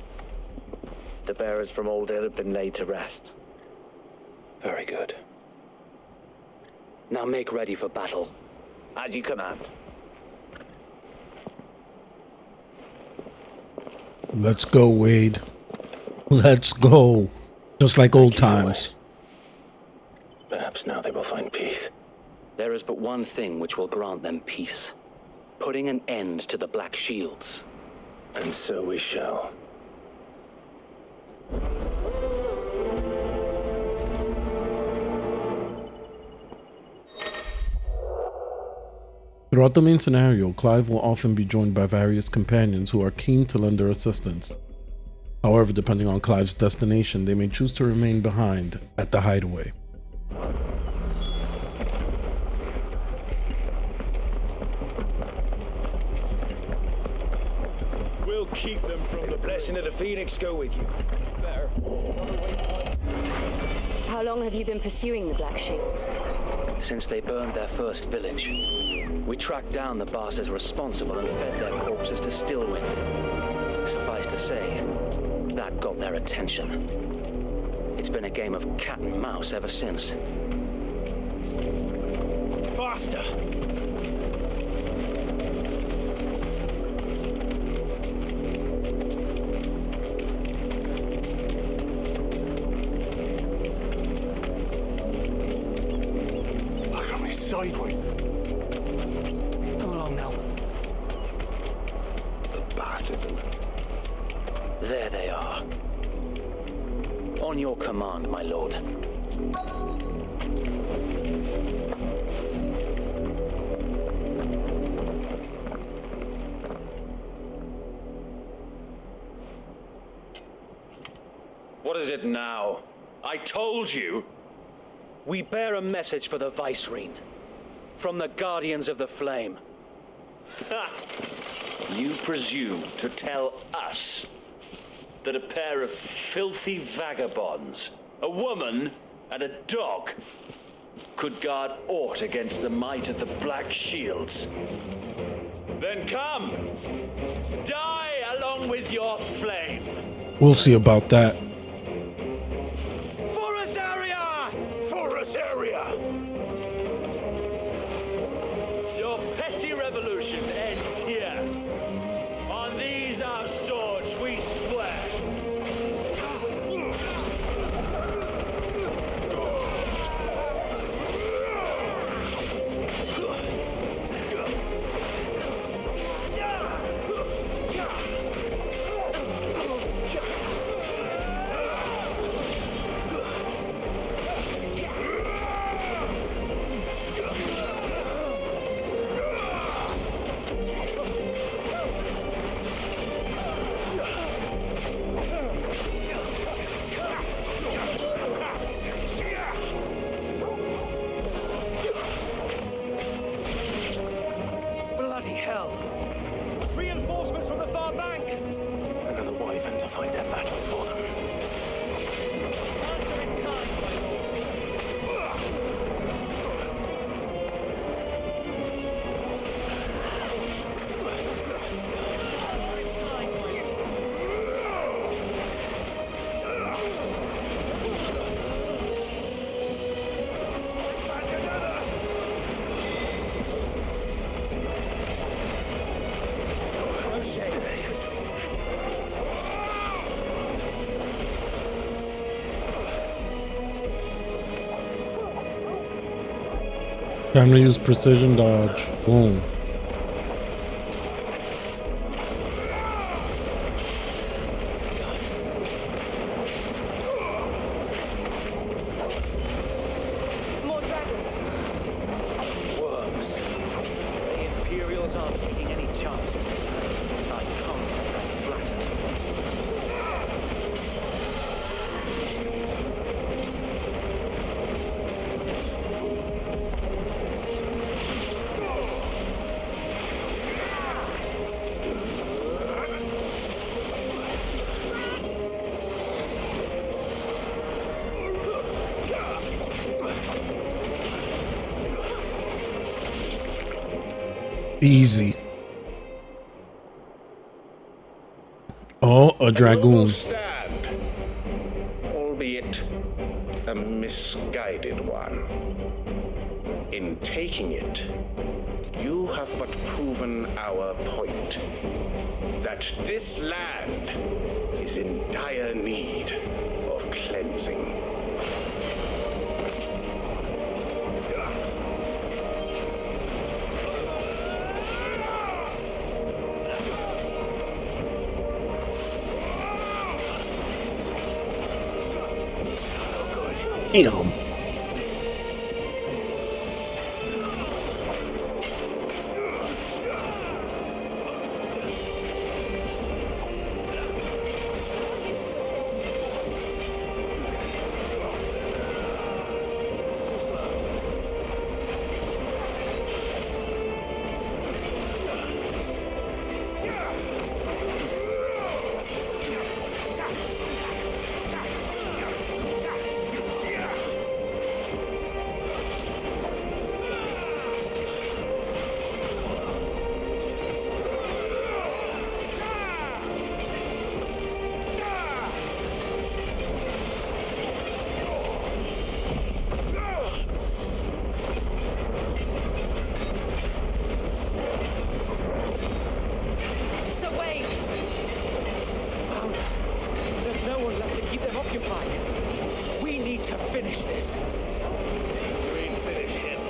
the bearers from Old Hill have been laid to rest. Very good. Now make ready for battle. As you command. Let's go, Wade. Let's go. Just like old times. Perhaps now they will find peace. There is but one thing which will grant them peace. Putting an end to the Black Shields. And so we shall. Throughout the main scenario, Clive will often be joined by various companions who are keen to lend their assistance. However, depending on Clive's destination, they may choose to remain behind at the hideaway. We'll keep them from the blessing of the Phoenix go with you. There. How long have you been pursuing the Black Shields? Since they burned their first village. We tracked down the bastards responsible and fed their corpses to Stillwind. Suffice to say, that got their attention. It's been a game of cat and mouse ever since. Faster! Look at me sideways. Come along now. The bastard. There they are. On your command, my lord. What is it now? I told you! We bear a message for the Vicereine. From the Guardians of the Flame. Ha! You presume to tell us that a pair of filthy vagabonds, a woman and a dog, could guard aught against the might of the Black Shields? Then come! Die along with your flame! We'll see about that. Forest area! Forest area! Your petty revolution ends here. On these our swords we swear. Time to use precision dodge. Boom. More dragons. Worms. The Imperials aren't taking any chances. I can't let them flattered. Easy. Oh, a dragoon. Stand, albeit a misguided one. In taking it, you have but proven our point that this land is in dire need of cleansing. Damn. So wait. Found them. There's no one left to keep them occupied. We need to finish this. Finish him.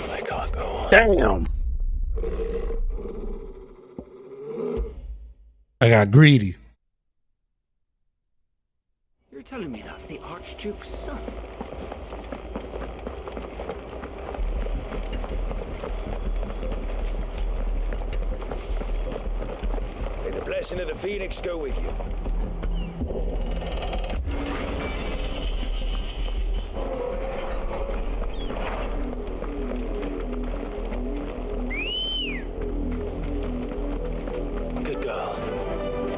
I can't go on. Damn. I got greedy. You're telling me that's the Archduke's son? May the blessing of the Phoenix go with you. Good girl.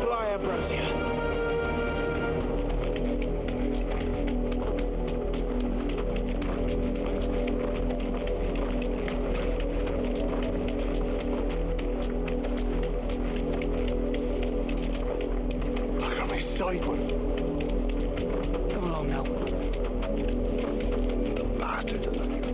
Fly, Ambrosia. Look at me sideways. Come along now. The bastards are looking.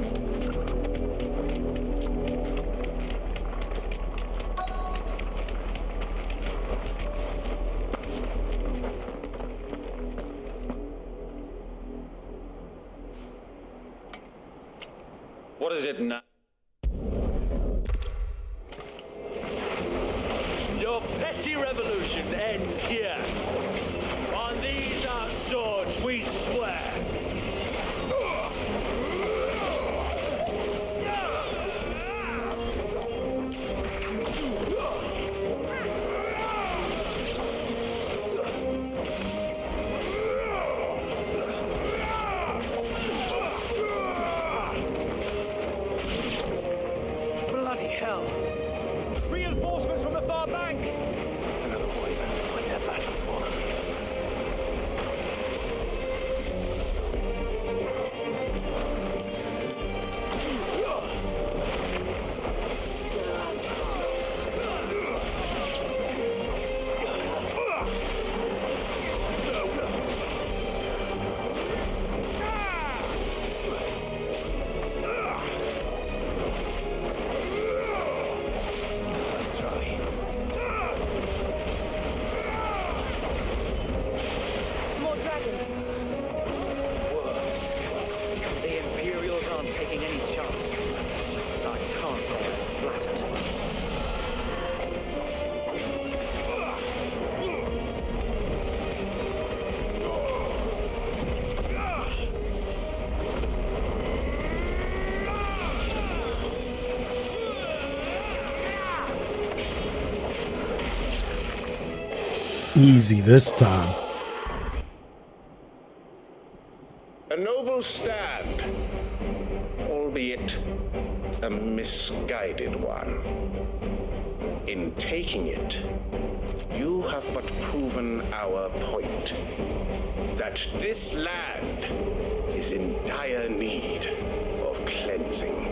What is it now? Your petty revolution ends here. On these our swords we swear. Bloody hell. Reinforcements from the far bank. Easy this time. A noble stand, albeit a misguided one. In taking it, you have but proven our point, that this land is in dire need of cleansing.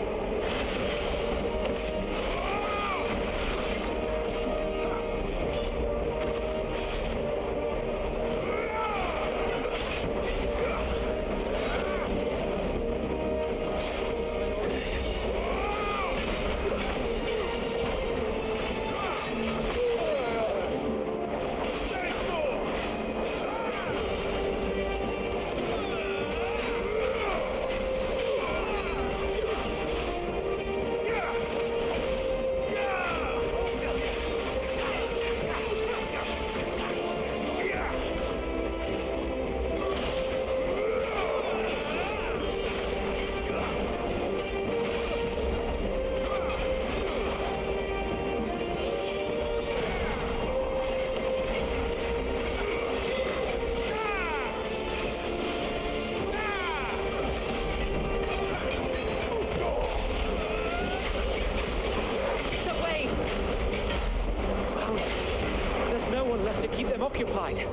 Occupied.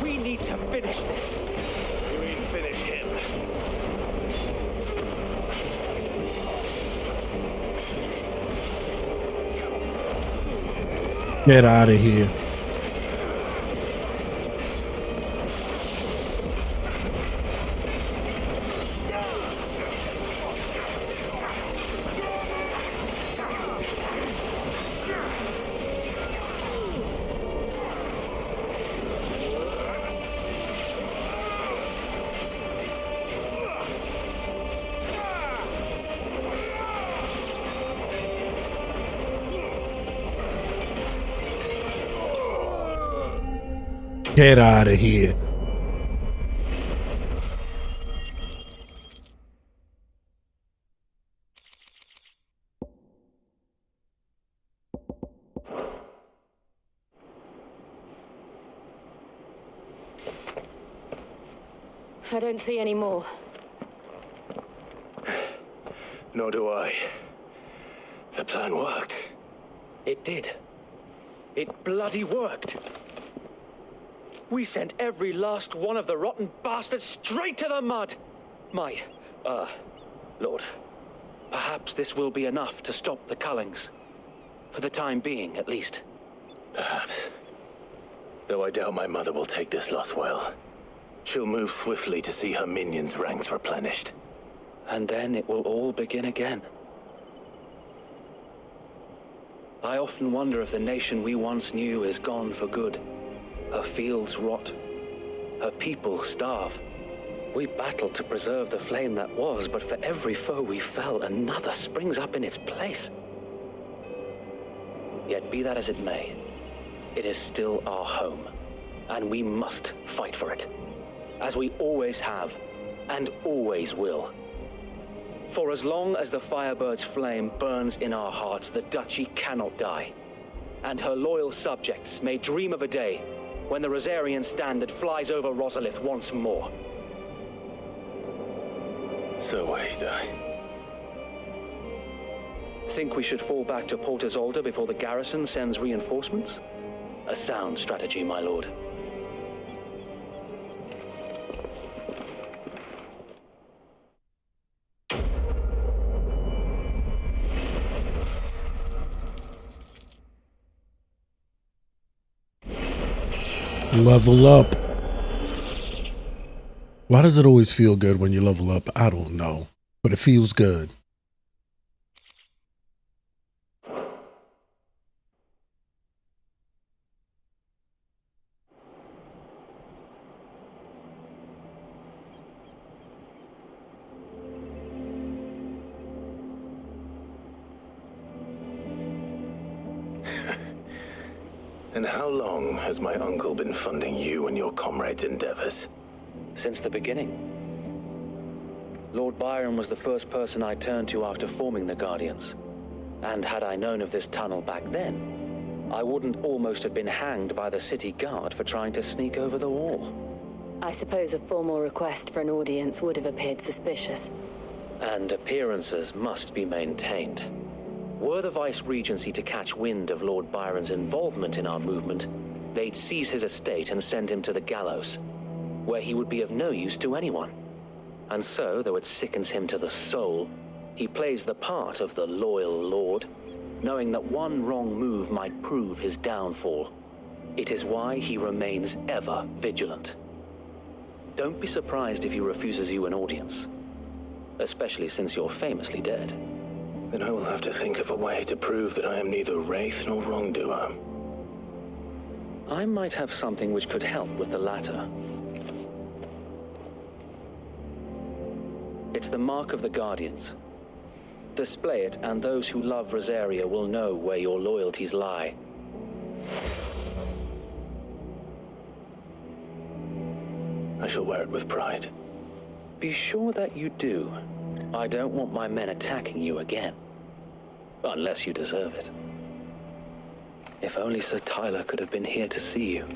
We need to finish this. You mean finish him? Get out of here. Get out of here. I don't see any more. Nor do I. The plan worked. It did. It bloody worked. We sent every last one of the rotten bastards straight to the mud! Lord, perhaps this will be enough to stop the Cullings. For the time being, at least. Perhaps. Though I doubt my mother will take this loss well. She'll move swiftly to see her minions' ranks replenished. And then it will all begin again. I often wonder if the nation we once knew is gone for good. Her fields rot. Her people starve. We battled to preserve the flame that was, but for every foe we fell, another springs up in its place. Yet be that as it may, it is still our home, and we must fight for it, as we always have, and always will. For as long as the Firebird's flame burns in our hearts, the Duchy cannot die, and her loyal subjects may dream of a day when the Rosarian standard flies over Rosalith once more. So wait, Think we should fall back to Port Isolde before the garrison sends reinforcements? A sound strategy, my lord. Level up. Why does it always feel good when you level up? I don't know, but it feels good. And how long has my uncle been funding you and your comrades' endeavors? Since the beginning. Lord Byron was the first person I turned to after forming the Guardians. And had I known of this tunnel back then, I wouldn't almost have been hanged by the city guard for trying to sneak over the wall. I suppose a formal request for an audience would have appeared suspicious. And appearances must be maintained. Were the Vice-Regency to catch wind of Lord Byron's involvement in our movement, they'd seize his estate and send him to the gallows, where he would be of no use to anyone. And so, though it sickens him to the soul, he plays the part of the loyal lord, knowing that one wrong move might prove his downfall. It is why he remains ever vigilant. Don't be surprised if he refuses you an audience, especially since you're famously dead. Then I will have to think of a way to prove that I am neither wraith nor wrongdoer. I might have something which could help with the latter. It's the mark of the Guardians. Display it, and those who love Rosaria will know where your loyalties lie. I shall wear it with pride. Be sure that you do. I don't want my men attacking you again. Unless you deserve it. If only Sir Tyler could have been here to see you.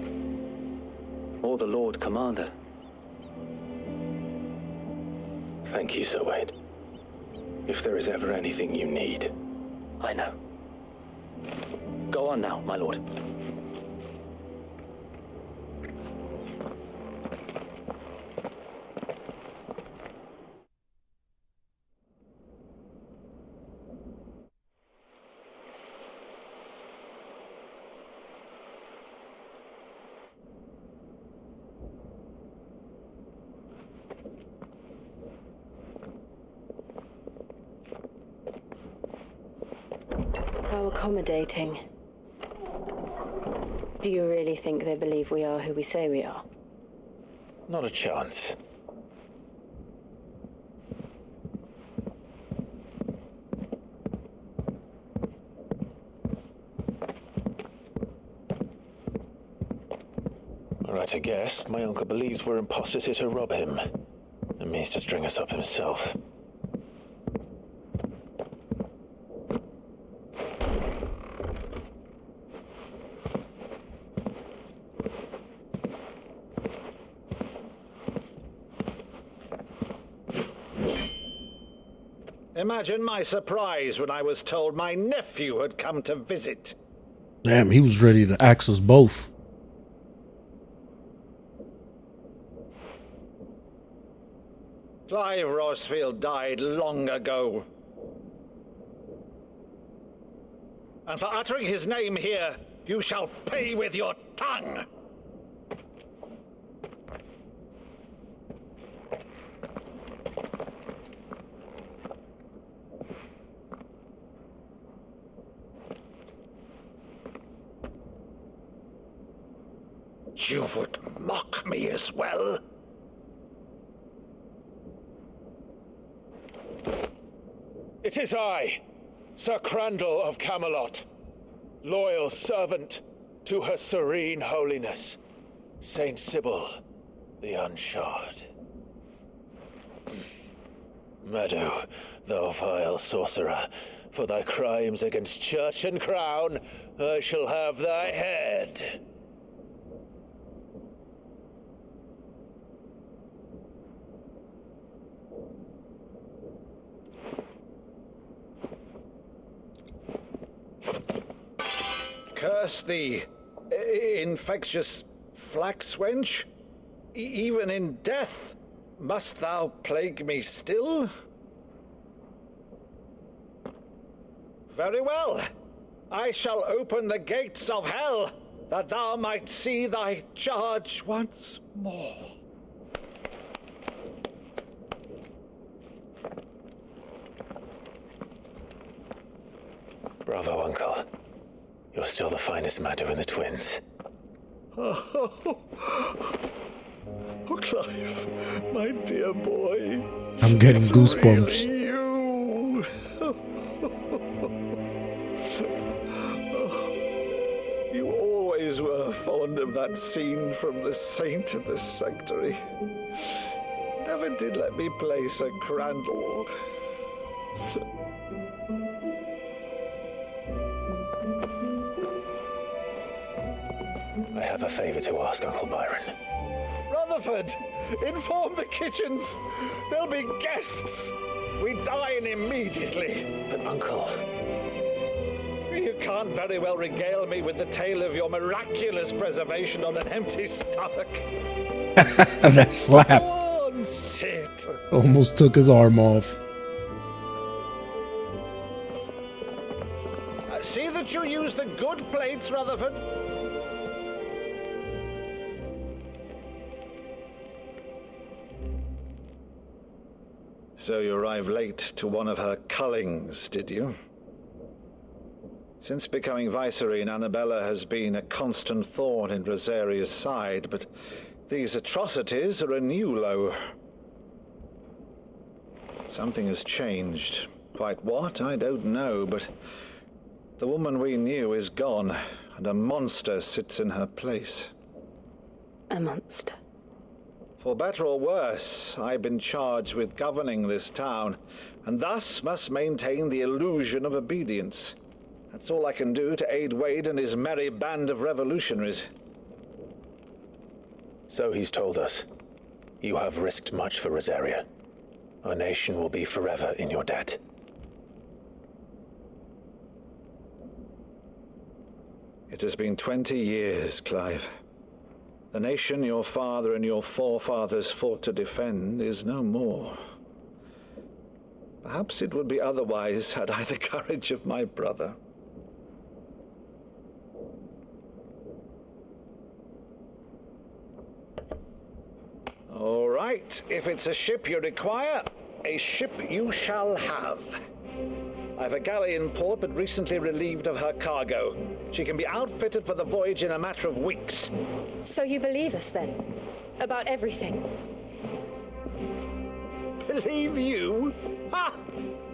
Or the Lord Commander. Thank you, Sir Wade. If there is ever anything you need. I know. Go on now, my lord. How accommodating. Do you really think they believe we are who we say we are? Not a chance. All right, I guess. My uncle believes we're imposters here to rob him. And means to string us up himself. Imagine my surprise when I was told my nephew had come to visit. Damn, he was ready to axe us both. Clive Rosfield died long ago. And for uttering his name here, you shall pay with your tongue. You would mock me as well? It is I, Sir Crandall of Camelot, loyal servant to Her Serene Holiness, Saint Sybil the Unshod. Meadow, thou vile sorcerer, for thy crimes against church and crown, I shall have thy head. Curse thee, infectious flax wench. Even in death, must thou plague me still? Very well. I shall open the gates of hell, that thou might see thy charge once more. Bravo, Uncle. You're still the finest Maddo in the twins. Oh, Clive, my dear boy. I'm getting goosebumps. Really you. You always were fond of that scene from The Saint of the Sanctuary. Never did let me play Sir Crandall. I have a favor to ask, Uncle Byron. Rutherford, inform the kitchens. There'll be guests. We dine immediately. But, Uncle... You can't very well regale me with the tale of your miraculous preservation on an empty stomach. That slap. Go on, sit. Almost took his arm off. See that you use the good plates, Rutherford. So you arrived late to one of her cullings, did you? Since becoming Vicereine, Annabella has been a constant thorn in Rosaria's side, but these atrocities are a new low. Something has changed. Quite what, I don't know, but the woman we knew is gone, and a monster sits in her place. A monster? For better or worse, I've been charged with governing this town, and thus must maintain the illusion of obedience. That's all I can do to aid Wade and his merry band of revolutionaries. So he's told us. You have risked much for Rosaria. Our nation will be forever in your debt. It has been 20 years, Clive. The nation your father and your forefathers fought to defend is no more. Perhaps it would be otherwise had I the courage of my brother. All right, if it's a ship you require, a ship you shall have. I've a galley in port, but recently relieved of her cargo. She can be outfitted for the voyage in a matter of weeks. So you believe us, then? About everything? Believe you? Ha!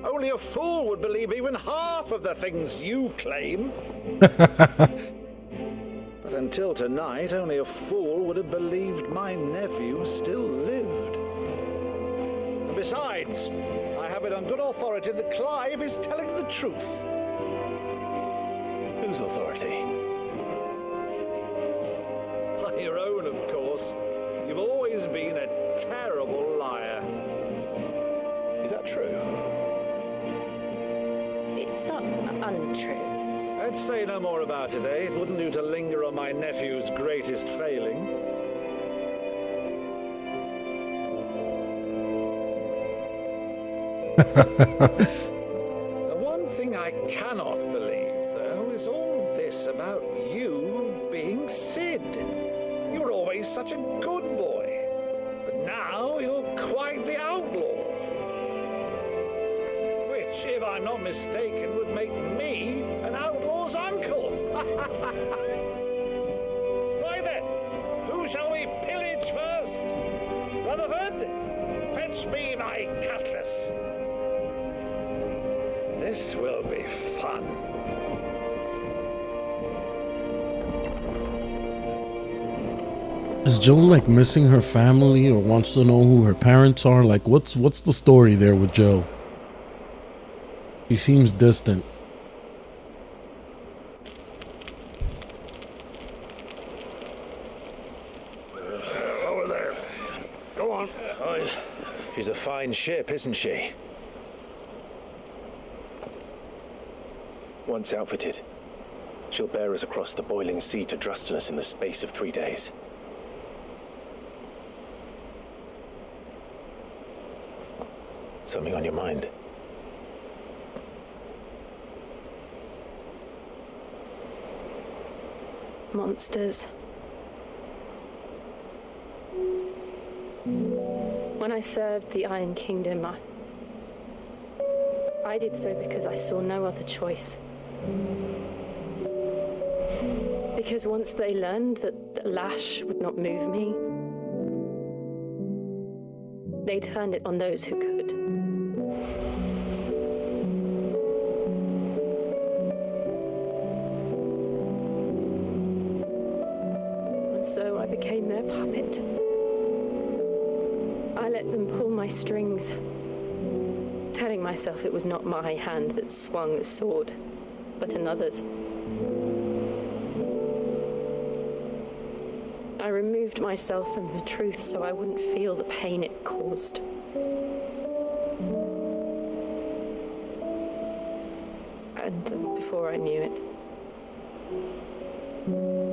Only a fool would believe even half of the things you claim. But until tonight, only a fool would have believed my nephew still lived. And besides, I have it on good authority that Clive is telling the truth. Whose authority? By your own, of course. You've always been a terrible liar. Is that true? It's not untrue. I'd say no more about it, eh? It wouldn't do to linger on my nephew's greatest failing. The one thing I cannot believe, though, is all this about you being Sid. You were always such a good boy, but now you're quite the outlaw. Which, if I'm not mistaken, would make me an outlaw's uncle. Why then, who shall we pillage first? Rutherford, fetch me my cutlass. This will be fun. Is Joe like missing her family or wants to know who her parents are? Like what's the story there with Joe? He seems distant. Over there. Go on. She's a fine ship, isn't she? Once outfitted, she'll bear us across the boiling sea to Drustinus in the space of 3 days. Something on your mind? Monsters. When I served the Iron Kingdom, I did so because I saw no other choice. Because once they learned that the lash would not move me, they turned it on those who could. And so I became their puppet. I let them pull my strings, telling myself it was not my hand that swung the sword, but another's. I removed myself from the truth so I wouldn't feel the pain it caused. And before I knew it,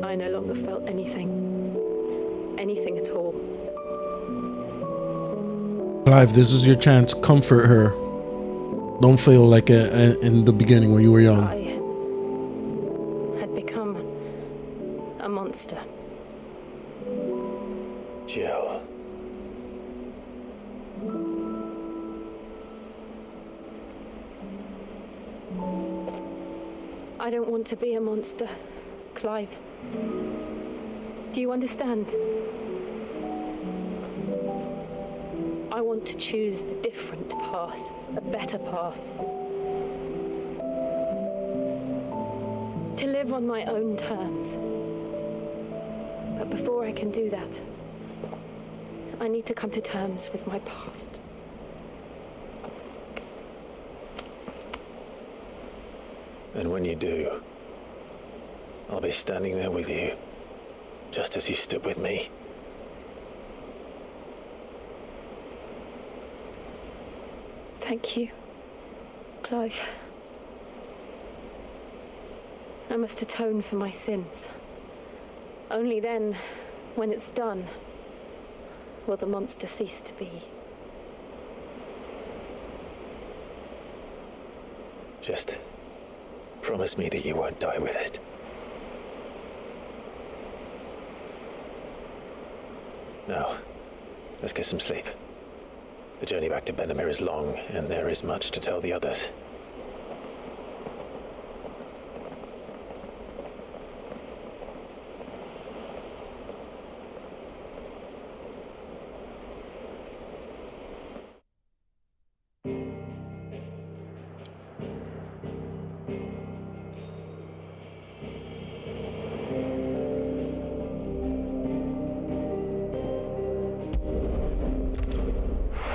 I no longer felt anything at all. Clive, this is your chance. Comfort her. Don't feel like in the beginning when you were young. I had become a monster. Jill. I don't want to be a monster, Clive. Do you understand? I want to choose a different path, a better path. To live on my own terms. But before I can do that, I need to come to terms with my past. And when you do, I'll be standing there with you, just as you stood with me. Thank you, Clive. I must atone for my sins. Only then, when it's done, will the monster cease to be. Just promise me that you won't die with it. Now, let's get some sleep. The journey back to Benamir is long, and there is much to tell the others.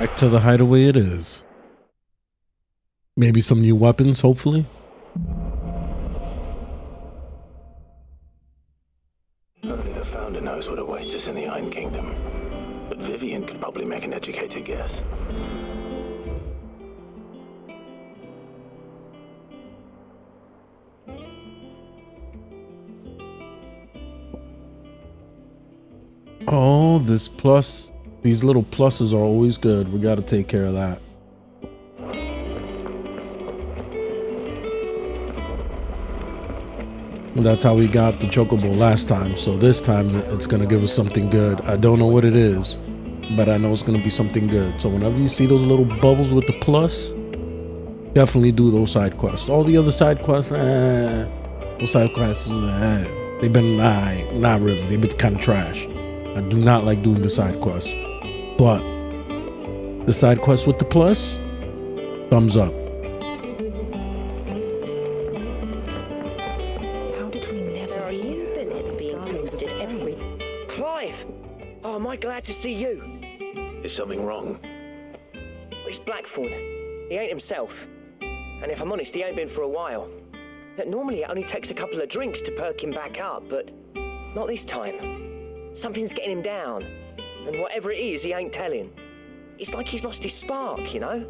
Back to the hideaway it is. Maybe some new weapons, hopefully. Only the Founder knows what awaits us in the Iron Kingdom. But Vivian could probably make an educated guess. Oh, this plus. These little pluses are always good. We got to take care of that. That's how we got the chocobo last time. So this time it's going to give us something good. I don't know what it is, but I know it's going to be something good. So whenever you see those little bubbles with the plus, definitely do those side quests. All the other side quests, those side quests, they've been, not really. They've been kind of trash. I do not like doing the side quests. But the side quest with the plus, thumbs up. How did we never hear billets being posted every... Clive! Oh, am I glad to see you? Is something wrong? It's Blackthorn. He ain't himself. And if I'm honest, he ain't been for a while. That normally it only takes a couple of drinks to perk him back up, but not this time. Something's getting him down. And whatever it is, he ain't telling. It's like he's lost his spark, you know?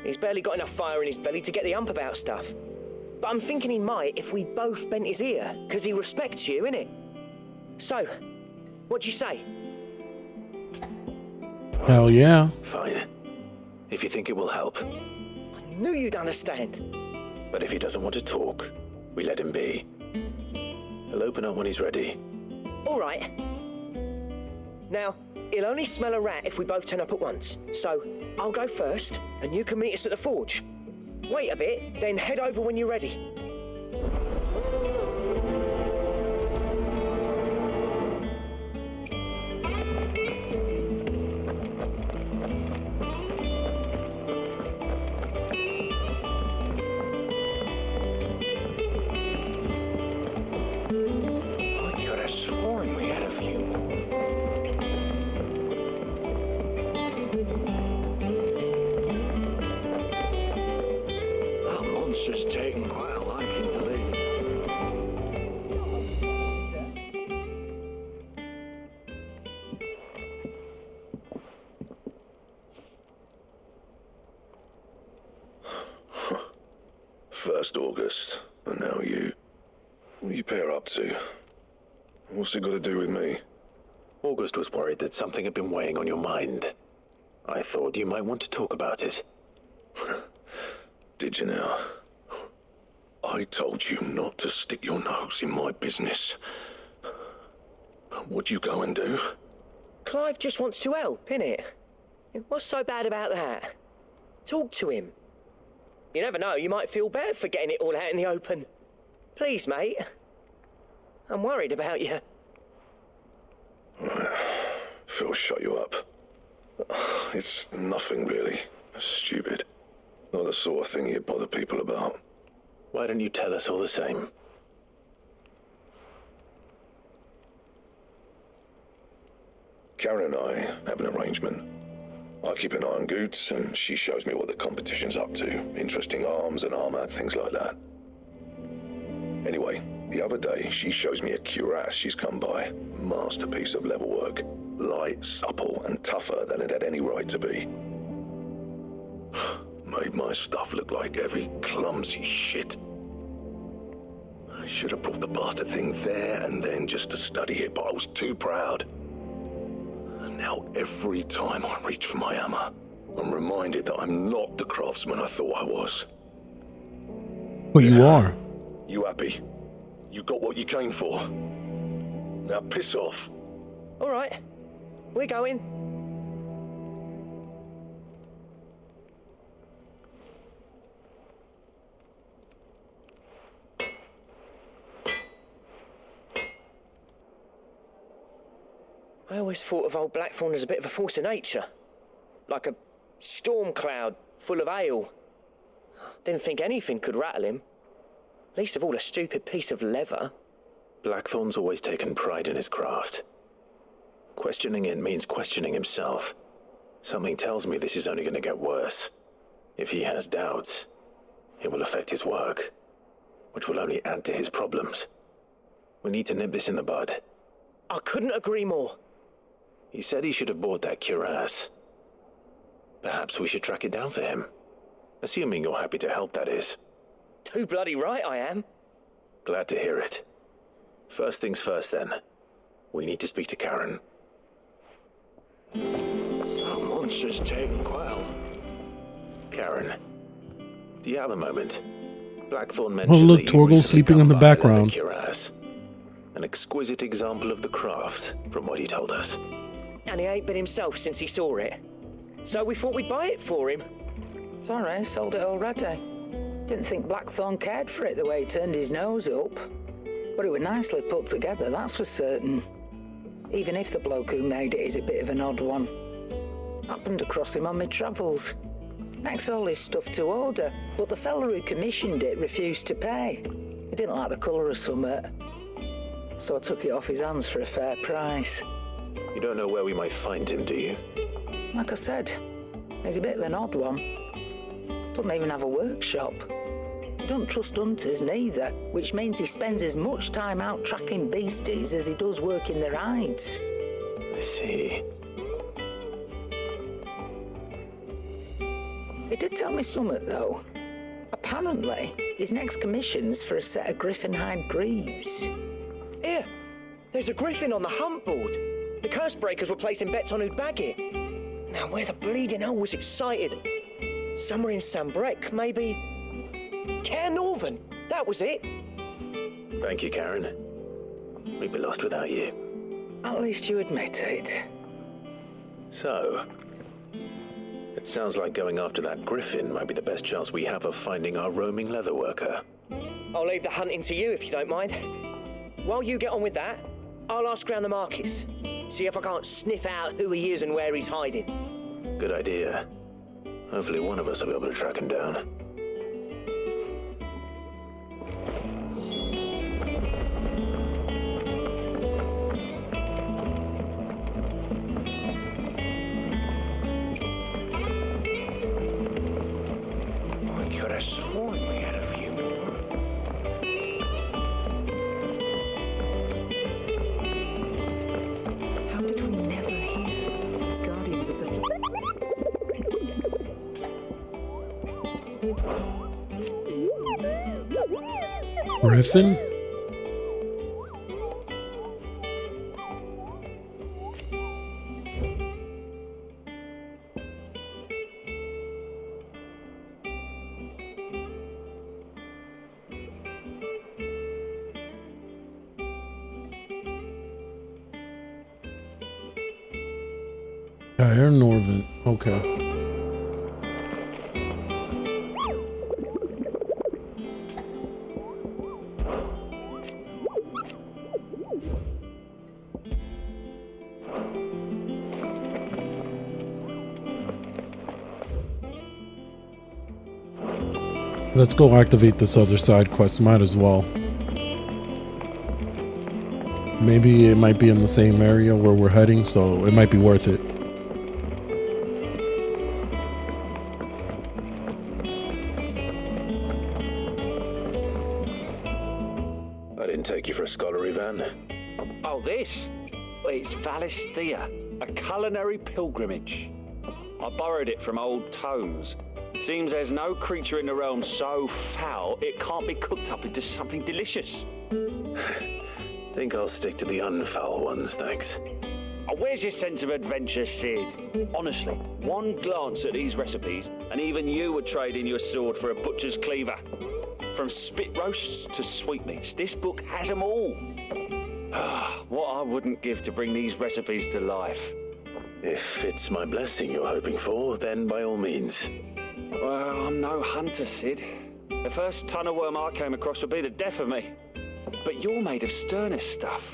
He's barely got enough fire in his belly to get the ump about stuff. But I'm thinking he might if we both bent his ear, because he respects you, innit? So, what do you say? Hell yeah. Fine. If you think it will help. I knew you'd understand. But if he doesn't want to talk, we let him be. He'll open up when he's ready. All right. Now, he'll only smell a rat if we both turn up at once. So, I'll go first, and you can meet us at the forge. Wait a bit, then head over when you're ready. I could have sworn we had a few more. That monster's taken quite a liking to Lee. First August, and now you. What are you pair up to? What's it got to do with me? August was worried that something had been weighing on your mind. I thought you might want to talk about it. Did you now? I told you not to stick your nose in my business. What'd you go and do? Clive just wants to help, innit? What's so bad about that? Talk to him. You never know, you might feel better for getting it all out in the open. Please, mate. I'm worried about you. Phil shut you up. It's nothing really. Stupid. Not the sort of thing you bother people about. Why don't you tell us all the same? Karen and I have an arrangement. I keep an eye on Goots, and she shows me what the competition's up to. Interesting arms and armor, things like that. Anyway, the other day, she shows me a cuirass she's come by. Masterpiece of level work. Light, supple, and tougher than it had any right to be. Made my stuff look like heavy, clumsy shit. I should have brought the bastard thing there and then just to study it, but I was too proud. And now every time I reach for my hammer, I'm reminded that I'm not the craftsman I thought I was. But you are. You happy? You got what you came for. Now piss off. All right, we're going. I always thought of old Blackthorn as a bit of a force of nature. Like a storm cloud full of hail. Didn't think anything could rattle him. Least of all a stupid piece of leather. Blackthorn's always taken pride in his craft. Questioning it means questioning himself. Something tells me this is only going to get worse. If he has doubts, it will affect his work, which will only add to his problems. We need to nip this in the bud. I couldn't agree more. He said he should have bought that cuirass. Perhaps we should track it down for him. Assuming you're happy to help, that is. Too bloody right I am. Glad to hear it. First things first, then. We need to speak to Karen. That monster's taken well. Karen, do you have a moment? Blackthorn Oh, mentioned look, that you Torgal recently sleeping come in the by a leather background. cuirass. An exquisite example of the craft, from what he told us. And he ain't been himself since he saw it. So we thought we'd buy it for him. Sorry, sold it already. Didn't think Blackthorn cared for it the way he turned his nose up. But it was nicely put together, that's for certain. Even if the bloke who made it is a bit of an odd one. Happened across him on my travels. Next all his stuff to order, but the fella who commissioned it refused to pay. He didn't like the colour of summit. So I took it off his hands for a fair price. You don't know where we might find him, do you? Like I said, he's a bit of an odd one. Doesn't even have a workshop. Don't trust hunters neither, which means he spends as much time out tracking beasties as he does working their hides. I see. He did tell me something, though. Apparently, his next commission's for a set of griffin hide greaves. Here, there's a griffin on the hunt board. The curse breakers were placing bets on who'd bag it. Now, where the bleeding hell was it sighted? Somewhere in Sambrec, maybe... Care Northern, that was it. Thank you, Karen. We'd be lost without you. At least you admit it. So, it sounds like going after that griffin might be the best chance we have of finding our roaming leatherworker. I'll leave the hunting to you if you don't mind. While you get on with that, I'll ask around the markets. See if I can't sniff out who he is and where he's hiding. Good idea. Hopefully one of us will be able to track him down. I could have sworn we had a few more. How did we never hear about these guardians of the Griffin? Air Norvin. Okay. Let's go activate this other side quest. Might as well. Maybe it might be in the same area where we're heading, so it might be worth it. I didn't take you for a scholarly van. Oh, this? It's Valisthea, a culinary pilgrimage. I borrowed it from old tomes. Seems there's no creature in the realm so foul it can't be cooked up into something delicious. Think I'll stick to the unfoul ones, thanks. Oh, where's your sense of adventure, Sid? Honestly, one glance at these recipes, and even you would trade in your sword for a butcher's cleaver. From spit roasts to sweetmeats, this book has them all. What I wouldn't give to bring these recipes to life. If it's my blessing you're hoping for, then by all means. Well, I'm no hunter, Sid. The first ton of worm I came across would be the death of me. But you're made of sterner stuff.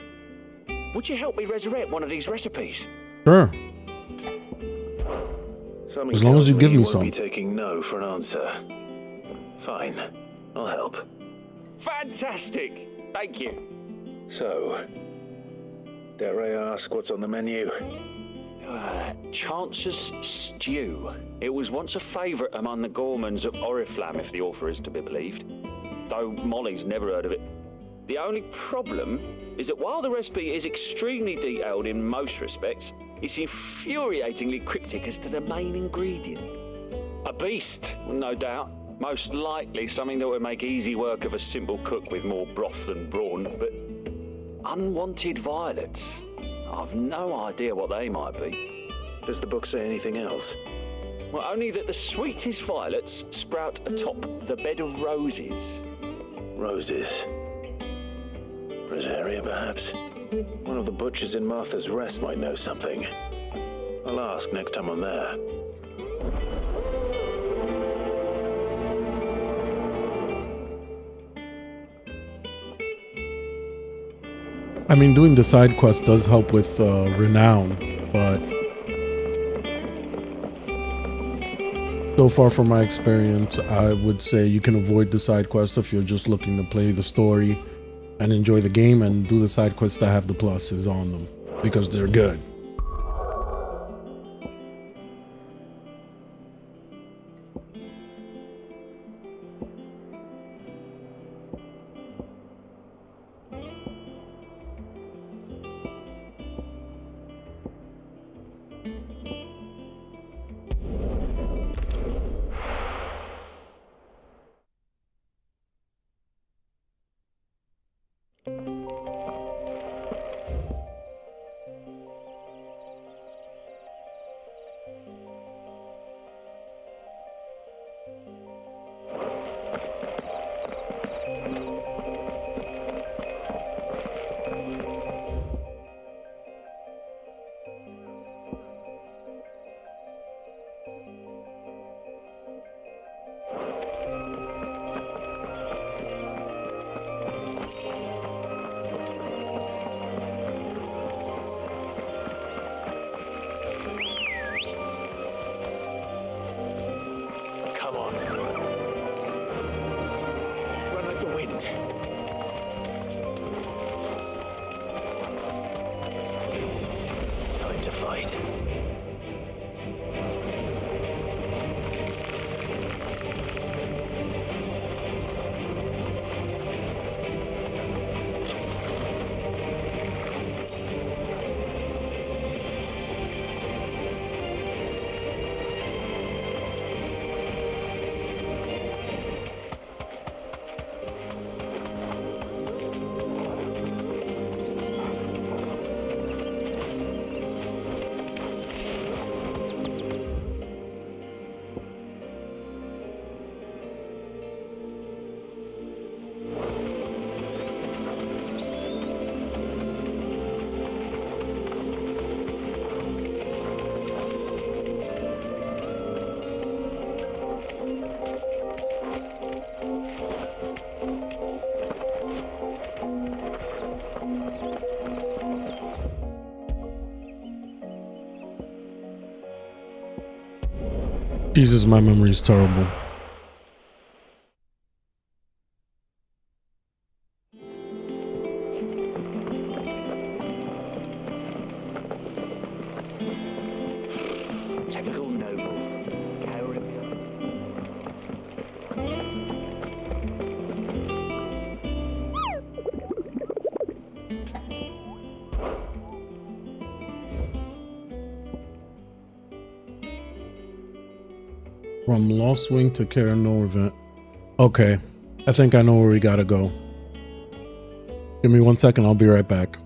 Would you help me resurrect one of these recipes? Sure. Something as long as you give me won't some. Be taking no for an answer. Fine, I'll help. Fantastic! Thank you. So, dare I ask what's on the menu? Chance's Stew. It was once a favourite among the gourmands of Oriflamme, if the author is to be believed. Though Molly's never heard of it. The only problem is that while the recipe is extremely detailed in most respects, it's infuriatingly cryptic as to the main ingredient. A beast, no doubt. Most likely something that would make easy work of a simple cook with more broth than brawn, but unwanted violets. I've no idea what they might be. Does the book say anything else? Well, only that the sweetest violets sprout atop the bed of roses. Roses? Rosaria, perhaps? One of the butchers in Martha's Rest might know something. I'll ask next time I'm there. I mean, doing the side quest does help with renown, but so far from my experience, I would say you can avoid the side quest if you're just looking to play the story and enjoy the game, and do the side quests that have the pluses on them because they're good. Jesus, my memory is terrible. Typical nobles. From Lost Wing to Kara Norvent. Okay, I think I know where we gotta go. Give me 1 second, I'll be right back.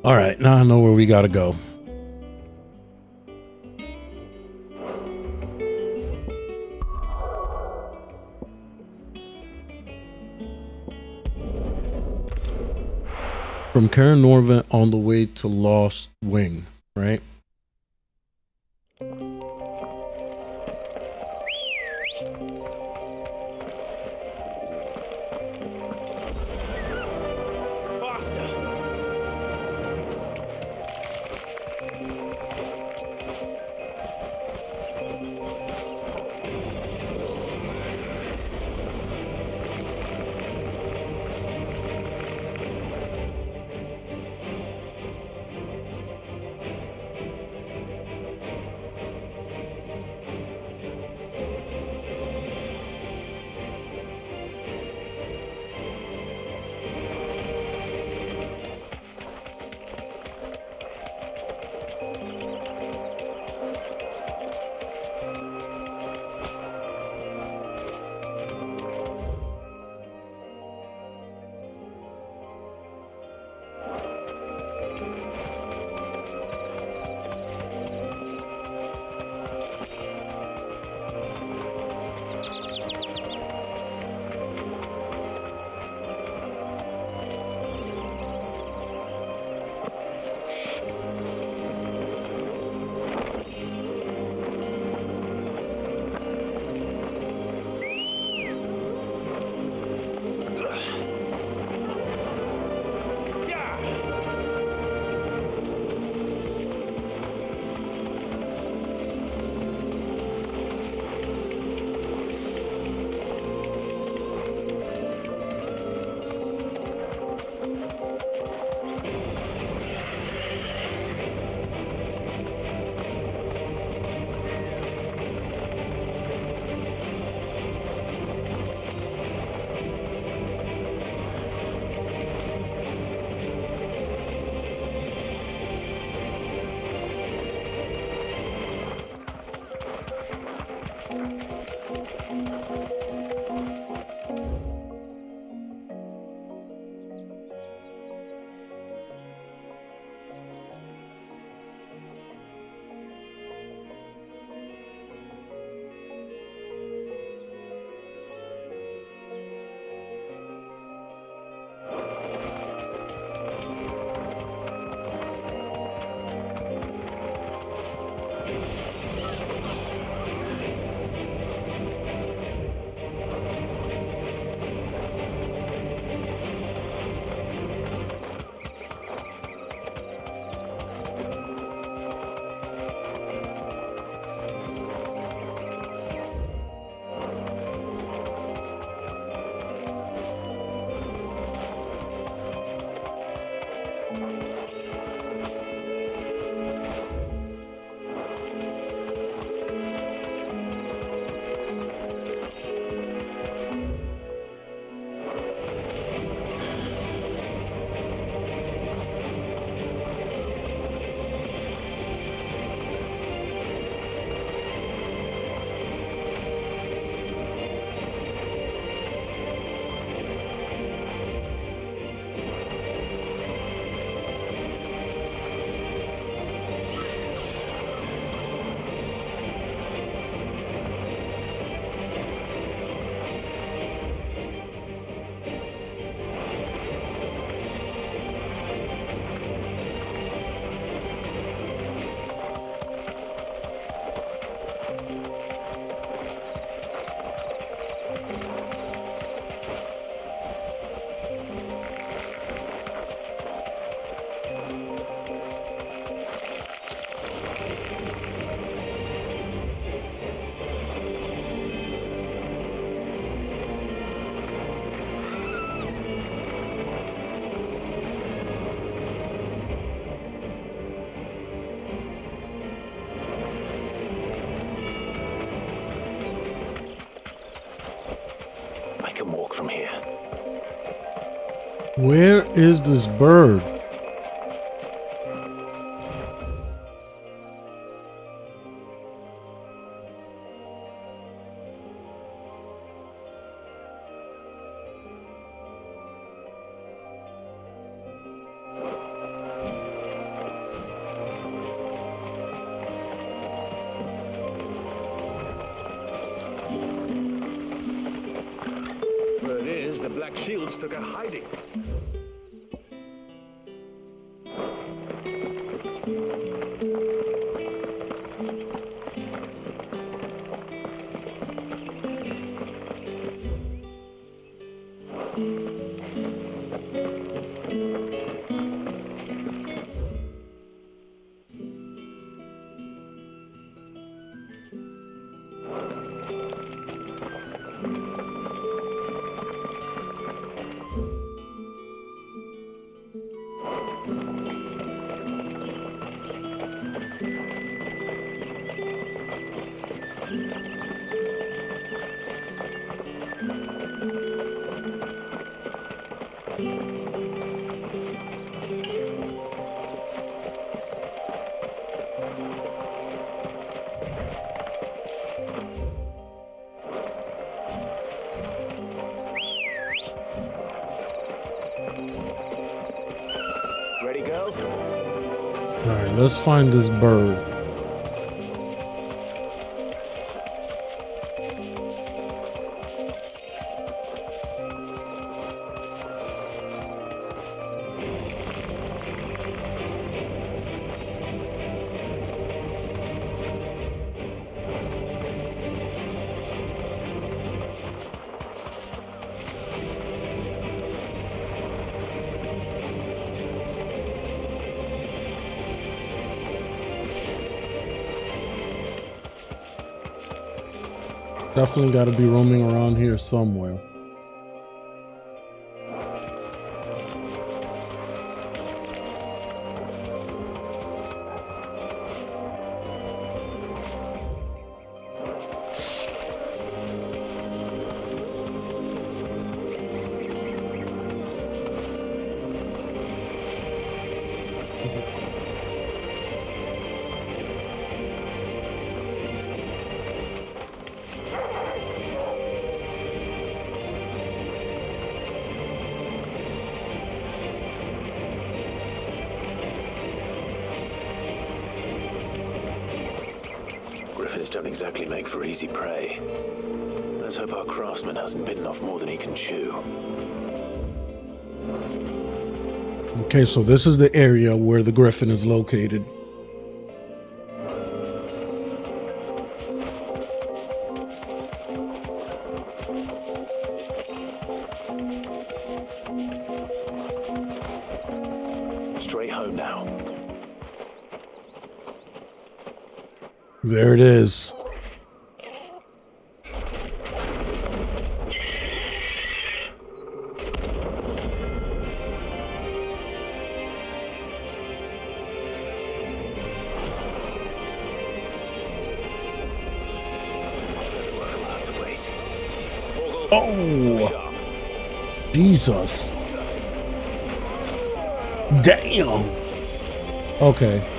All right, now I know where we gotta go. From Kara Norvent on the way to Lost Wing, right? from here. Where is this bird? Where it is, the Black Shields took a hiding. Ready, go? Alright, let's find this bird. Definitely got to be roaming around here somewhere. Griffins don't exactly make for easy prey. Let's hope our craftsman hasn't bitten off more than he can chew. Okay, so this is the area where the griffin is located. Straight home now. There it is. Oh, Jesus. Damn. Okay.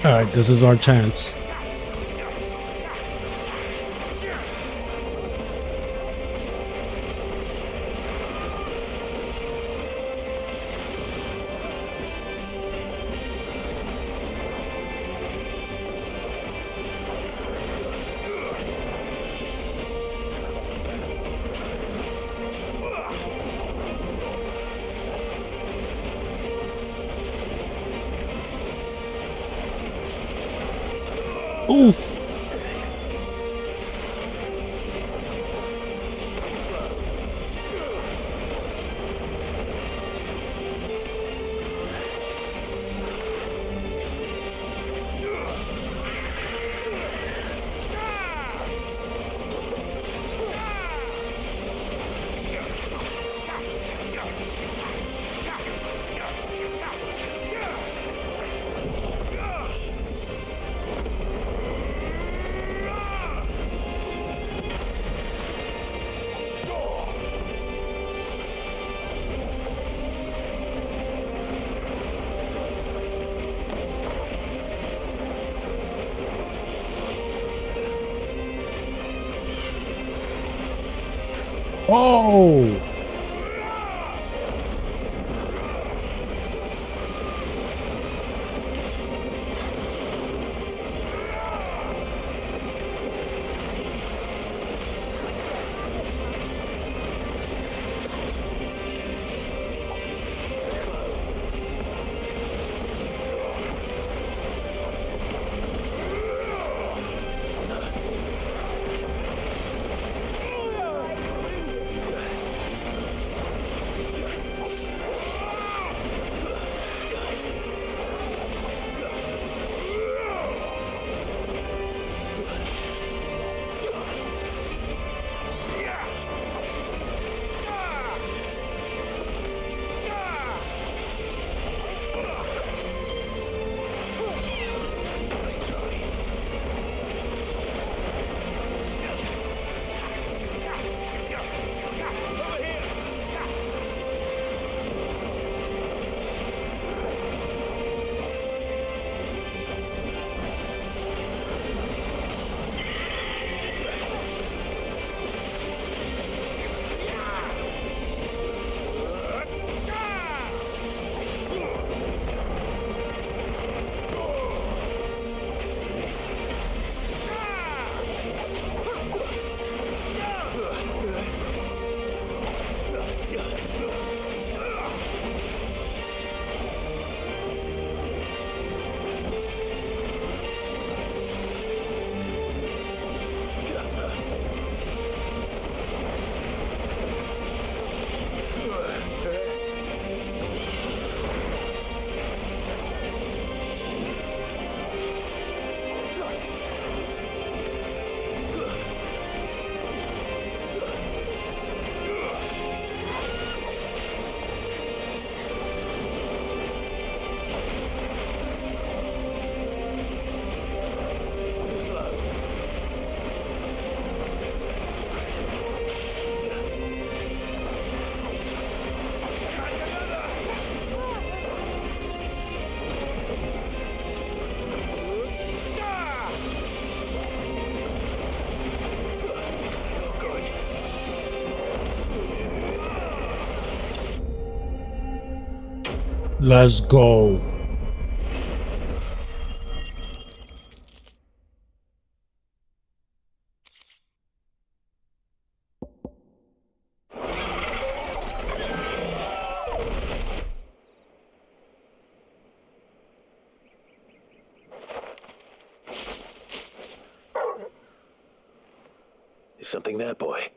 All right, this is our chance. Oh! Let's go. Is something there, boy?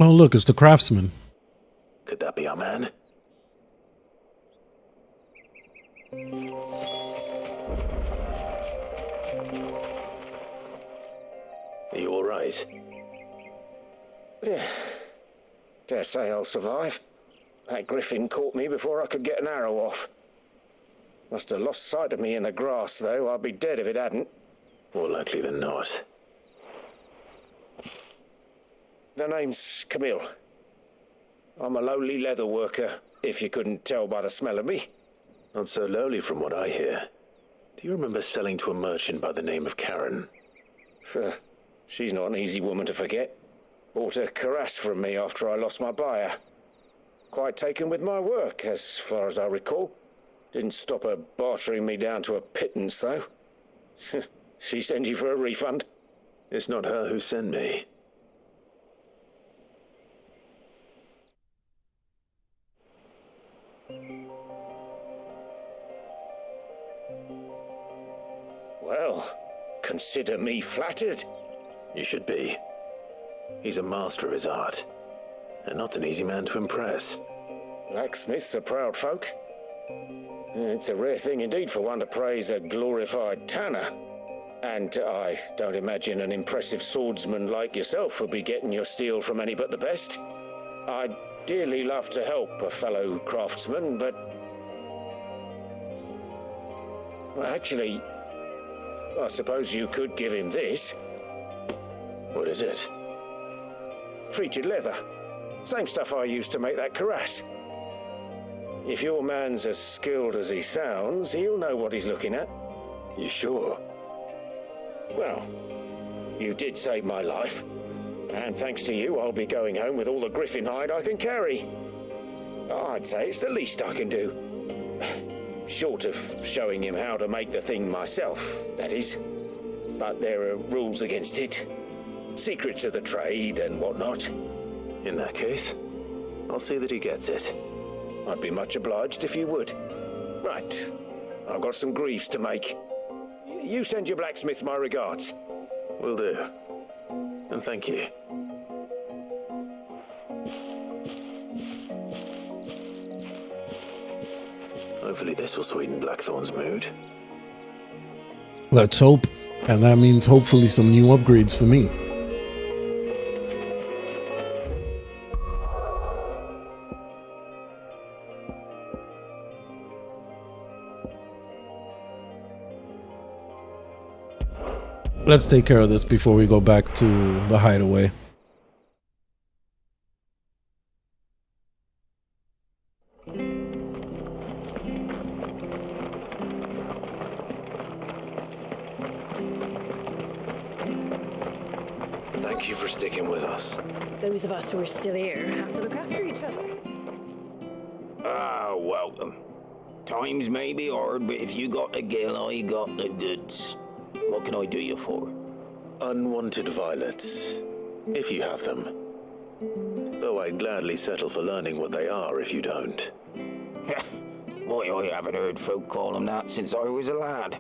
Oh, look, it's the craftsman. Could that be our man? Are you all right? Yeah. Dare say I'll survive. That griffin caught me before I could get an arrow off. Must have lost sight of me in the grass, though. I'd be dead if it hadn't. More likely than not. The name's Camille. I'm a lowly leather worker, if you couldn't tell by the smell of me. Not so lowly from what I hear. Do you remember selling to a merchant by the name of Karen? She's not an easy woman to forget. Bought a cuirass from me after I lost my buyer. Quite taken with my work, as far as I recall. Didn't stop her bartering me down to a pittance, though. She sent you for a refund? It's not her who sent me. Well, consider me flattered. You should be. He's a master of his art, and not an easy man to impress. Blacksmiths are proud folk. It's a rare thing indeed for one to praise a glorified tanner. And I don't imagine an impressive swordsman like yourself would be getting your steel from any but the best. I'd dearly love to help a fellow craftsman, but... well, actually, I suppose you could give him this. What is it? Treated leather. Same stuff I used to make that cuirass. If your man's as skilled as he sounds, he'll know what he's looking at. You sure? Well, You did save my life. And thanks to you, I'll be going home with all the griffin hide I can carry. I'd say it's the least I can do. Short of showing him how to make the thing myself, that is. But there are rules against it. Secrets of the trade and whatnot. In that case, I'll see that he gets it. I'd be much obliged if you would. Right. I've got some greaves to make. You send your blacksmith my regards. Will do. And thank you. Hopefully this will sweeten Blackthorn's mood. Let's hope. And that means hopefully some new upgrades for me. Let's take care of this before we go back to the hideaway. Thank you for sticking with us. Those of us who are still here have to look after each other. Ah, welcome. Times may be hard, but if you got the gill, I got the goods. What can I do you for? Unwanted violets, if you have them. Though I'd gladly settle for learning what they are if you don't. Why, I haven't heard folk call them that since I was a lad.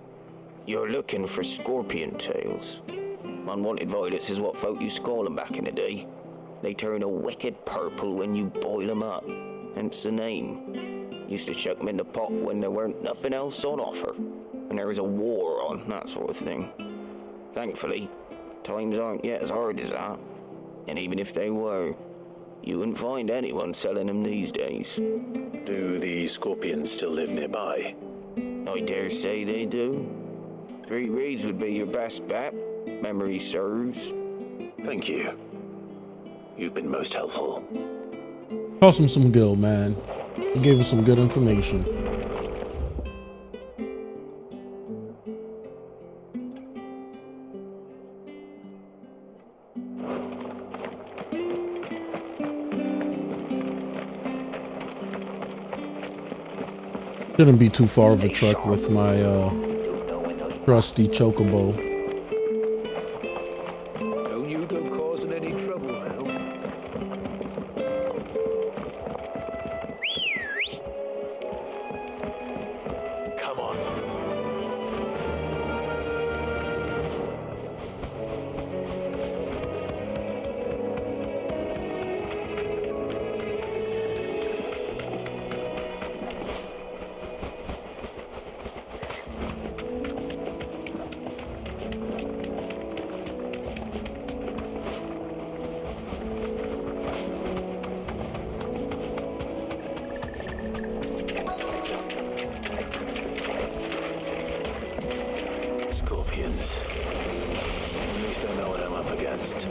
You're looking for scorpion tails. Unwanted violets is what folk used to call them back in the day. They turn a wicked purple when you boil them up, hence the name. Used to chuck them in the pot when there weren't nothing else on offer, and there was a war on, that sort of thing. Thankfully, times aren't yet as hard as that, and even if they were, you wouldn't find anyone selling them these days. Do the scorpions still live nearby? I dare say they do. 3 Reeds would be your best bet, if memory serves. Thank you. You've been most helpful. Toss him some gill, man. He gave us some good information. Shouldn't be too far of a trek with my trusty chocobo. Don't you go causing any trouble now. Come on. Scorpions. At least I know what I'm up against.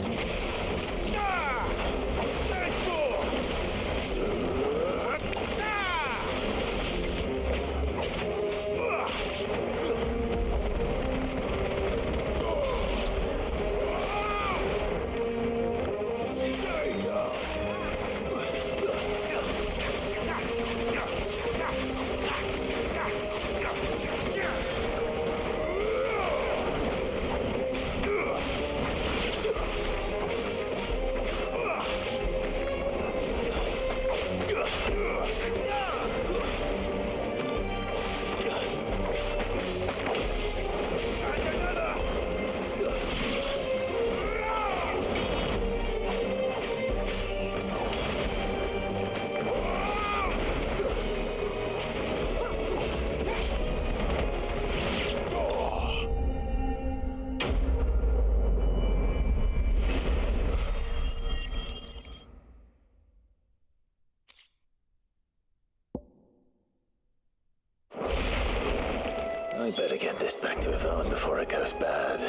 I better get this back to Yvonne before it goes bad.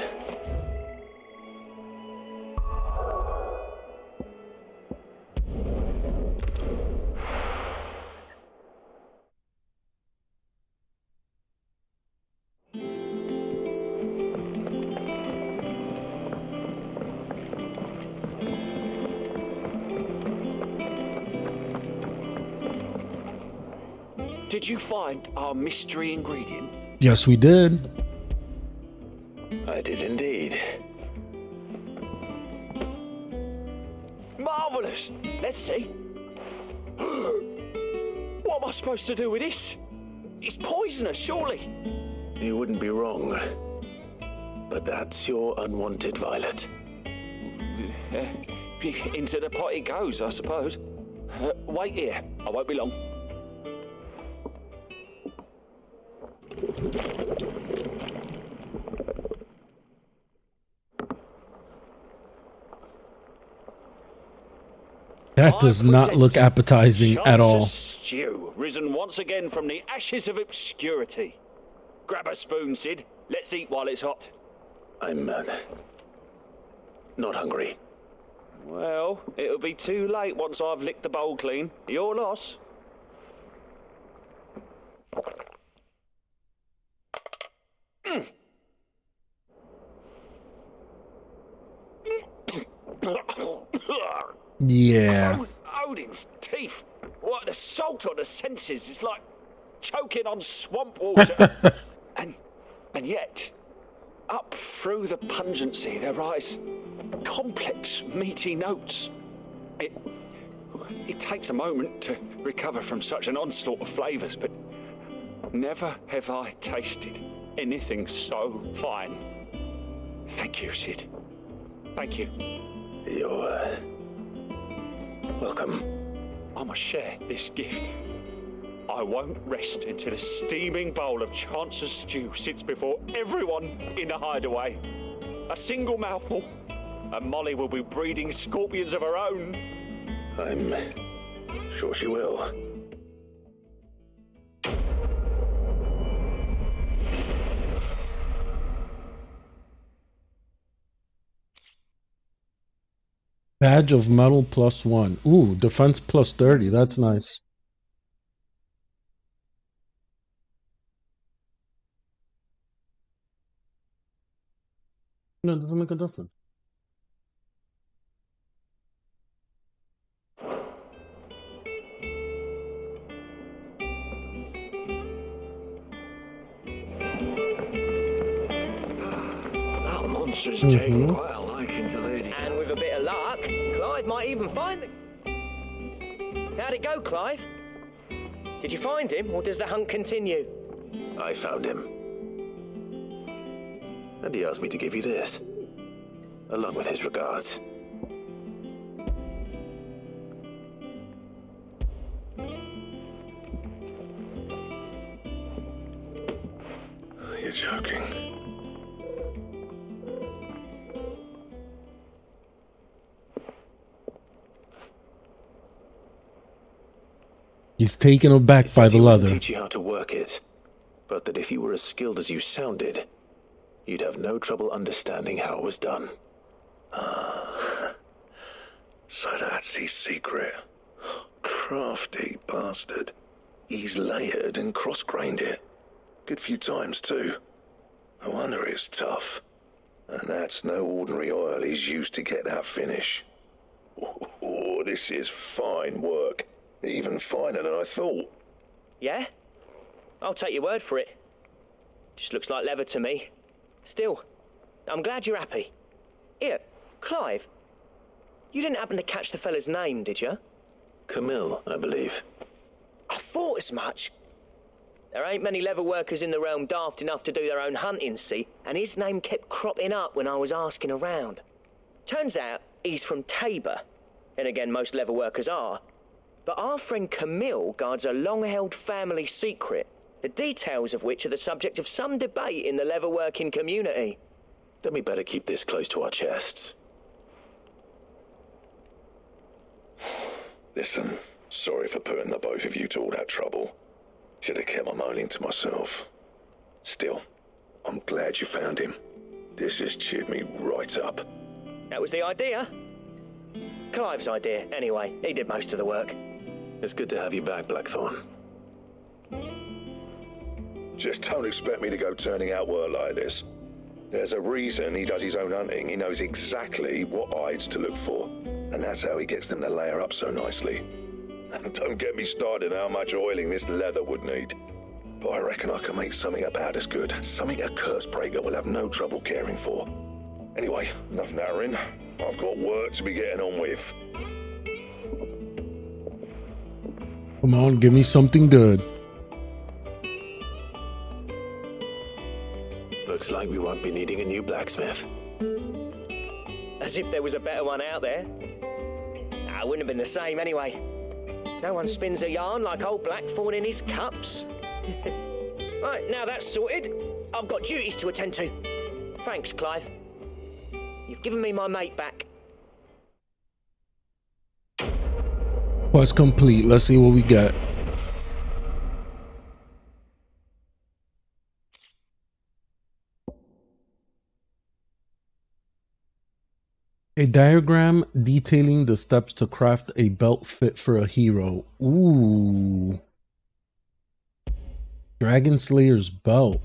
Did you find our mystery ingredient? Yes, we did. I did indeed. Marvellous! Let's see. What am I supposed to do with this? It's poisonous, surely. You wouldn't be wrong. But that's your unwanted violet. Into the pot it goes, I suppose. Wait here. I won't be long. That does not look appetizing at all. Stew, risen once again from the ashes of obscurity. Grab a spoon, Sid. Let's eat while it's hot. I'm not hungry. Well, it'll be too late once I've licked the bowl clean. Your loss. Yeah. Odin's teeth. What, the salt on the senses? It's like choking on swamp water. and yet, up through the pungency, there rise complex, meaty notes. It takes a moment to recover from such an onslaught of flavours, but never have I tasted anything so fine. Thank you, Sid. Thank you. You're welcome. I must share this gift. I won't rest until a steaming bowl of Chance's stew sits before everyone in the hideaway. A single mouthful, and Molly will be breeding scorpions of her own. I'm sure she will. Badge of metal +1. Ooh, defense +30. That's nice. No, it doesn't make a difference. That monster's taken quite a liking to Lady. And with a bit of luck, Clive might even find the... How'd it go, Clive? Did you find him, or does the hunt continue? I found him. And he asked me to give you this, along with his regards. You're joking. He's taken aback by the leather. Teach you how to work it, but that if you were as skilled as you sounded, you'd have no trouble understanding how it was done. So that's his secret. Crafty bastard. He's layered and cross-grained it. Good few times, too. No wonder it's tough. And that's no ordinary oil he's used to get that finish. Oh, this is fine work. Even finer than I thought. Yeah? I'll take your word for it. Just looks like leather to me. Still, I'm glad you're happy. Here, Clive, you didn't happen to catch the fella's name, did you? Camille, I believe. I thought as much. There ain't many leather workers in the realm daft enough to do their own hunting, see, and his name kept cropping up when I was asking around. Turns out he's from Tabor, and again most leather workers are. But our friend Camille guards a long-held family secret, the details of which are the subject of some debate in the leather-working community. Then we better keep this close to our chests. Listen, sorry for putting the both of you to all that trouble. Should have kept my moaning to myself. Still, I'm glad you found him. This has cheered me right up. That was the idea. Clive's idea, anyway. He did most of the work. It's good to have you back, Blackthorn. Just don't expect me to go turning out work like this. There's a reason he does his own hunting. He knows exactly what hides to look for. And that's how he gets them to layer up so nicely. And don't get me started on how much oiling this leather would need. But I reckon I can make something about as good. Something a Cursebreaker will have no trouble caring for. Anyway, enough narrowing. I've got work to be getting on with. Come on, give me something good. Looks like we won't be needing a new blacksmith. As if there was a better one out there. Nah, it wouldn't have been the same anyway. No one spins a yarn like old Blackthorn in his cups. Right, now that's sorted, I've got duties to attend to. Thanks, Clive. You've given me my mate back. Quest complete. Let's see what we got. A diagram detailing the steps to craft a belt fit for a hero. Ooh. Dragon Slayer's belt.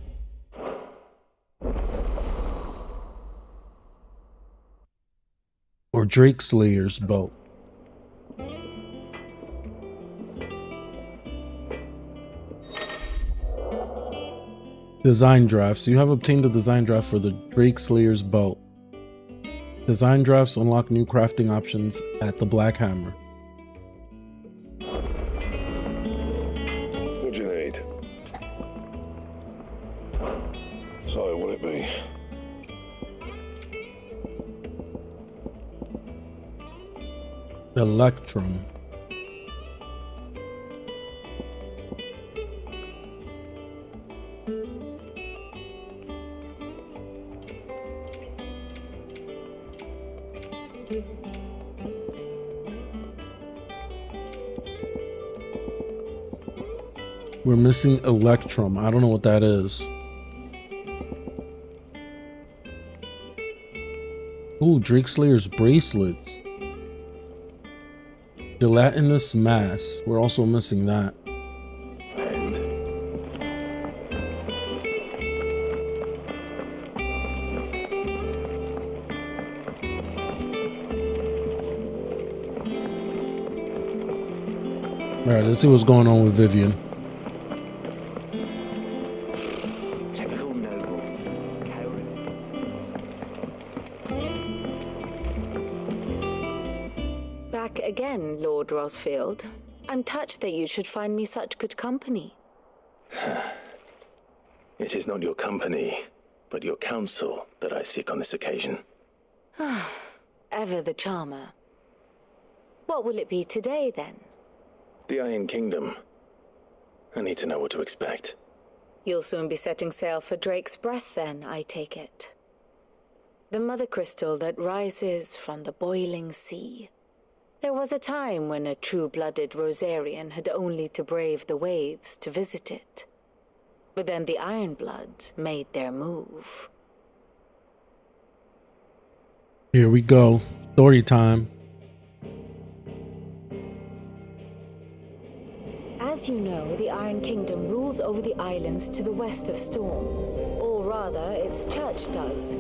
Or Drake Slayer's belt. Design drafts. You have obtained the design draft for the Drake Slayer's belt. Design drafts unlock new crafting options at the Black Hammer. What do you need? So, what'll it be? Electrum. We're missing Electrum. I don't know what that is. Ooh, Drake Slayer's bracelets. Gelatinous mass. We're also missing that. Alright, let's see what's going on with Vivian. Typical nobles. Back again, Lord Rosfield. I'm touched that you should find me such good company. It is not your company, but your counsel that I seek on this occasion. Ever the charmer. What will it be today, then? The Iron Kingdom. I need to know what to expect. You'll soon be setting sail for Drake's Breath, then, I take it. The mother crystal that rises from the boiling sea. There was a time when a true-blooded Rosarian had only to brave the waves to visit it. But then the Ironblood made their move. Here we go. Story time. As you know, the Iron Kingdom rules over the islands to the west of Storm. Or rather, its church does.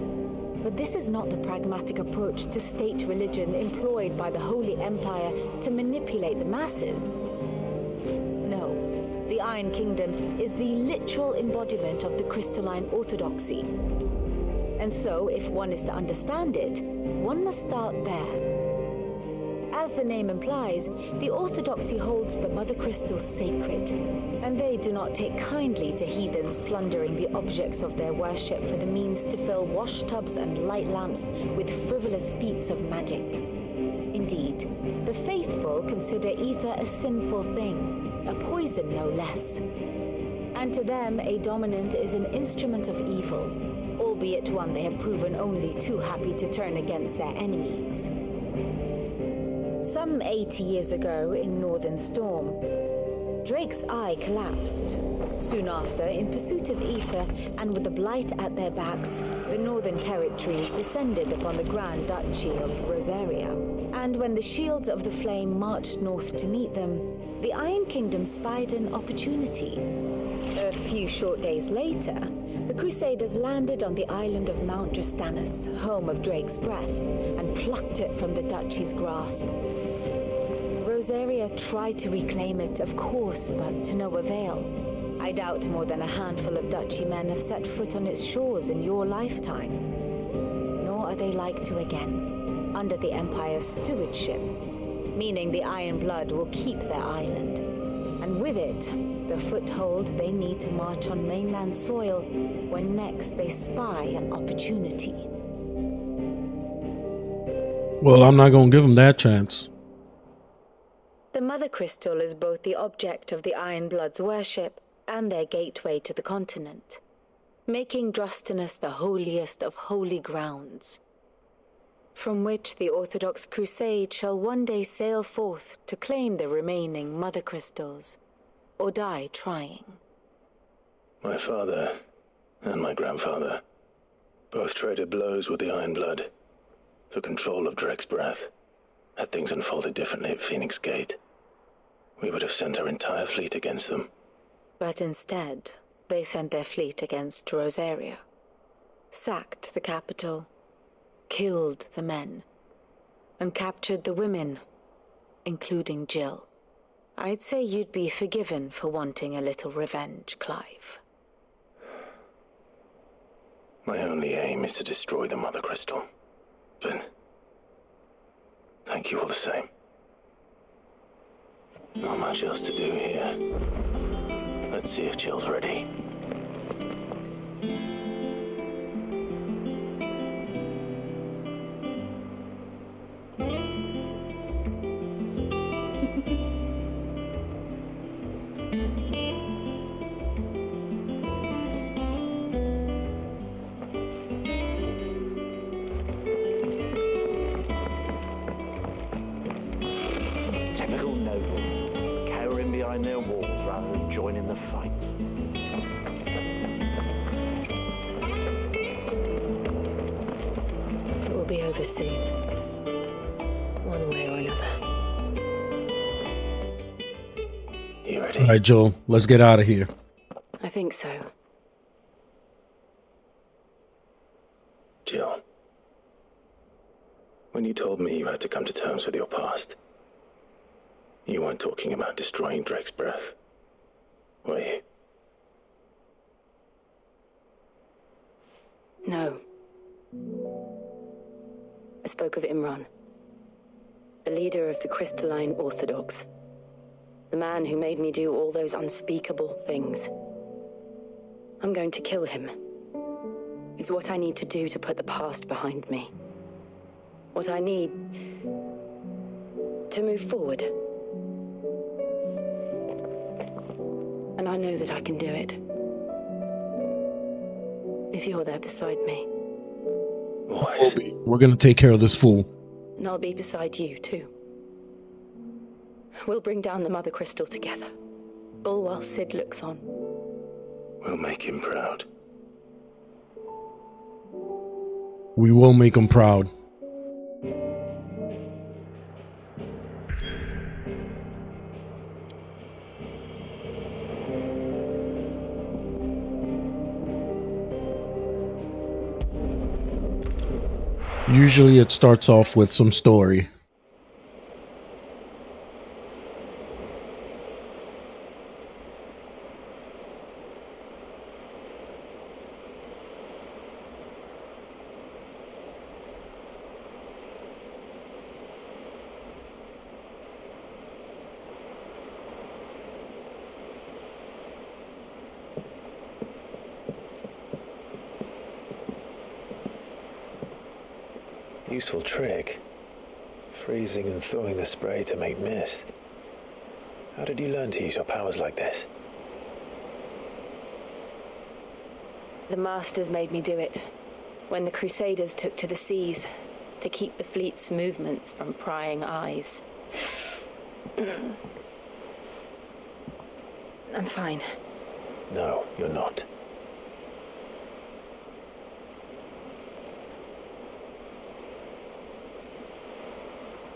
But this is not the pragmatic approach to state religion employed by the Holy Empire to manipulate the masses. No, the Iron Kingdom is the literal embodiment of the crystalline orthodoxy. And so, if one is to understand it, one must start there. As the name implies, the orthodoxy holds the Mother Crystal sacred, and they do not take kindly to heathens plundering the objects of their worship for the means to fill washtubs and light lamps with frivolous feats of magic. Indeed, the faithful consider ether a sinful thing, a poison no less. And to them, a dominant is an instrument of evil, albeit one they have proven only too happy to turn against their enemies. Some 80 years ago in Northern Storm, Drake's eye collapsed. Soon after, in pursuit of ether and with the blight at their backs, the Northern Territories descended upon the Grand Duchy of Rosaria. And when the Shields of the Flame marched north to meet them, the Iron Kingdom spied an opportunity. A few short days later, the Crusaders landed on the island of Mount Drastanus, home of Drake's Breath, and plucked it from the duchy's grasp. Rosaria tried to reclaim it, of course, but to no avail. I doubt more than a handful of Duchy men have set foot on its shores in your lifetime. Nor are they like to again, under the Empire's stewardship, meaning the Iron Blood will keep their island. And with it, the foothold they need to march on mainland soil when next they spy an opportunity. Well, I'm not going to give them that chance. The Mother Crystal is both the object of the Iron Blood's worship and their gateway to the continent, making Drostanus the holiest of holy grounds, from which the Orthodox Crusade shall one day sail forth to claim the remaining Mother Crystals, or die trying. My father and my grandfather both traded blows with the Iron Blood for control of Drek's breath. Had things unfolded differently at Phoenix Gate, we would have sent our entire fleet against them. But instead, they sent their fleet against Rosaria, sacked the capital, killed the men, and captured the women, including Jill. I'd say you'd be forgiven for wanting a little revenge, Clive. My only aim is to destroy the Mother Crystal. But thank you all the same. Not much else to do here. Let's see if Jill's ready. Typical nobles, cowering behind their walls rather than joining the fight. It will be over soon. One way or another. You ready? All right, Joel, let's get out of here. I think so. Jill, when you told me you had to come to terms with your past, you weren't talking about destroying Drek's breath, were you? No. I spoke of Imran, the leader of the Crystalline Orthodox, the man who made me do all those unspeakable things. I'm going to kill him. It's what I need to do to put the past behind me. What I need to move forward. And I know that I can do it. If you're there beside me. We're going to take care of this fool. And I'll be beside you, too. We'll bring down the Mother Crystal together. All while Sid looks on. We'll make him proud. We will make him proud. Usually it starts off with some story. Useful trick. Freezing and thawing the spray to make mist. How did you learn to use your powers like this? The Masters made me do it when the Crusaders took to the seas to keep the fleet's movements from prying eyes. I'm fine. No, you're not.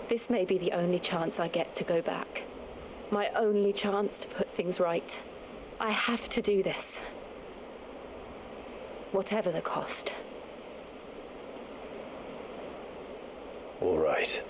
This may be the only chance I get to go back. My only chance to put things right. I have to do this. Whatever the cost. All right.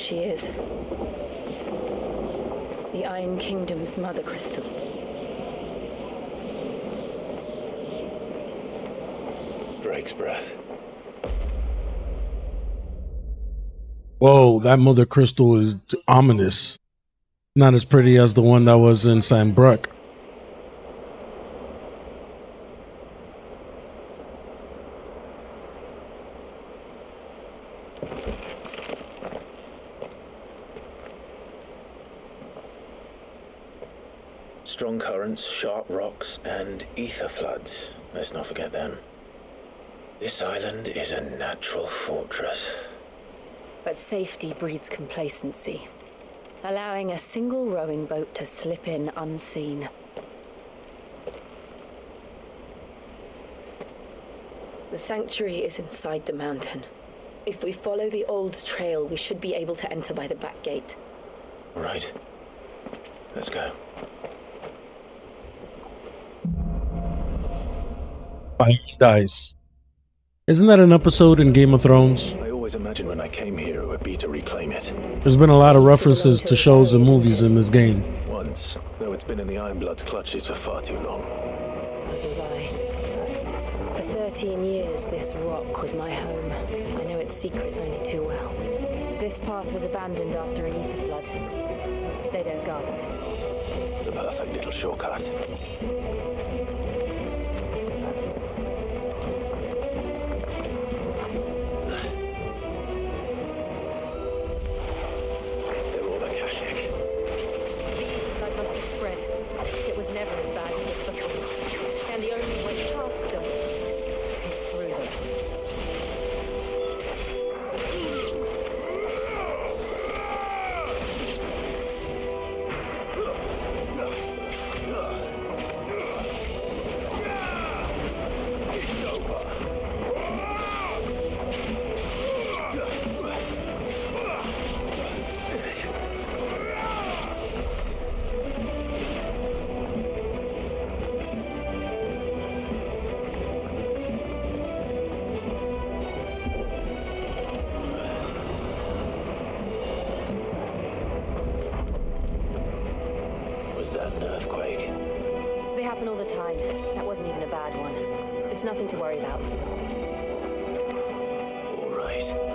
she is. The Iron Kingdom's mother crystal. Drake's breath. Whoa, that mother crystal is ominous. Not as pretty as the one that was in Sanbreque. Strong currents, sharp rocks, and ether floods. Let's not forget them. This island is a natural fortress. But safety breeds complacency, allowing a single rowing boat to slip in unseen. The sanctuary is inside the mountain. If we follow the old trail, we should be able to enter by the back gate. Right. Let's go. Fire dice. Isn't that an episode in Game of Thrones? I always imagined when I came here it would be to reclaim it. There's been a lot of references to shows and movies in this game. Once, though it's been in the Ironblood's clutches for far too long. As was I. For 13 years, this rock was my home. I know its secrets only too well. This path was abandoned after an ether flood. They don't guard it anymore. The perfect little shortcut. Nothing to worry about. All right.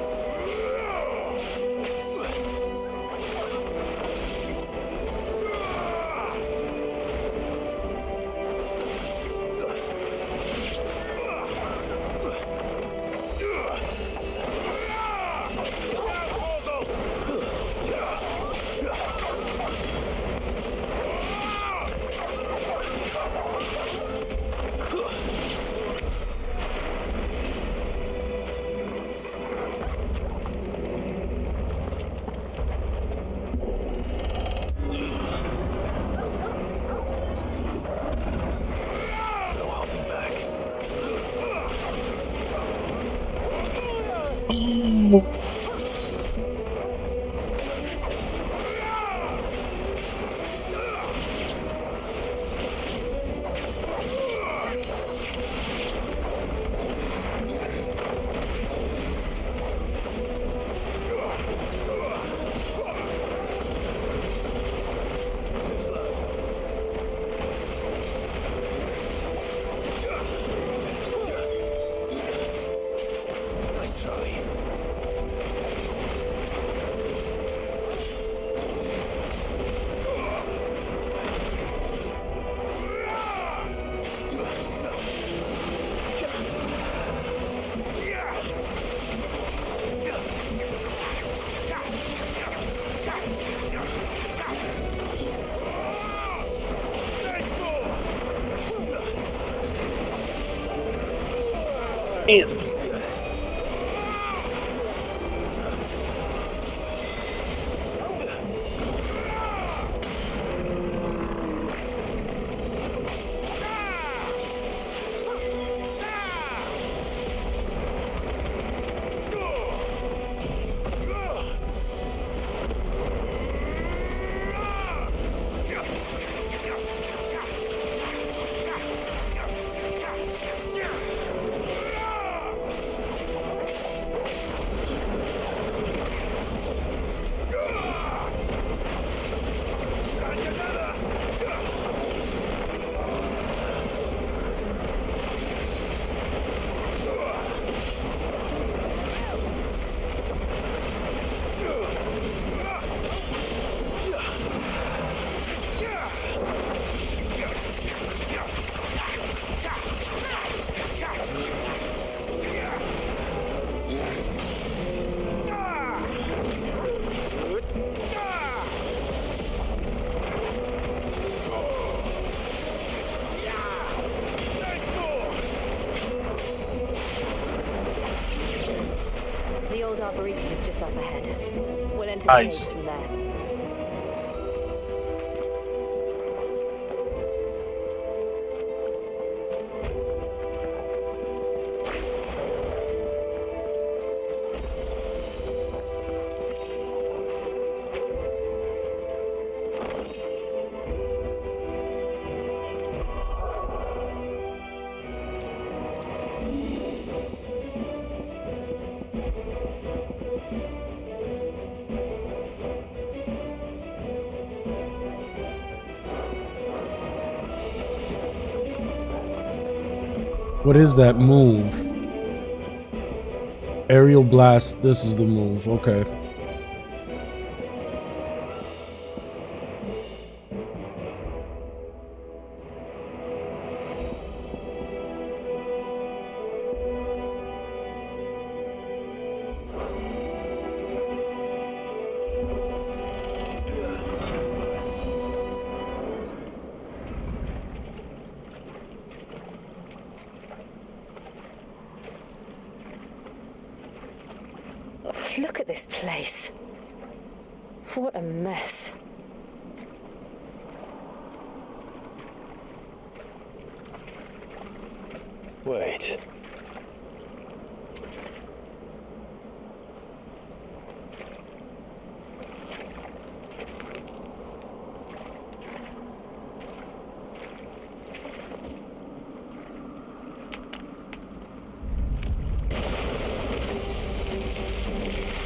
Damn. Nice. from there. What is that move? Aerial blast. This is the move. Okay. Look at this place. What a mess. Wait.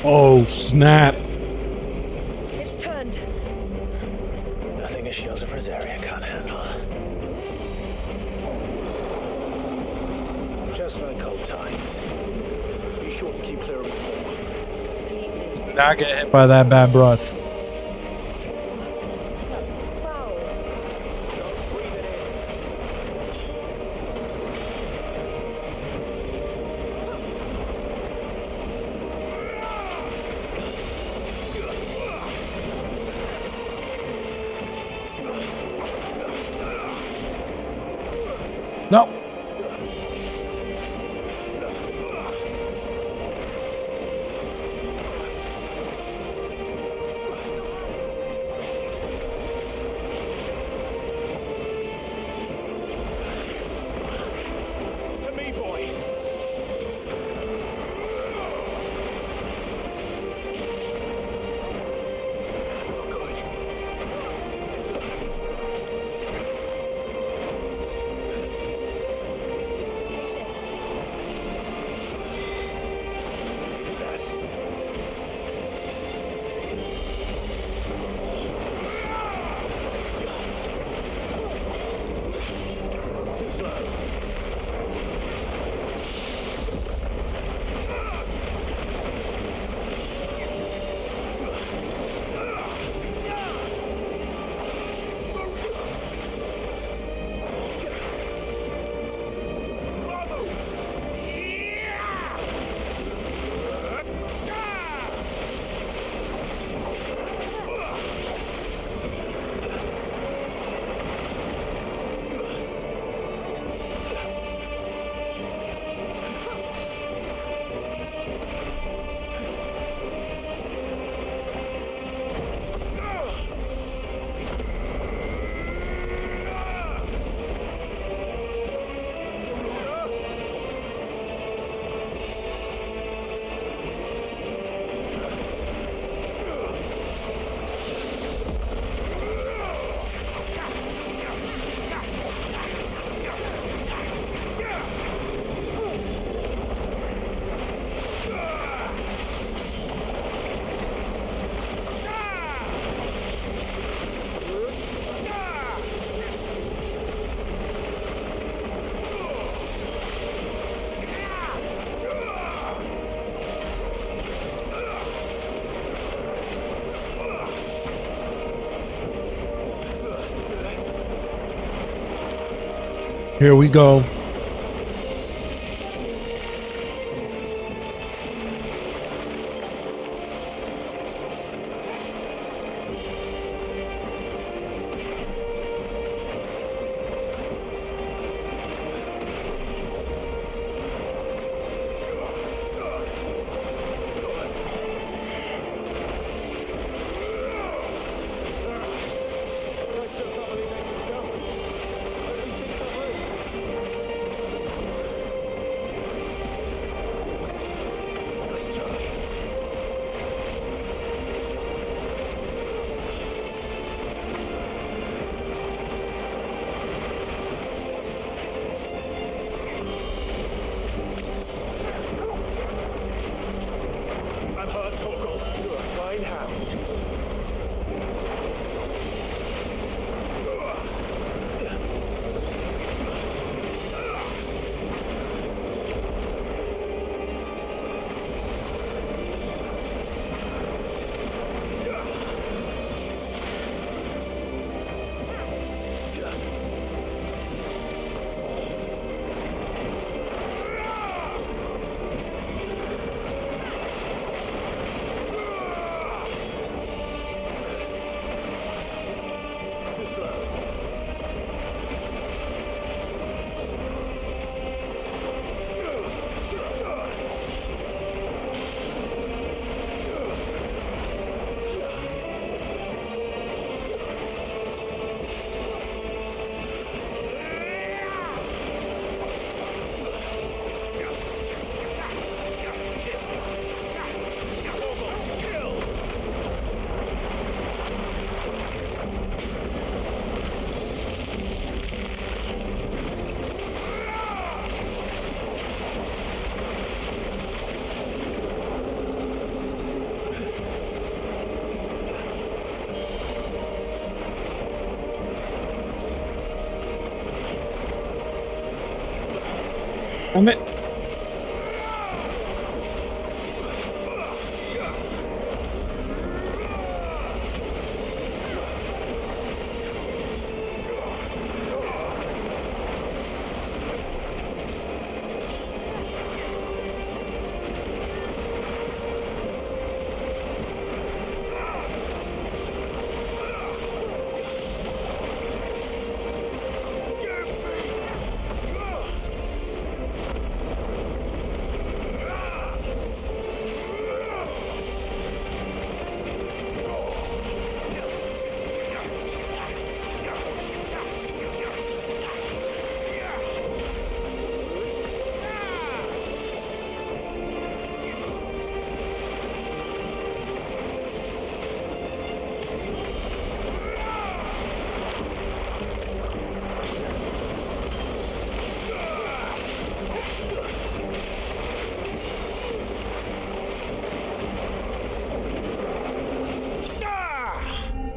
Oh, snap. It's turned. Nothing a shield of Rosaria can't handle. Just like old times. Be sure to keep clear of his wall. Not get hit by that bad breath. No. To me, boy. Too slow. Here we go. Damn it.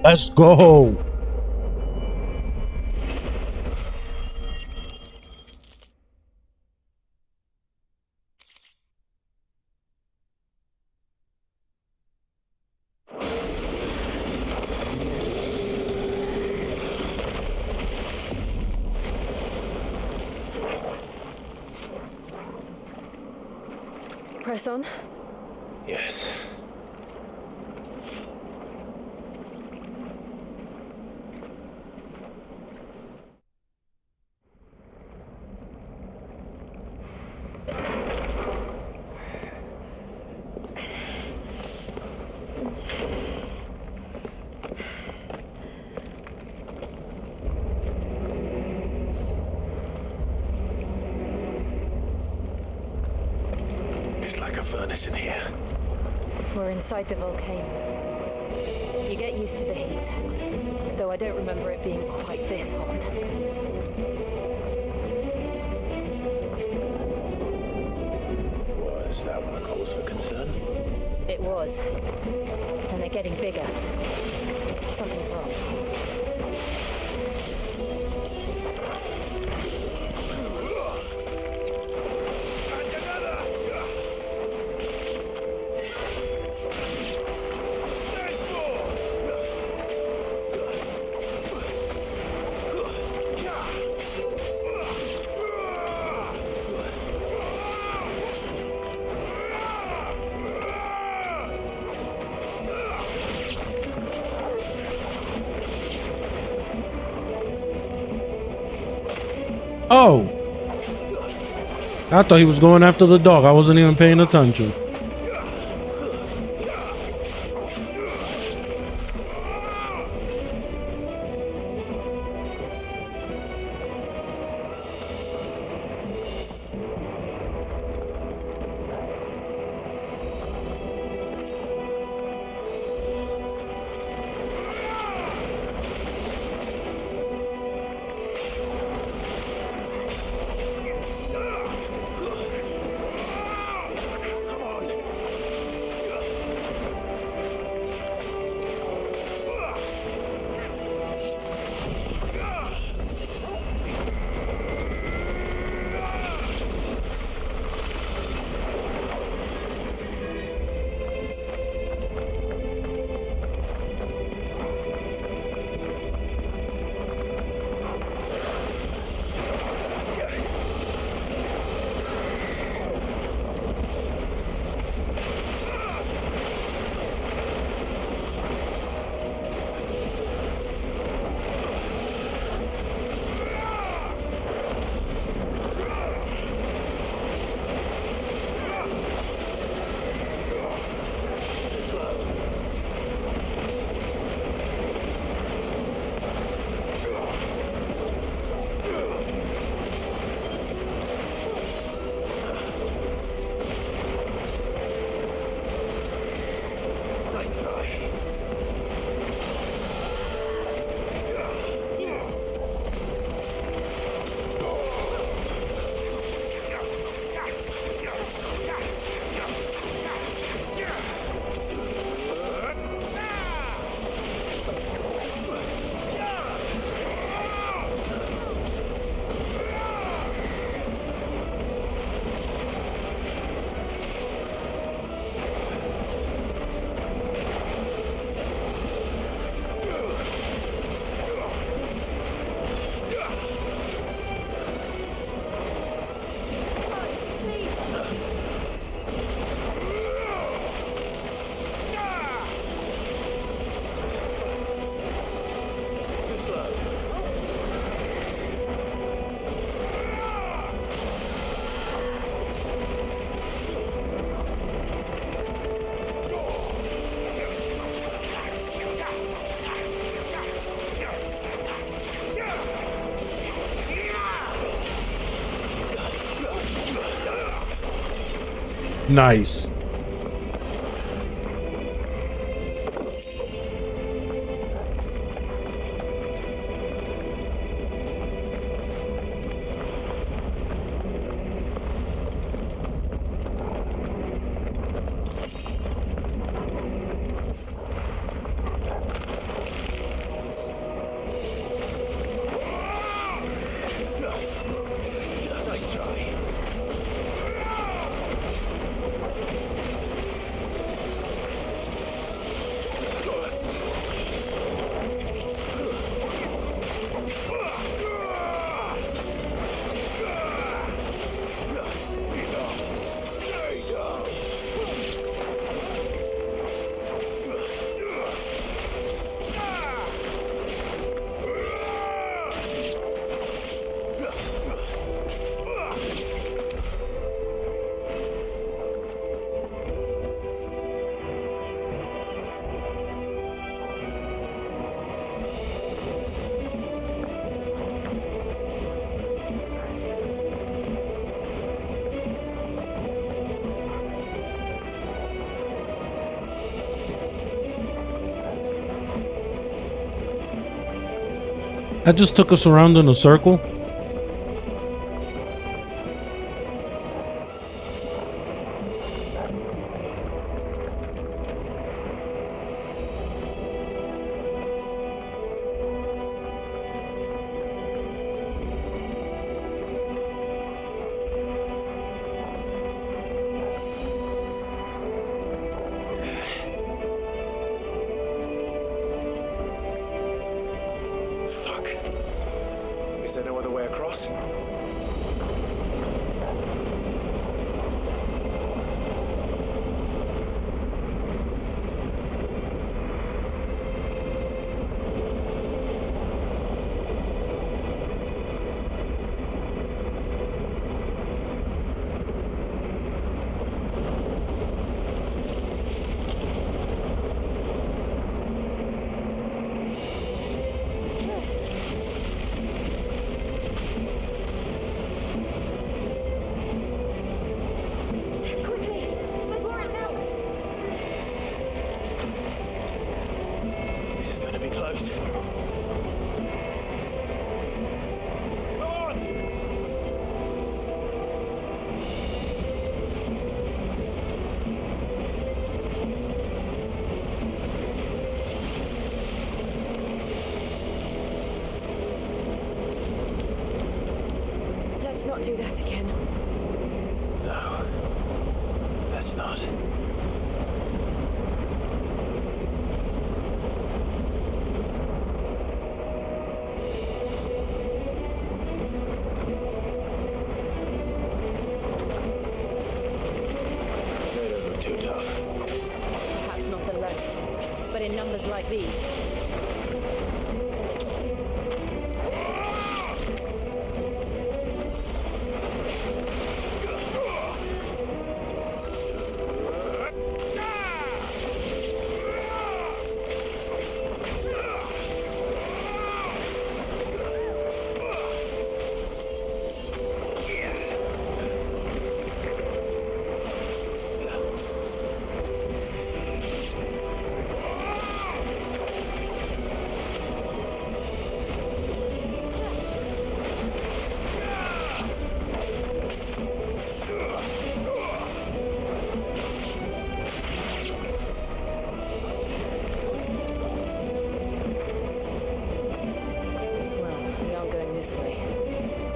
Let's go. Press on. Yes. It's like a furnace in here. We're inside the volcano. You get used to the heat, though I don't remember it being quite this hot. Was that one a cause for concern? It was. And they're getting bigger. Something's wrong. Oh, I thought he was going after the dog. I wasn't even paying attention. slow. Nice. Nice try. That just took us around in a circle. Fuck. Is there no other way across? This is going to be close. Go on! Let's not do that again. No. Let's not. They don't look too tough. Perhaps not alone, but in numbers like these.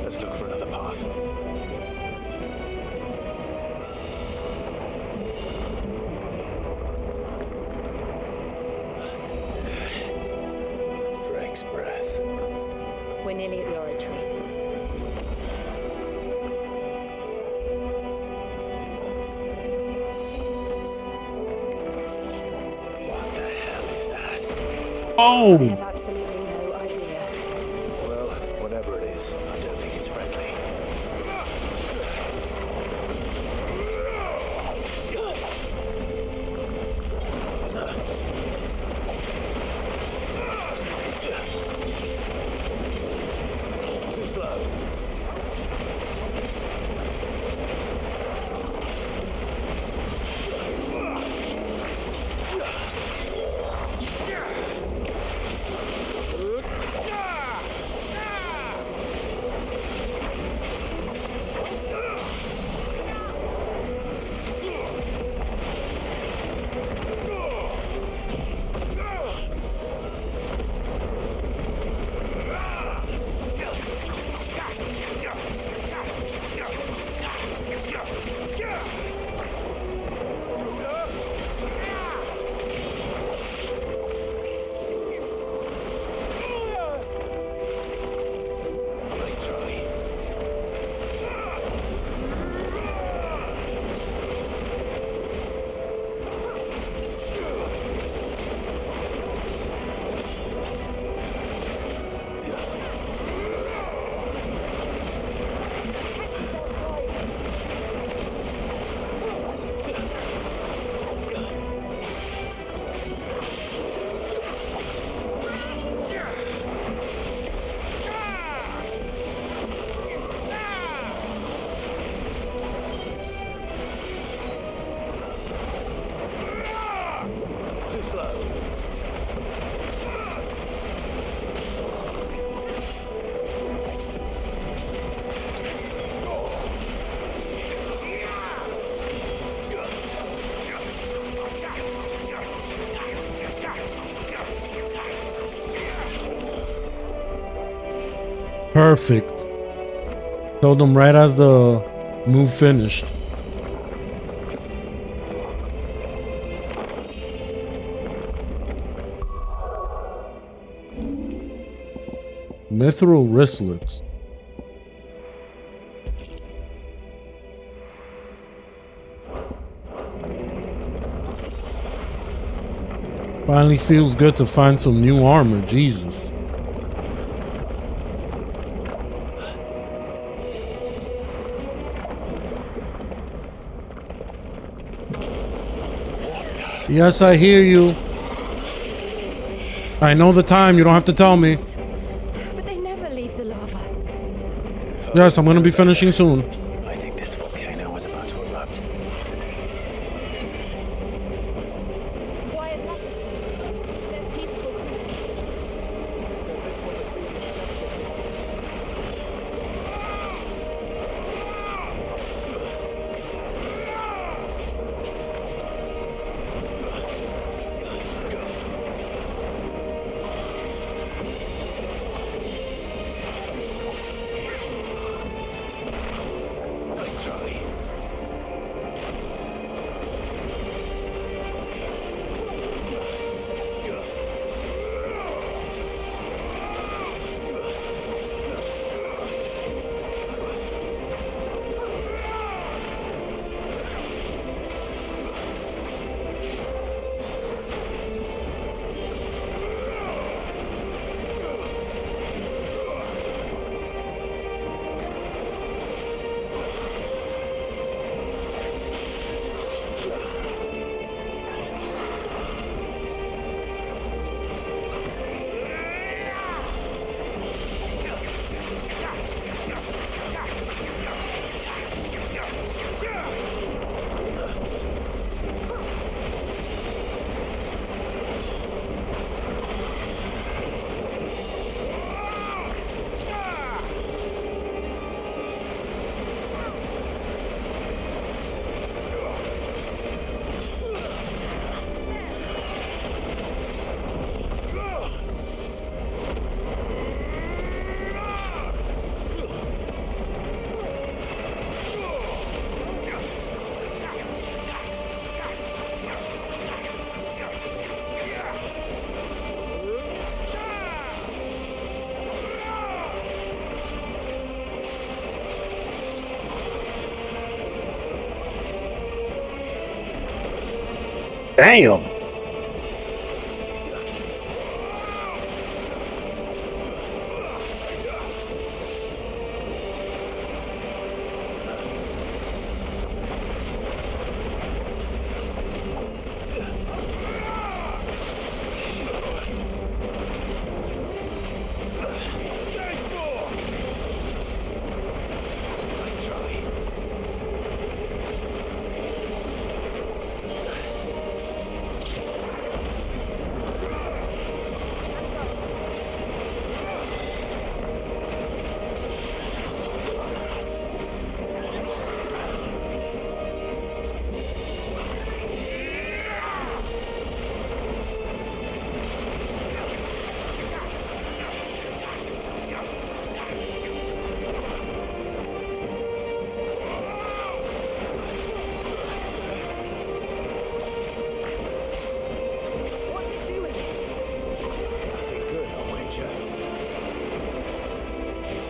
Let's look for another path. Drake's breath. We're nearly at the oratory. Oh! I have absolutely no idea. Perfect. Told them right as the move finished. Mithril wristlets. Finally feels good to find some new armor, Jesus. Yes, I hear you. I know the time, you don't have to tell me. But they never leave the lava. Yes, I'm gonna be finishing soon. I think this volcano was about to erupt. Why attack us? They're peaceful creatures. This one has been an exception. Nice try. Damn.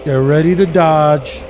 Get ready to dodge.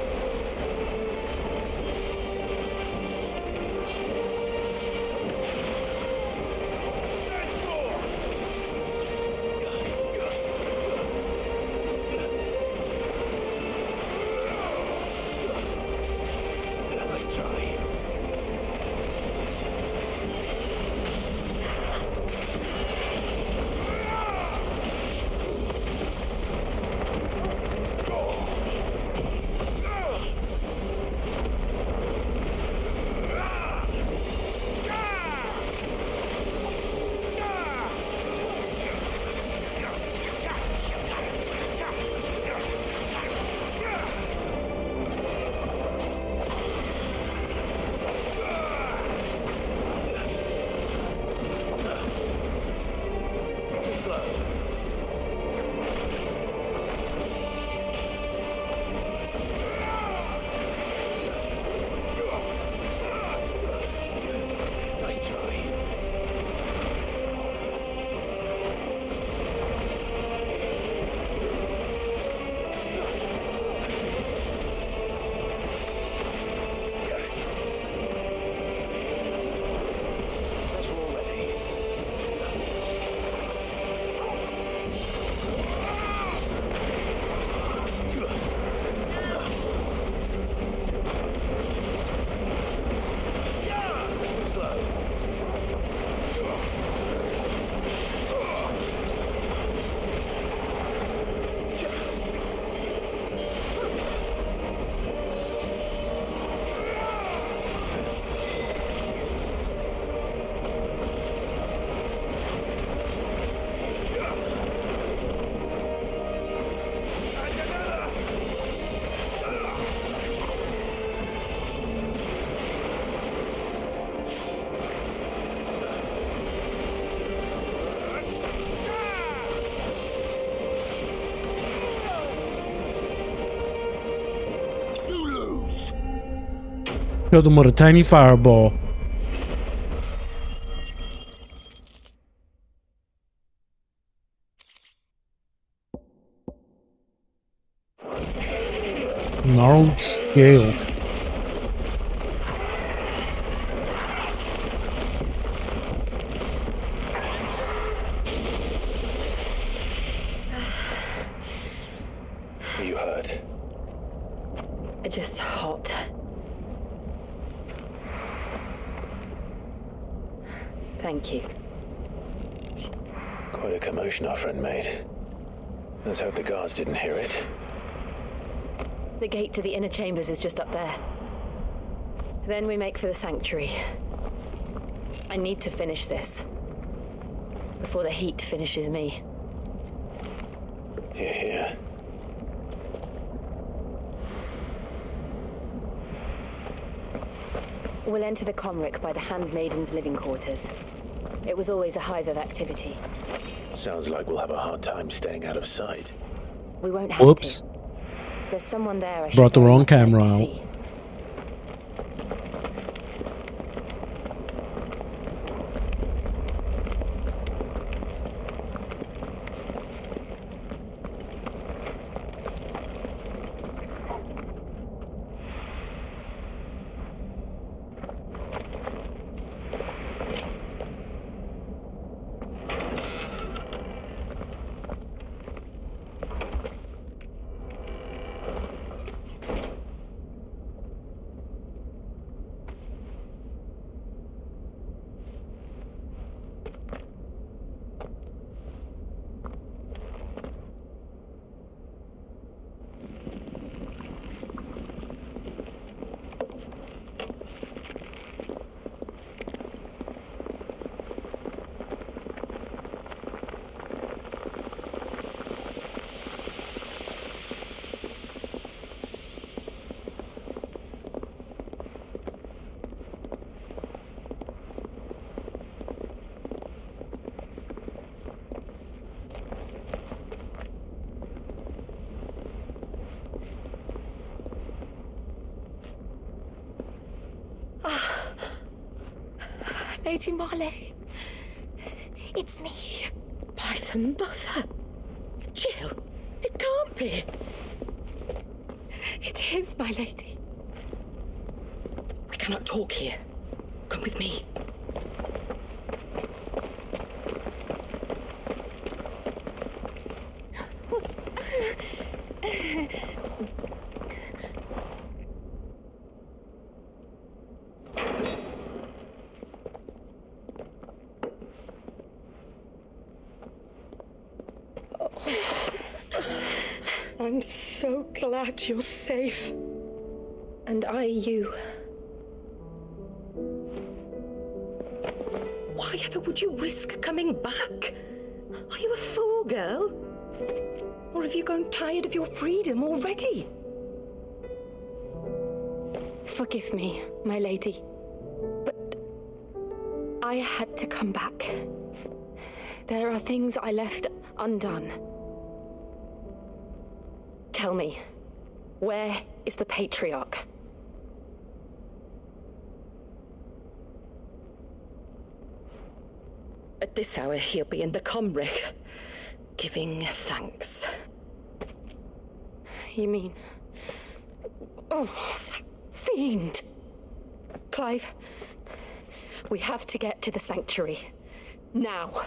Killed him with a tiny fireball. Gnarled scale. Are you hurt? Just hot. Thank you. Quite a commotion our friend made. Let's hope the guards didn't hear it. The gate to the inner chambers is just up there. Then we make for the sanctuary. I need to finish this before the heat finishes me. Hear, hear. We'll enter the Comric by the Handmaiden's living quarters. It was always a hive of activity. Sounds like we'll have a hard time staying out of sight. We won't have Whoops. to. There's someone there I should Brought the very wrong much like camera to out. see. Lady Marley, it's me. By the mother. Jill, it can't be. It is, my lady. We cannot talk here. Come with me. I'm so glad you're safe. And I you. Why ever would you risk coming back? Are you a fool, girl? Or have you grown tired of your freedom already? Forgive me, my lady. But I had to come back. There are things I left undone. Tell me, where is the Patriarch? At this hour, he'll be in the Comric, giving thanks. You mean... Oh, that fiend! Clive, we have to get to the sanctuary. Now.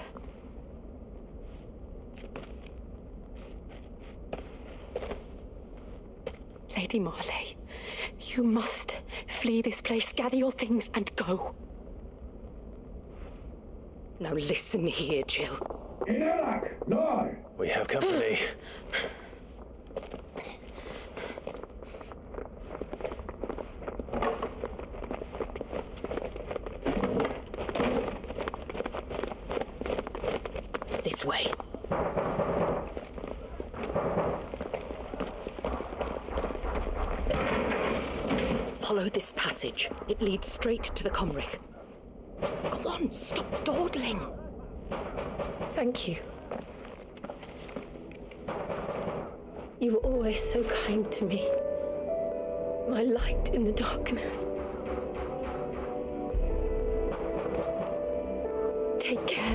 Lady Marley, you must flee this place, gather your things and go. Now listen here, Jill. We have company. This way. Follow this passage. It leads straight to the Comric. Go on, stop dawdling. Thank you. You were always so kind to me. My light in the darkness.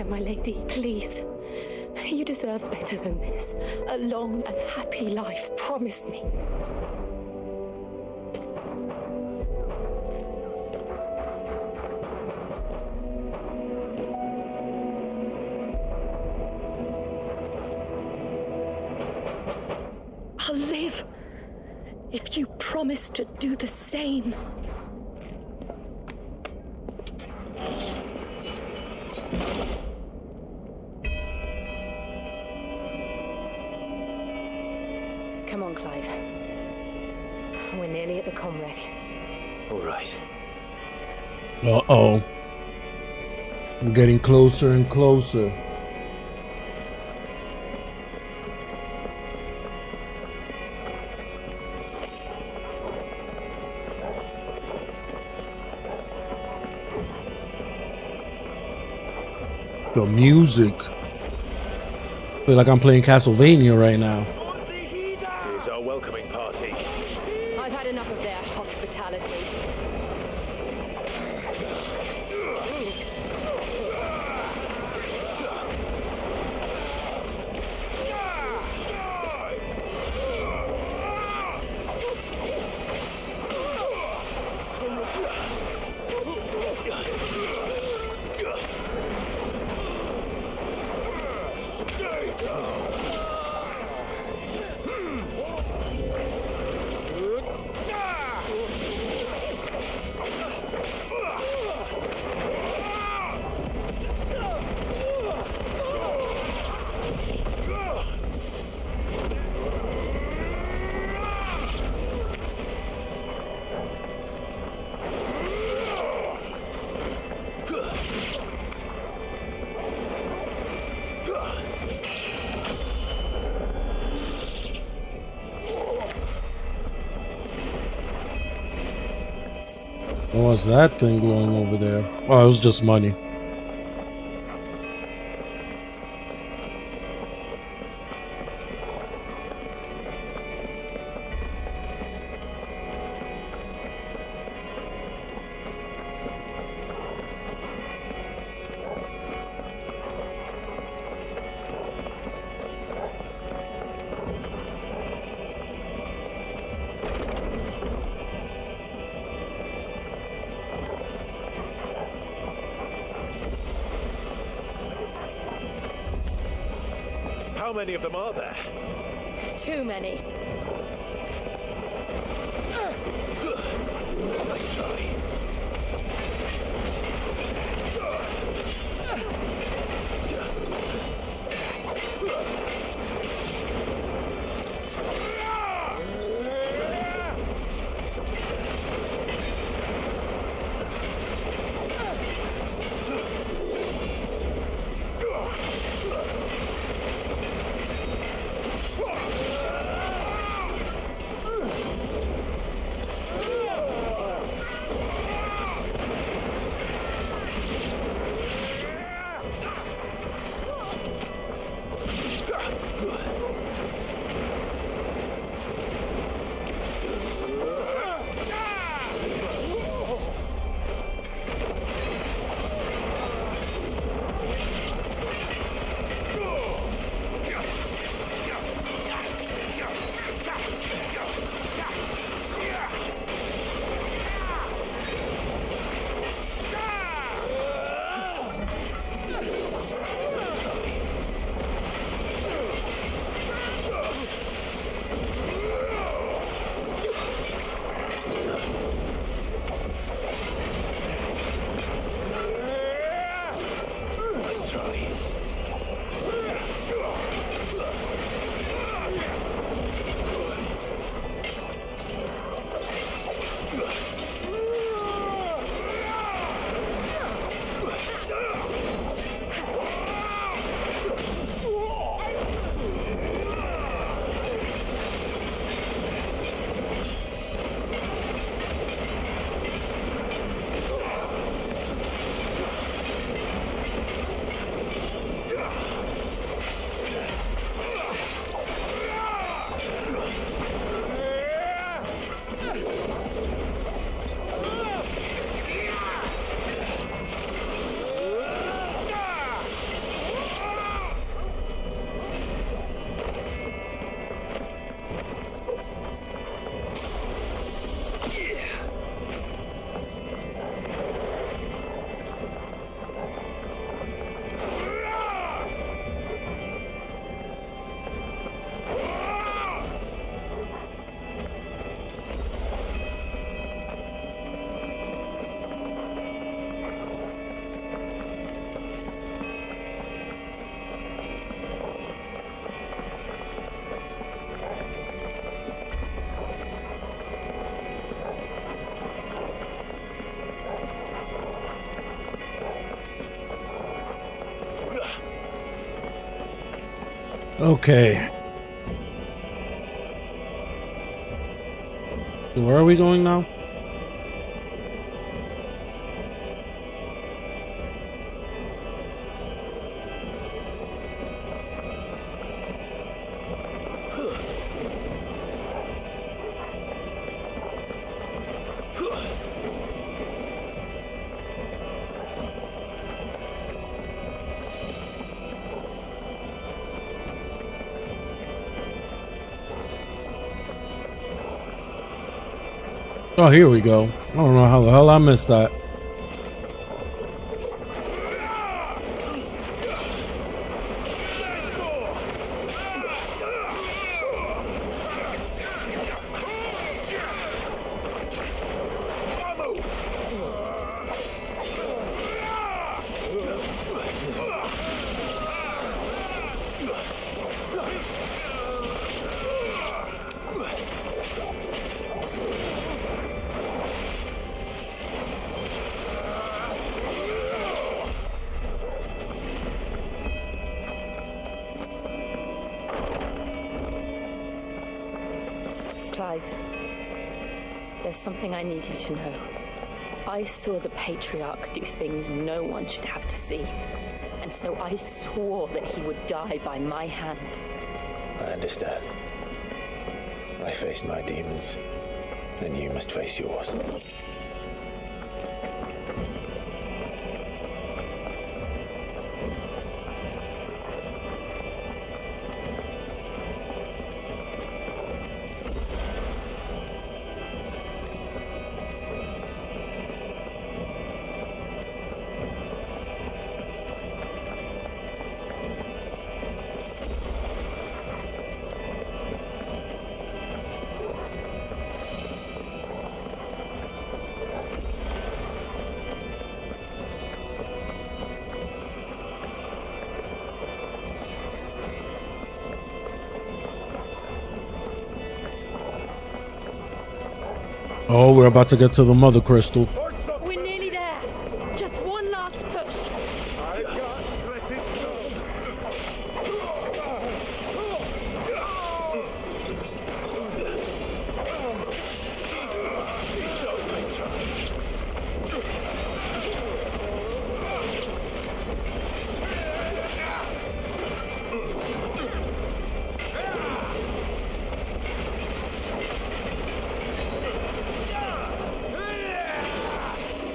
my lady, please. You deserve better than this. A long and happy life, promise me. I'll live if you promise to do the same. Come on, Clive. We're nearly at the comwreck. All right. Uh-oh. I'm getting closer and closer. The music. I feel like I'm playing Castlevania right now. Here's our welcoming party. I've had enough of their hospitality. What was that thing glowing over there? Oh, it was just money. How many of them are there? Too many. Nice try. Okay. Where are we going now? Oh, here we go. I don't know how the hell I missed that. Clive, there's something I need you to know. I saw the Patriarch do things no one should have to see. And so I swore that he would die by my hand. I understand. I faced my demons, and you must face yours. Oh, we're about to get to the mother crystal. We're nearly there. Just one last push.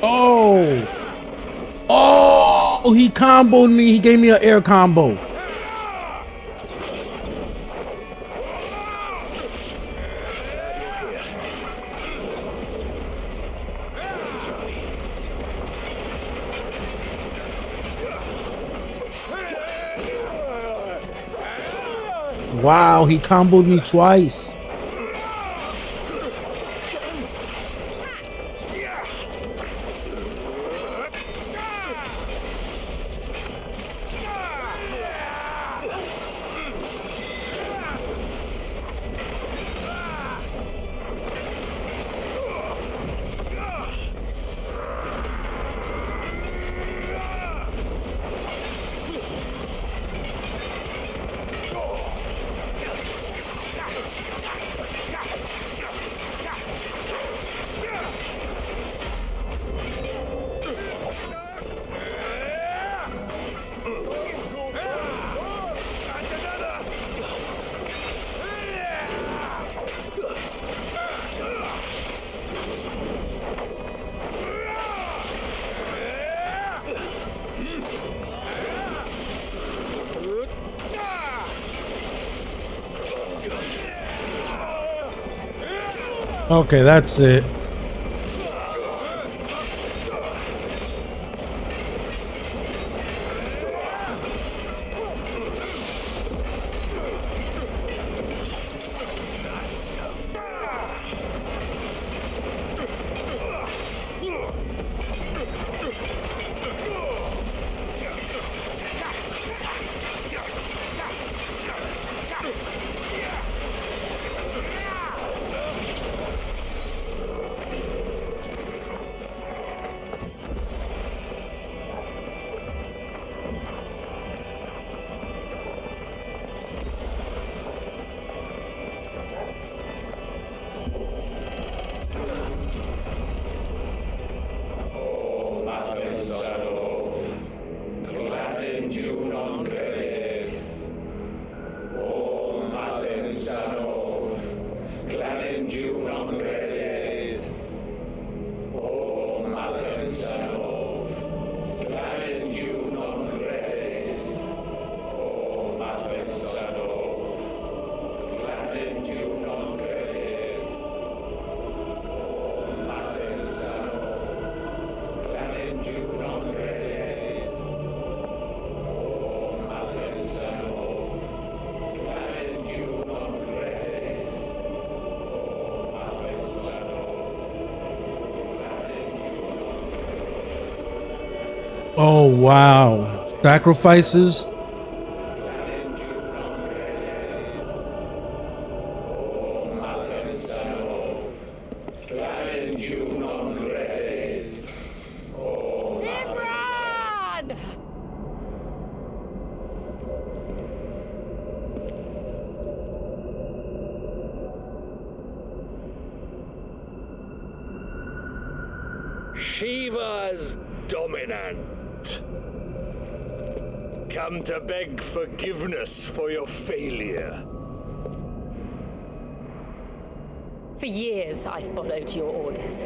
Oh! Oh! He comboed me. He gave me an air combo. Wow, he comboed me twice. Okay, that's it. Oh, wow. Sacrifices? Shiva's dominant. Come to beg forgiveness for your failure. For years, I followed your orders,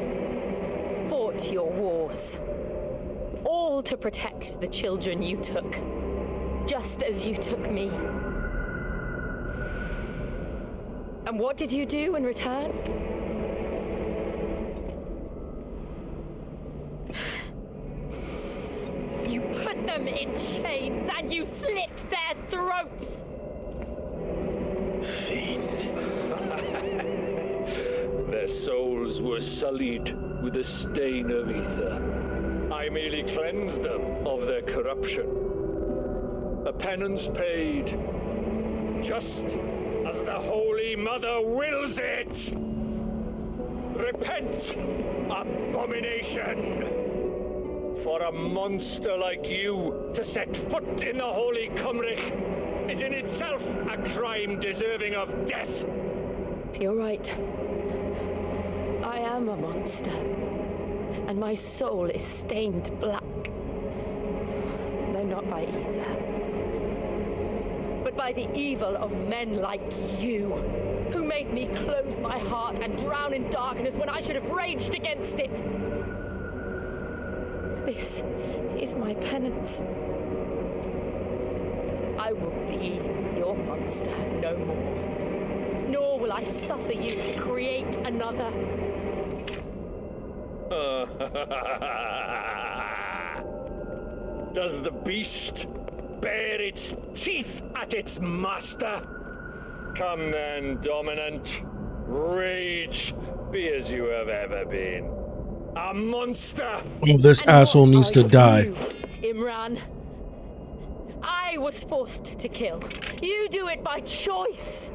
fought your wars, all to protect the children you took, just as you took me. And what did you do in return? You put them in chains and you slit their throats! Fiend. Their souls were sullied with the stain of ether. I merely cleansed them of their corruption. A penance paid, just as the Holy Mother wills it! Repent, abomination! For a monster like you to set foot in the Holy Cymric is in itself a crime deserving of death. You're right. I am a monster, and my soul is stained black. Though not by ether, but by the evil of men like you, who made me close my heart and drown in darkness when I should have raged against it. This is my penance. I will be your monster no more. Nor will I suffer you to create another. Does the beast bare its teeth at its master? Come then, dominant. Rage, be as you have ever been. A monster! Oh, this asshole needs to die. Imran, I was forced to kill. You do it by choice.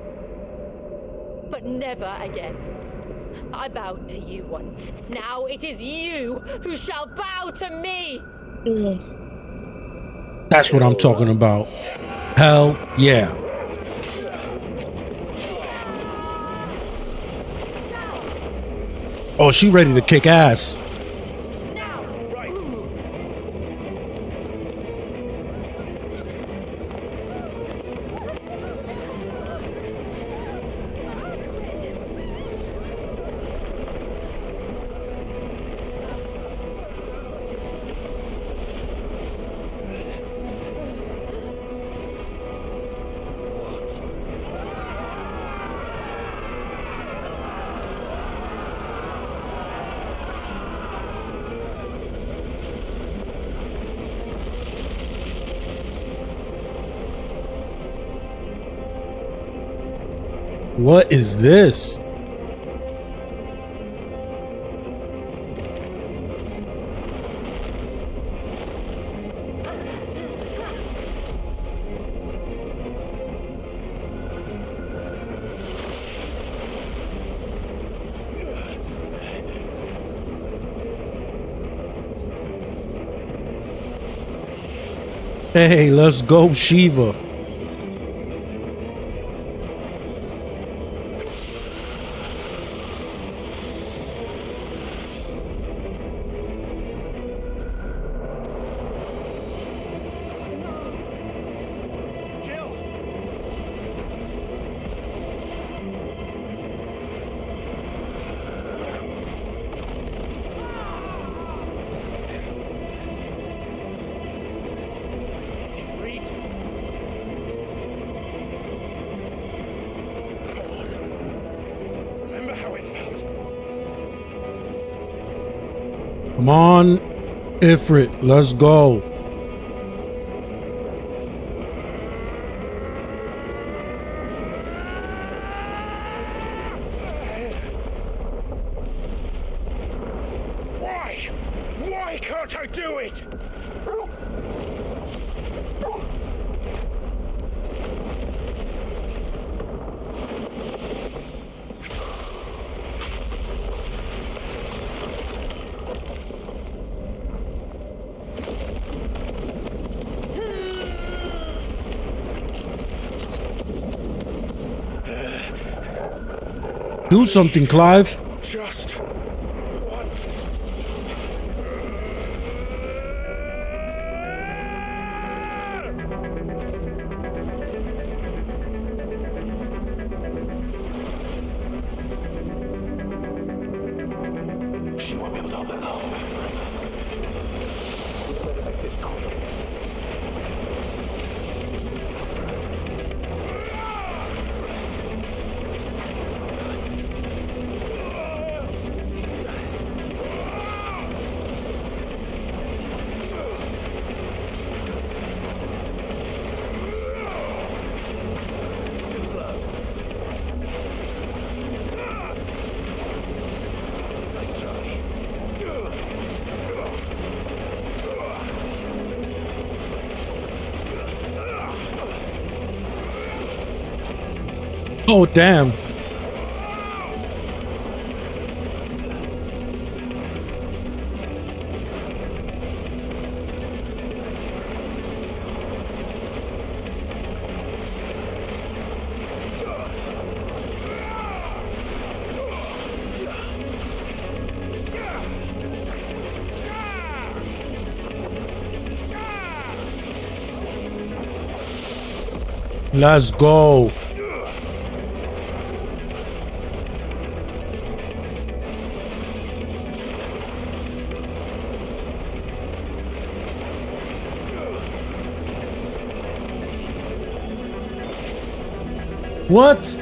But never again. I bowed to you once. Now it is you who shall bow to me. That's what I'm talking about. Hell yeah. Oh, she ready to kick ass. What is this? Hey, let's go, Shiva. Come on, Ifrit, let's go. Why? Why can't I do it? Do something, Clive. Just She won't be able to hold that whole back forever. We better make this quick. Too slow. Nice try. Oh, damn. Let's go. What? Too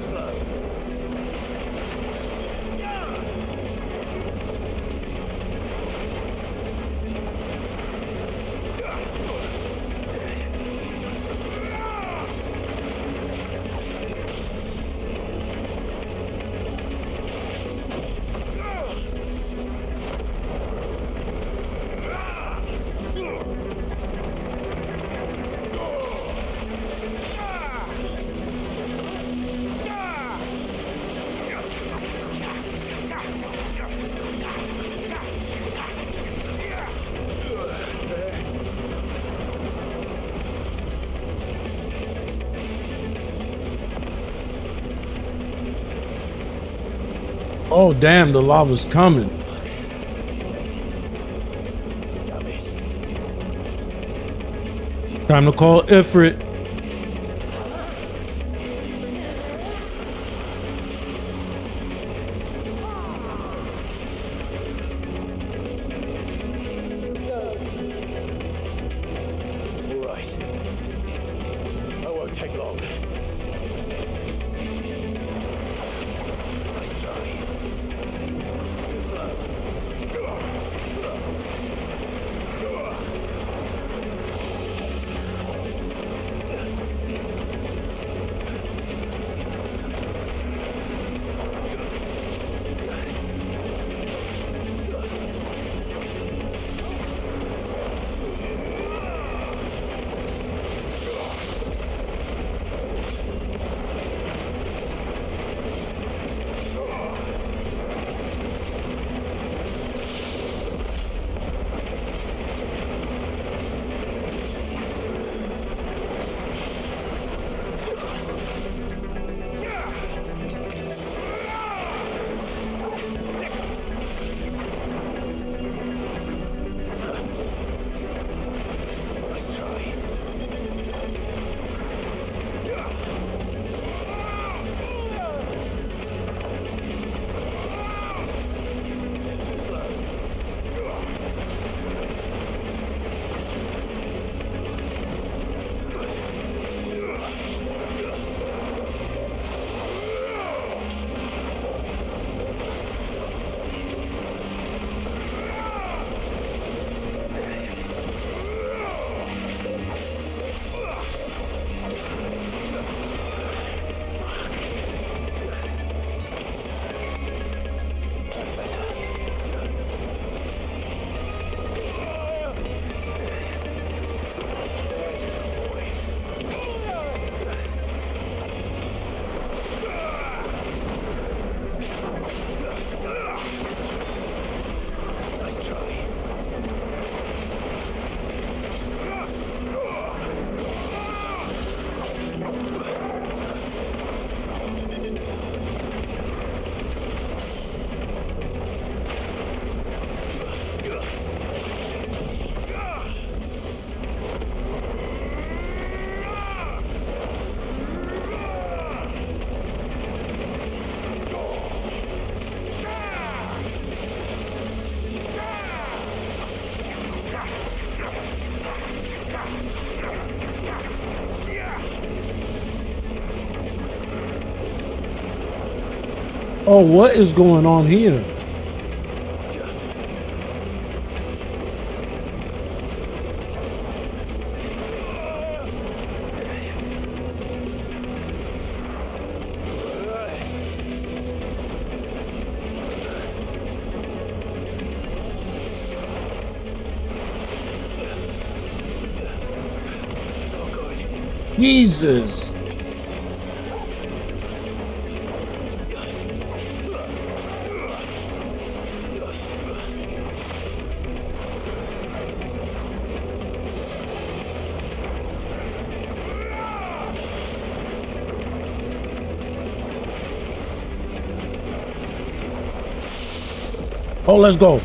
slow. Oh, damn, the lava's coming. Damn it. Time to call Ifrit. All right. I won't take long. Nice try. Too slow. Oh, what is going on here? Jesus. Oh, let's go.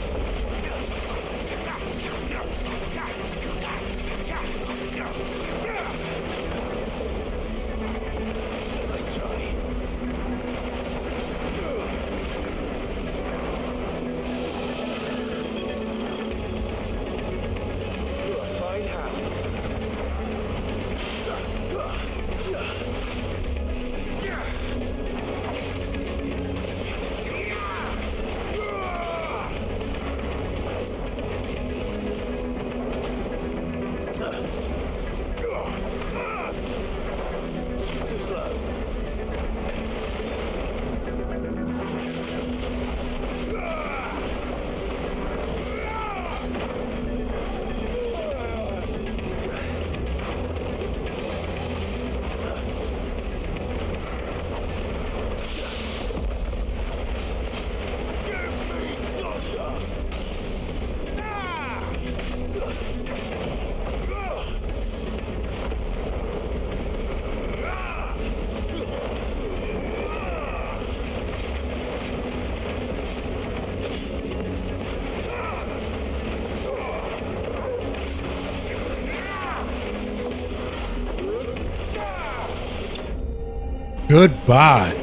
Goodbye.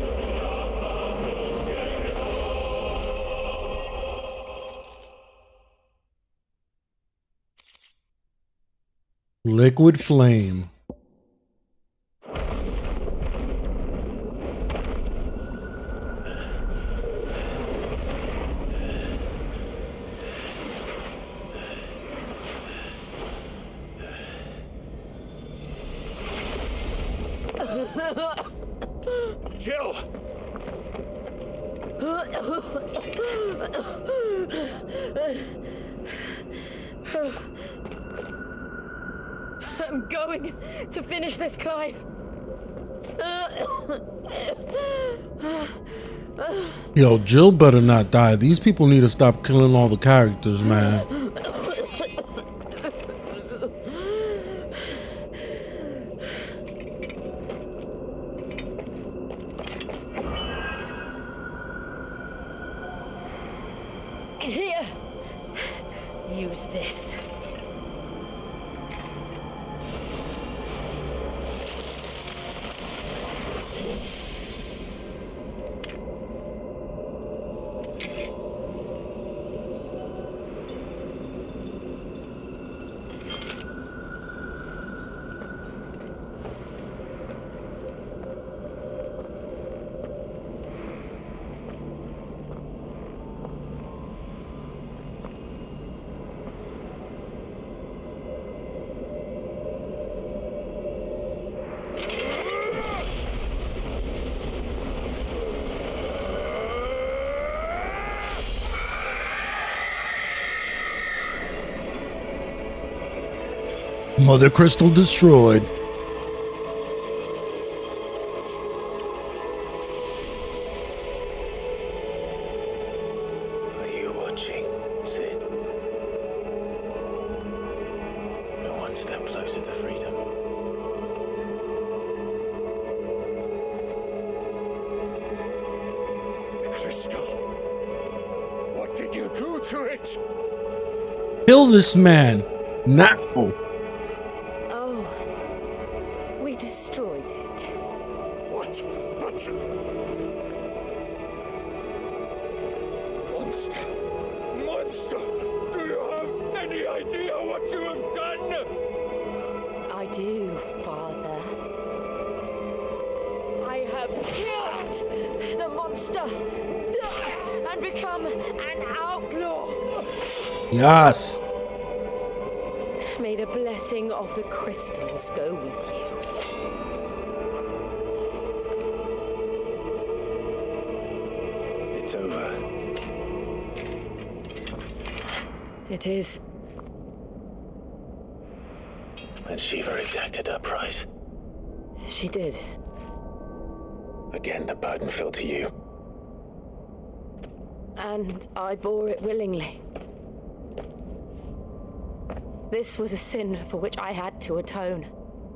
Liquid flame. Jill! I'm going to finish this, Clive. Yo, Jill better not die. These people need to stop killing all the characters, man. Here. Use this. Mother Crystal destroyed. Are you watching, Sid? We're one step closer to freedom. The crystal. What did you do to it? Kill this man now. Oh, we destroyed it. What? Monster! Monster! Do you have any idea what you have done? I do, Father. I have killed the monster. master and become an outlaw. Yes. May the blessing of the crystals go with you. It's over. It is. And Shiva exacted her price. She did. Again, the burden fell to you. And I bore it willingly. This was a sin for which I had to atone.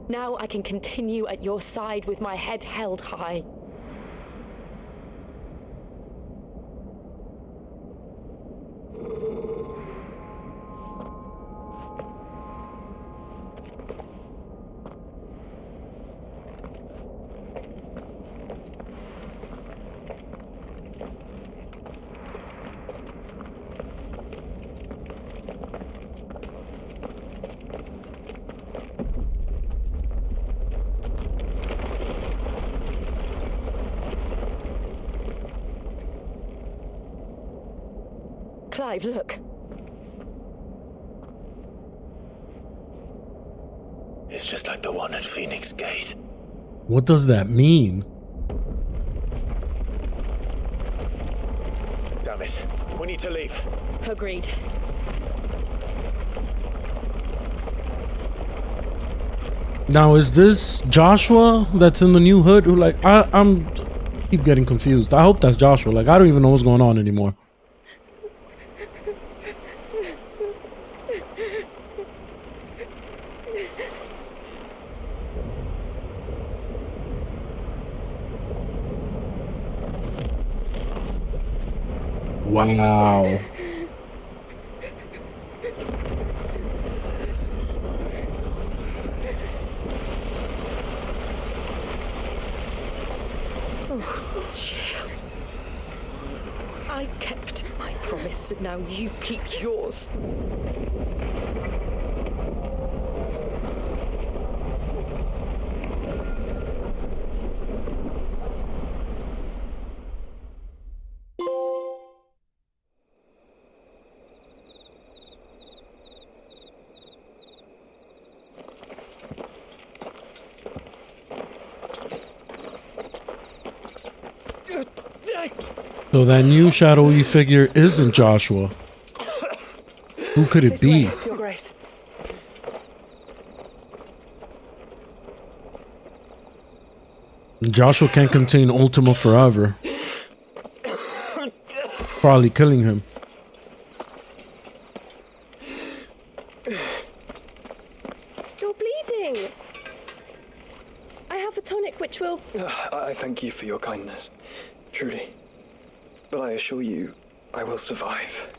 Now I can continue at your side with my head held high. Clive, look. It's just like the one at Phoenix Gate. What does that mean? Damn it. We need to leave. Agreed. Now, is this Joshua that's in the new hood? Who, like, I'm keep getting confused. I hope that's Joshua. Like, I don't even know what's going on anymore. Wow. Oh, chill. I kept my promise, and now you keep yours. So that new shadowy figure isn't Joshua. Who could it be? Your Grace. Joshua can't contain Ultima forever. Probably killing him. You're bleeding. I have a tonic which will... I thank you for your kindness, truly. But I assure you, I will survive.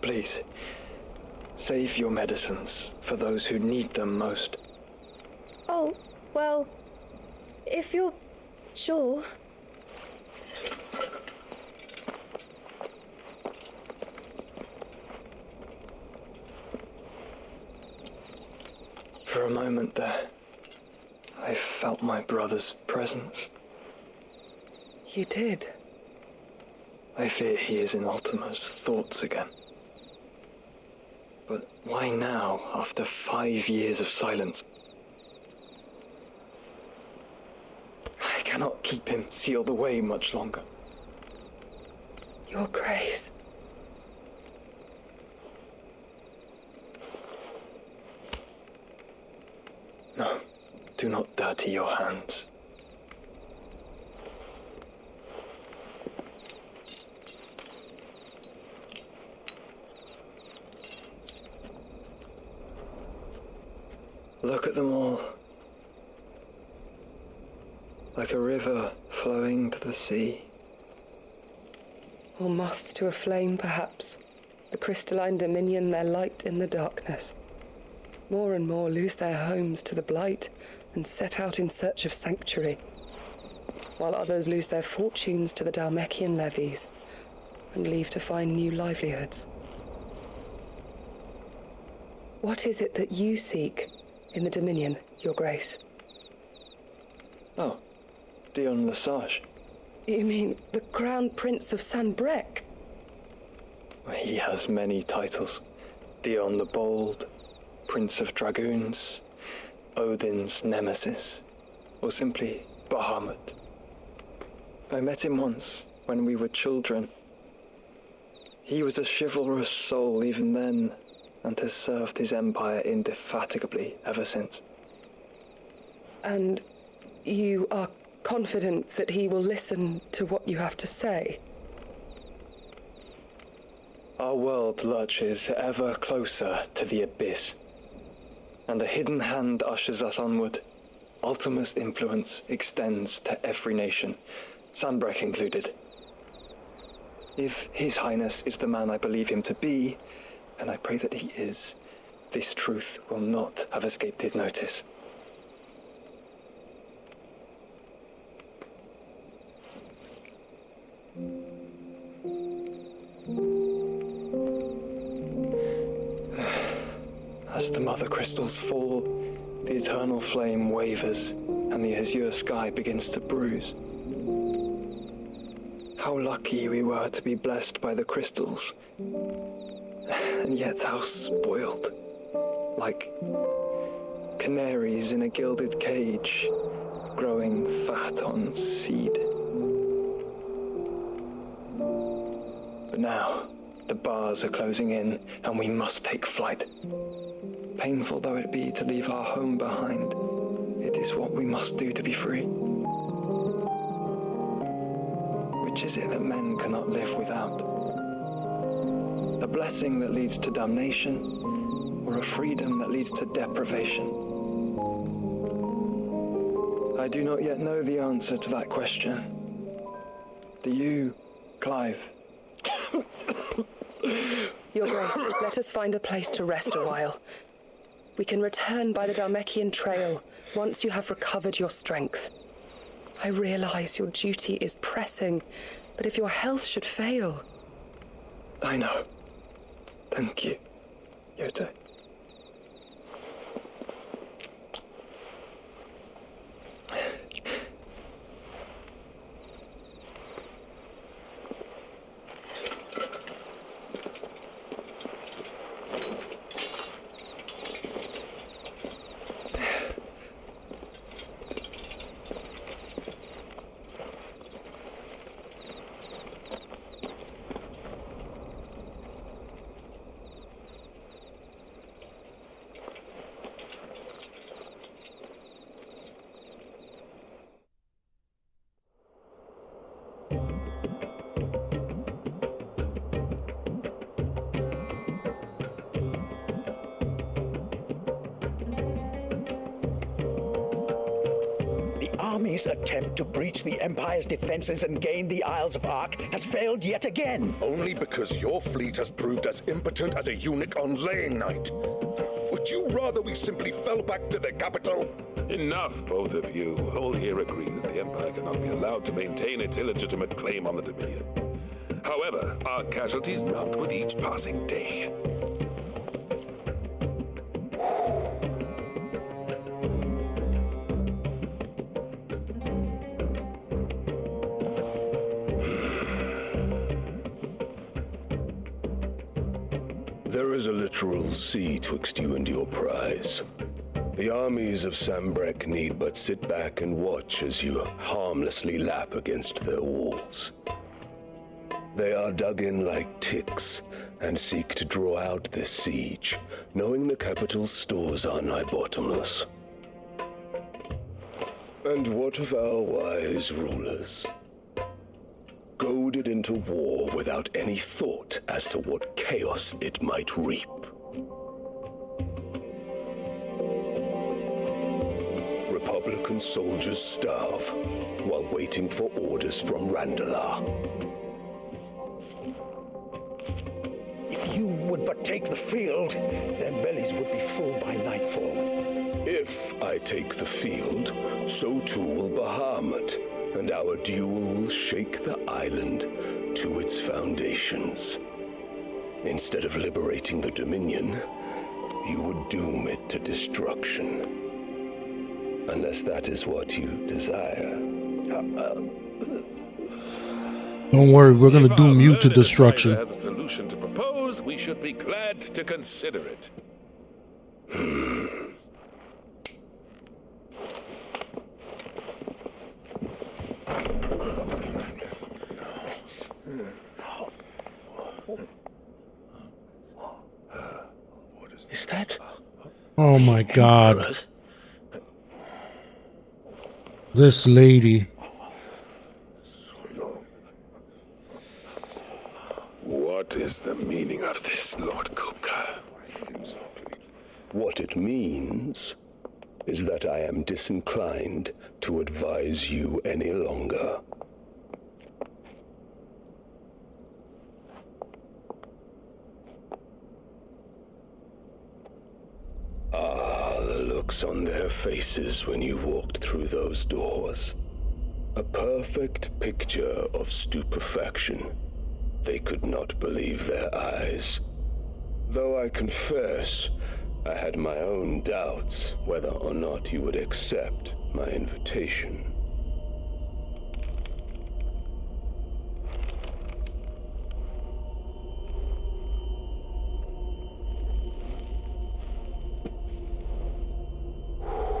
Please, save your medicines for those who need them most. Oh, well, if you're sure... For a moment there, I felt my brother's presence. You did? I fear he is in Ultima's thoughts again. But why now, after 5 years of silence? I cannot keep him sealed away much longer. Your Grace. No, do not dirty your hands. Look at them all. Like a river flowing to the sea. Or moths to a flame, perhaps. The crystalline dominion their light in the darkness. More and more lose their homes to the blight and set out in search of sanctuary, while others lose their fortunes to the Dhalmekian levies and leave to find new livelihoods. What is it that you seek in the Dominion, Your Grace? Oh, Dion Lesage. You mean the Crown Prince of Sanbrec? He has many titles. Dion the Bold, Prince of Dragoons, Odin's Nemesis, or simply Bahamut. I met him once, when we were children. He was a chivalrous soul even then, and has served his empire indefatigably ever since. And you are confident that he will listen to what you have to say? Our world lurches ever closer to the abyss, and a hidden hand ushers us onward. Ultima's influence extends to every nation, Sanbrec included. If His Highness is the man I believe him to be, and I pray that he is, this truth will not have escaped his notice. As the mother crystals fall, the eternal flame wavers, and the azure sky begins to bruise. How lucky we were to be blessed by the crystals, and yet how spoiled, like canaries in a gilded cage, growing fat on seed. But now, the bars are closing in, and we must take flight. Painful though it be to leave our home behind, it is what we must do to be free. Which is it that men cannot live without? A blessing that leads to damnation, or a freedom that leads to deprivation? I do not yet know the answer to that question. Do you, Clive? Your Grace, let us find a place to rest a while. We can return by the Dalmekian trail once you have recovered your strength. I realize your duty is pressing, but if your health should fail... I know. Thank you, Yote. Army's attempt to breach the Empire's defenses and gain the Isles of Ark has failed yet again. Only because your fleet has proved as impotent as a eunuch on laying night. Would you rather we simply fell back to the capital? Enough, both of you. All here agree that the Empire cannot be allowed to maintain its illegitimate claim on the Dominion. However, our casualties mount with each passing day. There is a literal sea twixt you and your prize. The armies of Sanbrec need but sit back and watch as you harmlessly lap against their walls. They are dug in like ticks and seek to draw out this siege, knowing the capital's stores are nigh bottomless. And what of our wise rulers? Goaded into war without any thought as to what chaos it might reap. Republican soldiers starve while waiting for orders from Randalar. If you would but take the field, their bellies would be full by nightfall. If I take the field, so too will Bahamut, and our duel will shake the island to its foundations. Instead of liberating the Dominion, you would doom it to destruction. Unless that is what you desire. Don't worry, we're gonna If doom our you to learned destruction. advisor has a solution to propose, we should be glad to consider it. Is that? Oh my God. This lady. What is the meaning of this, Lord Kupka? What it means is that I am disinclined to advise you any longer. Ah, the looks on their faces when you walked through those doors. A perfect picture of stupefaction. They could not believe their eyes. Though I confess, I had my own doubts whether or not you would accept my invitation.